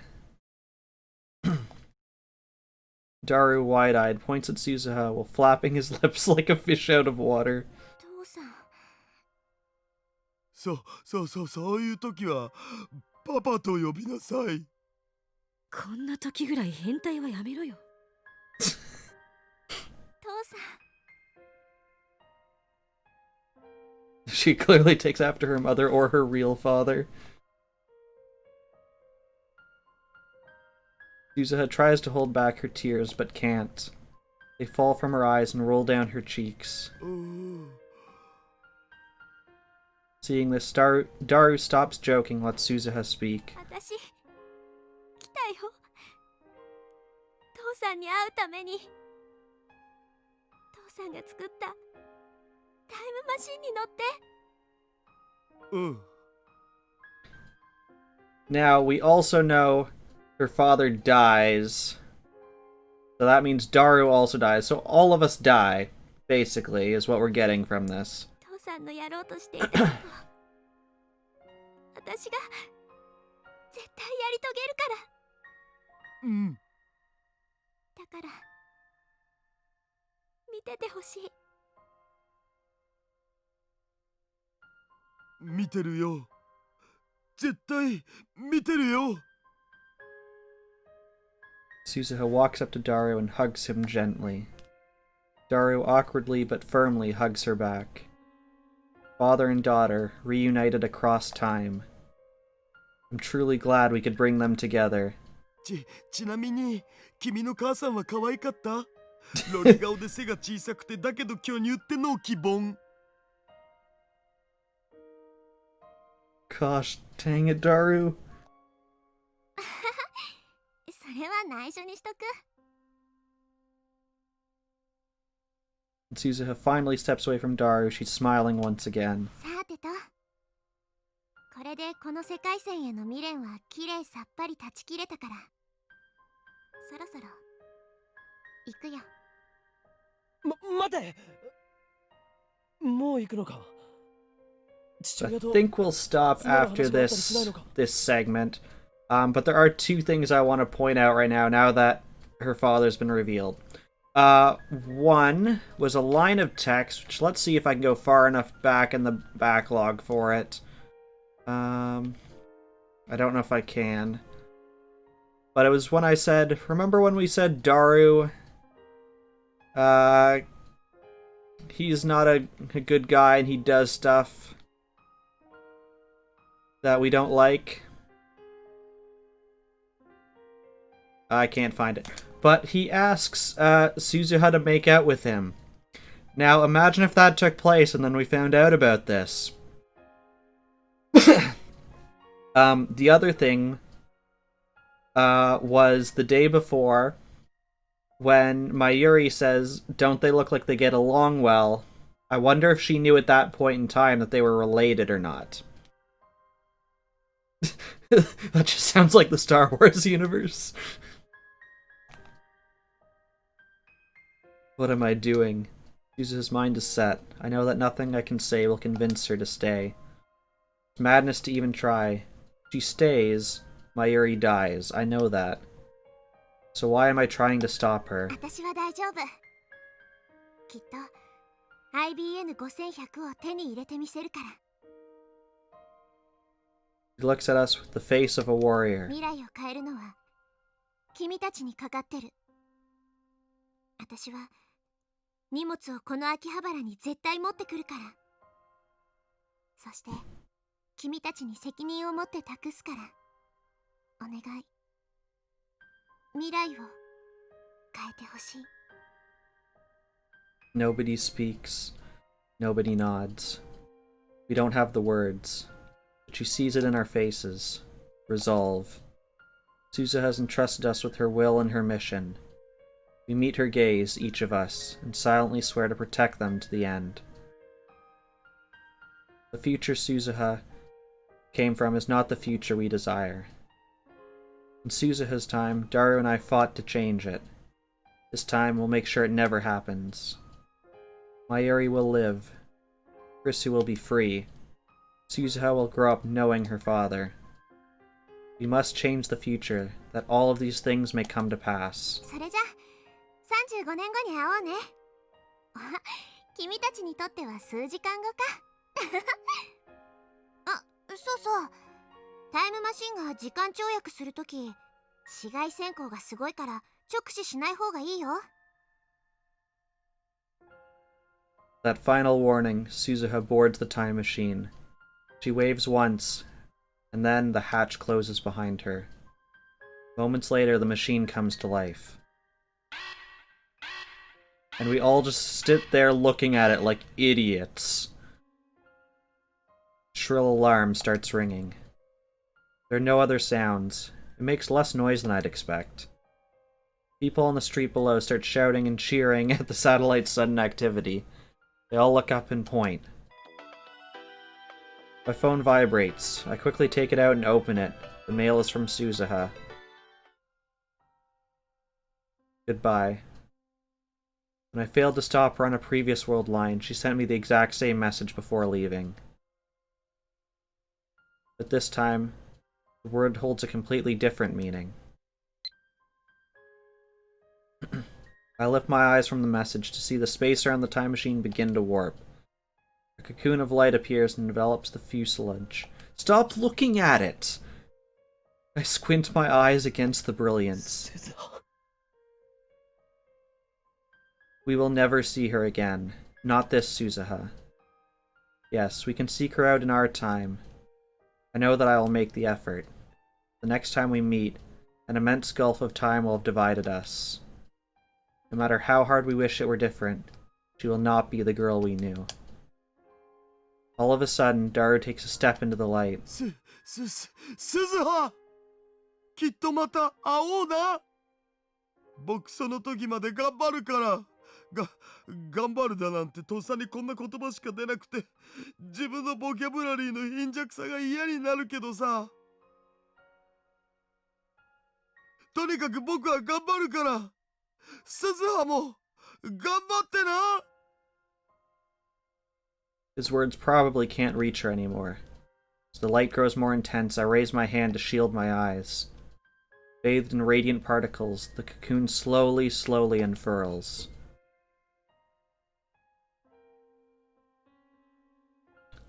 Daru, wide-eyed, points at Suzuha while flapping his lips like a fish out of water. 父さん。そういう時はパパと呼びなさい。こんな時ぐらい変態はやめろよ。父さん。 She clearly takes after her mother or her real father. Suzuha tries to hold back her tears, but can't. They fall from her eyes and roll down her cheeks. Seeing this, Daru stops joking, lets Suzuha speak. 私、来たよ。父さんに会うために。父さんが作ったタイムマシンに乗って。Now, we also know her father dies. So that means Daru also dies. So all of us die, basically, is what we're getting from this. 父さんのやろうとしていたこと、私が絶対やり遂げるから。だから見ててほしい。見てるよ。絶対見てるよ。 Suzuha walks up to Daru and hugs him gently. Daru awkwardly but firmly hugs her back. Father and daughter, reunited across time. I'm truly glad we could bring them together. ちなみに君の母さんは可愛かった？ロリ顔で背が小さくてだけど巨乳ってのを希望。 Gosh, dang it, Daru. それは内緒にしとく。 Suzuha finally steps away from Daru. She's smiling once again. さてと、これでこの世界線への未練はきれいさっぱり断ち切れたから、そろそろ行くよ。待て。もう行くのか。 I think we'll stop after this segment. But there are two things I want to point out right now that her father's been revealed. One was a line of text, which let's see if I can go far enough back in the backlog for it. I don't know if I can. But it was when I said, remember when we said Daru, he's not a good guy and he does stuff that we don't like? I can't find it. But he asks Suzuha to make out with him. Now, imagine if that took place and then we found out about this. The other thing was the day before when Mayuri says, don't they look like they get along well? I wonder if she knew at that point in time that they were related or not. That just sounds like the Star Wars universe. What am I doing? Suzuha's mind is set. I know that nothing I can say will convince her to stay. It's madness to even try. If she stays, Mayuri dies. I know that. So why am I trying to stop her? 私は大丈夫。きっと IBN5100 を手に入れてみせるから。 He looks at us with the face of a warrior. 未来を変えるのは君たちにかかってる。私は荷物をこの秋葉原に絶対持ってくるから。そして君たちに責任を持って託すから。お願い。未来を変えてほしい。 Nobody speaks. Nobody nods. We don't have the words. But she sees it in our faces. Resolve. Suzuha has entrusted us with her will and her mission. We meet her gaze, each of us, and silently swear to protect them to the end. The future Suzuha came from is not the future we desire. In Suzuha's time, Daru and I fought to change it. This time, we'll make sure it never happens. Mayuri will live. Krisu will be free. Suzuha will grow up knowing her father. We must change the future, that all of these things may come to pass. それじゃ35年後に会おうね。君たちにとっては数時間後か。あ、そうそう。タイムマシンが時間跳躍するとき、紫外線光がすごいから直視しない方がいいよ。That final warning, Suzuha boards the time machine. She waves once, and then the hatch closes behind her. Moments later, the machine comes to life. And we all just sit there looking at it like idiots. Shrill alarm starts ringing. There are no other sounds. It makes less noise than I'd expect. People on the street below start shouting and cheering at the satellite's sudden activity. They all look up and point. My phone vibrates. I quickly take it out and open it. The mail is from Suzuha. Goodbye. When I failed to stop her on a previous world line, she sent me the exact same message before leaving. But this time, the word holds a completely different meaning. I lift my eyes from the message to see the space around the time machine begin to warp. A cocoon of light appears and envelops the fuselage. Stop looking at it! I squint my eyes against the brilliance. We will never see her again. Not this Suzuha. Yes, we can seek her out in our time. I know that I will make the effort. The next time we meet, an immense gulf of time will have divided us. No matter how hard we wish it were different, she will not be the girl we knew. All of a sudden, Daru takes a step into the light. Suzuha! きっとまた会おうな。僕その時まで頑張るから。頑張るだなんてとっさにこんな言葉しか出なくて、自分のボキャブラリーの貧弱さが嫌になるけどさ。とにかく僕は頑張るから。Suzuhaも頑張ってな。His words probably can't reach her anymore. As the light grows more intense, I raise my hand to shield my eyes. Bathed in radiant particles, the cocoon slowly unfurls.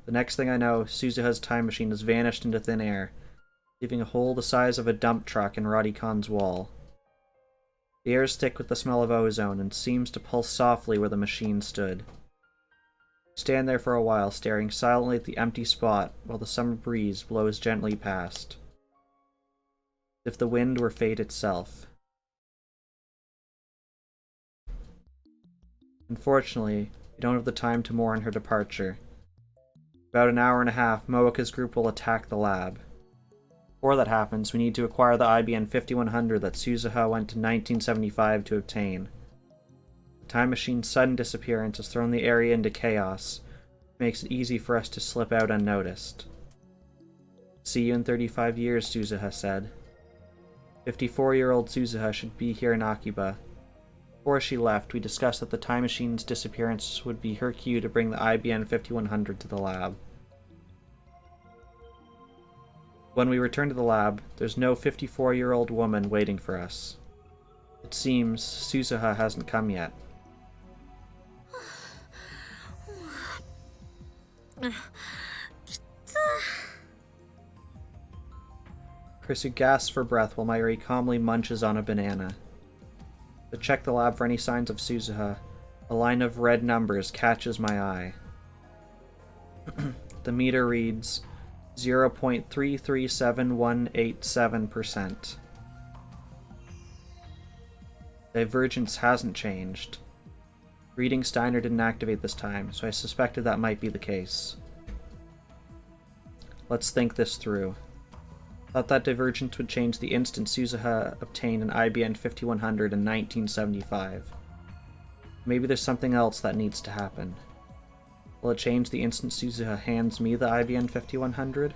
The next thing I know, Suzuha's time machine has vanished into thin air, leaving a hole the size of a dump truck in Roddy Khan's wall. The air is thick with the smell of ozone and seems to pulse softly where the machine stood. Stand there for a while, staring silently at the empty spot while the summer breeze blows gently past. As if the wind were fate itself. Unfortunately, we don't have the time to mourn her departure. About an hour and a half, Moeka's group will attack the lab. Before that happens, we need to acquire the IBN 5100 that Suzuha went to 1975 to obtain. The time machine's sudden disappearance has thrown the area into chaos, which makes it easy for us to slip out unnoticed. See you in 35 years, Suzuha said. 54-year-old Suzuha should be here in Akiba. Before she left, we discussed that the time machine's disappearance would be her cue to bring the IBN 5100 to the lab. When we return to the lab, there's no 54-year-old woman waiting for us. It seems Suzuha hasn't come yet. Chrisu gasps for breath while Mayuri calmly munches on a banana. To check the lab for any signs of Suzuha, a line of red numbers catches my eye. The meter reads 0.337187%. Divergence hasn't changed. Reading Steiner didn't activate this time, so I suspected that might be the case. Let's think this through. Thought that divergence would change the instant Suzuha obtained an IBN 5100 in 1975. Maybe there's something else that needs to happen. Will it change the instant Suzuha hands me the IBN 5100?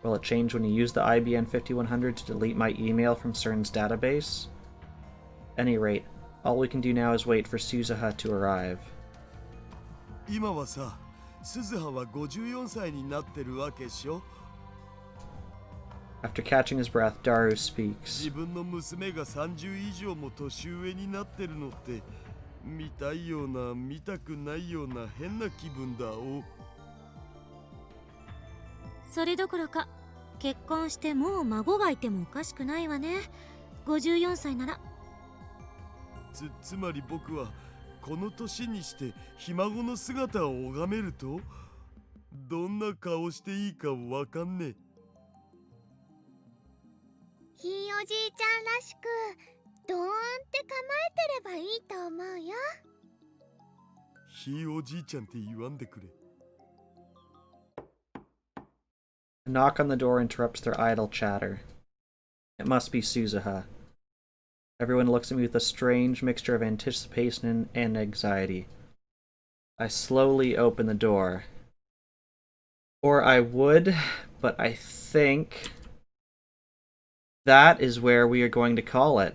Will it change when you use the IBN 5100 to delete my email from CERN's database? At any rate, all we can do now is wait for Suzuha to arrive. 今はさ、鈴葉は54歳になってるわけっしょ。 After catching his breath, Daru speaks. 自分の娘が30以上も年上になってるのって見たいような見たくないような変な気分だお。それどころか結婚してもう孫がいてもおかしくないわね。54歳なら。つまり僕はこの年にしてひ孫の姿を拝めるとどんな顔していいかわかんねえ。ひいおじいちゃんらしくドーンって構えてればいいと思うよ。ひいおじいちゃんって言わんでくれ。A knock on the door interrupts their idle chatter. It must be Suzuha. Everyone looks at me with a strange mixture of anticipation and anxiety. I slowly open the door. Or I would, but I think that is where we are going to call it.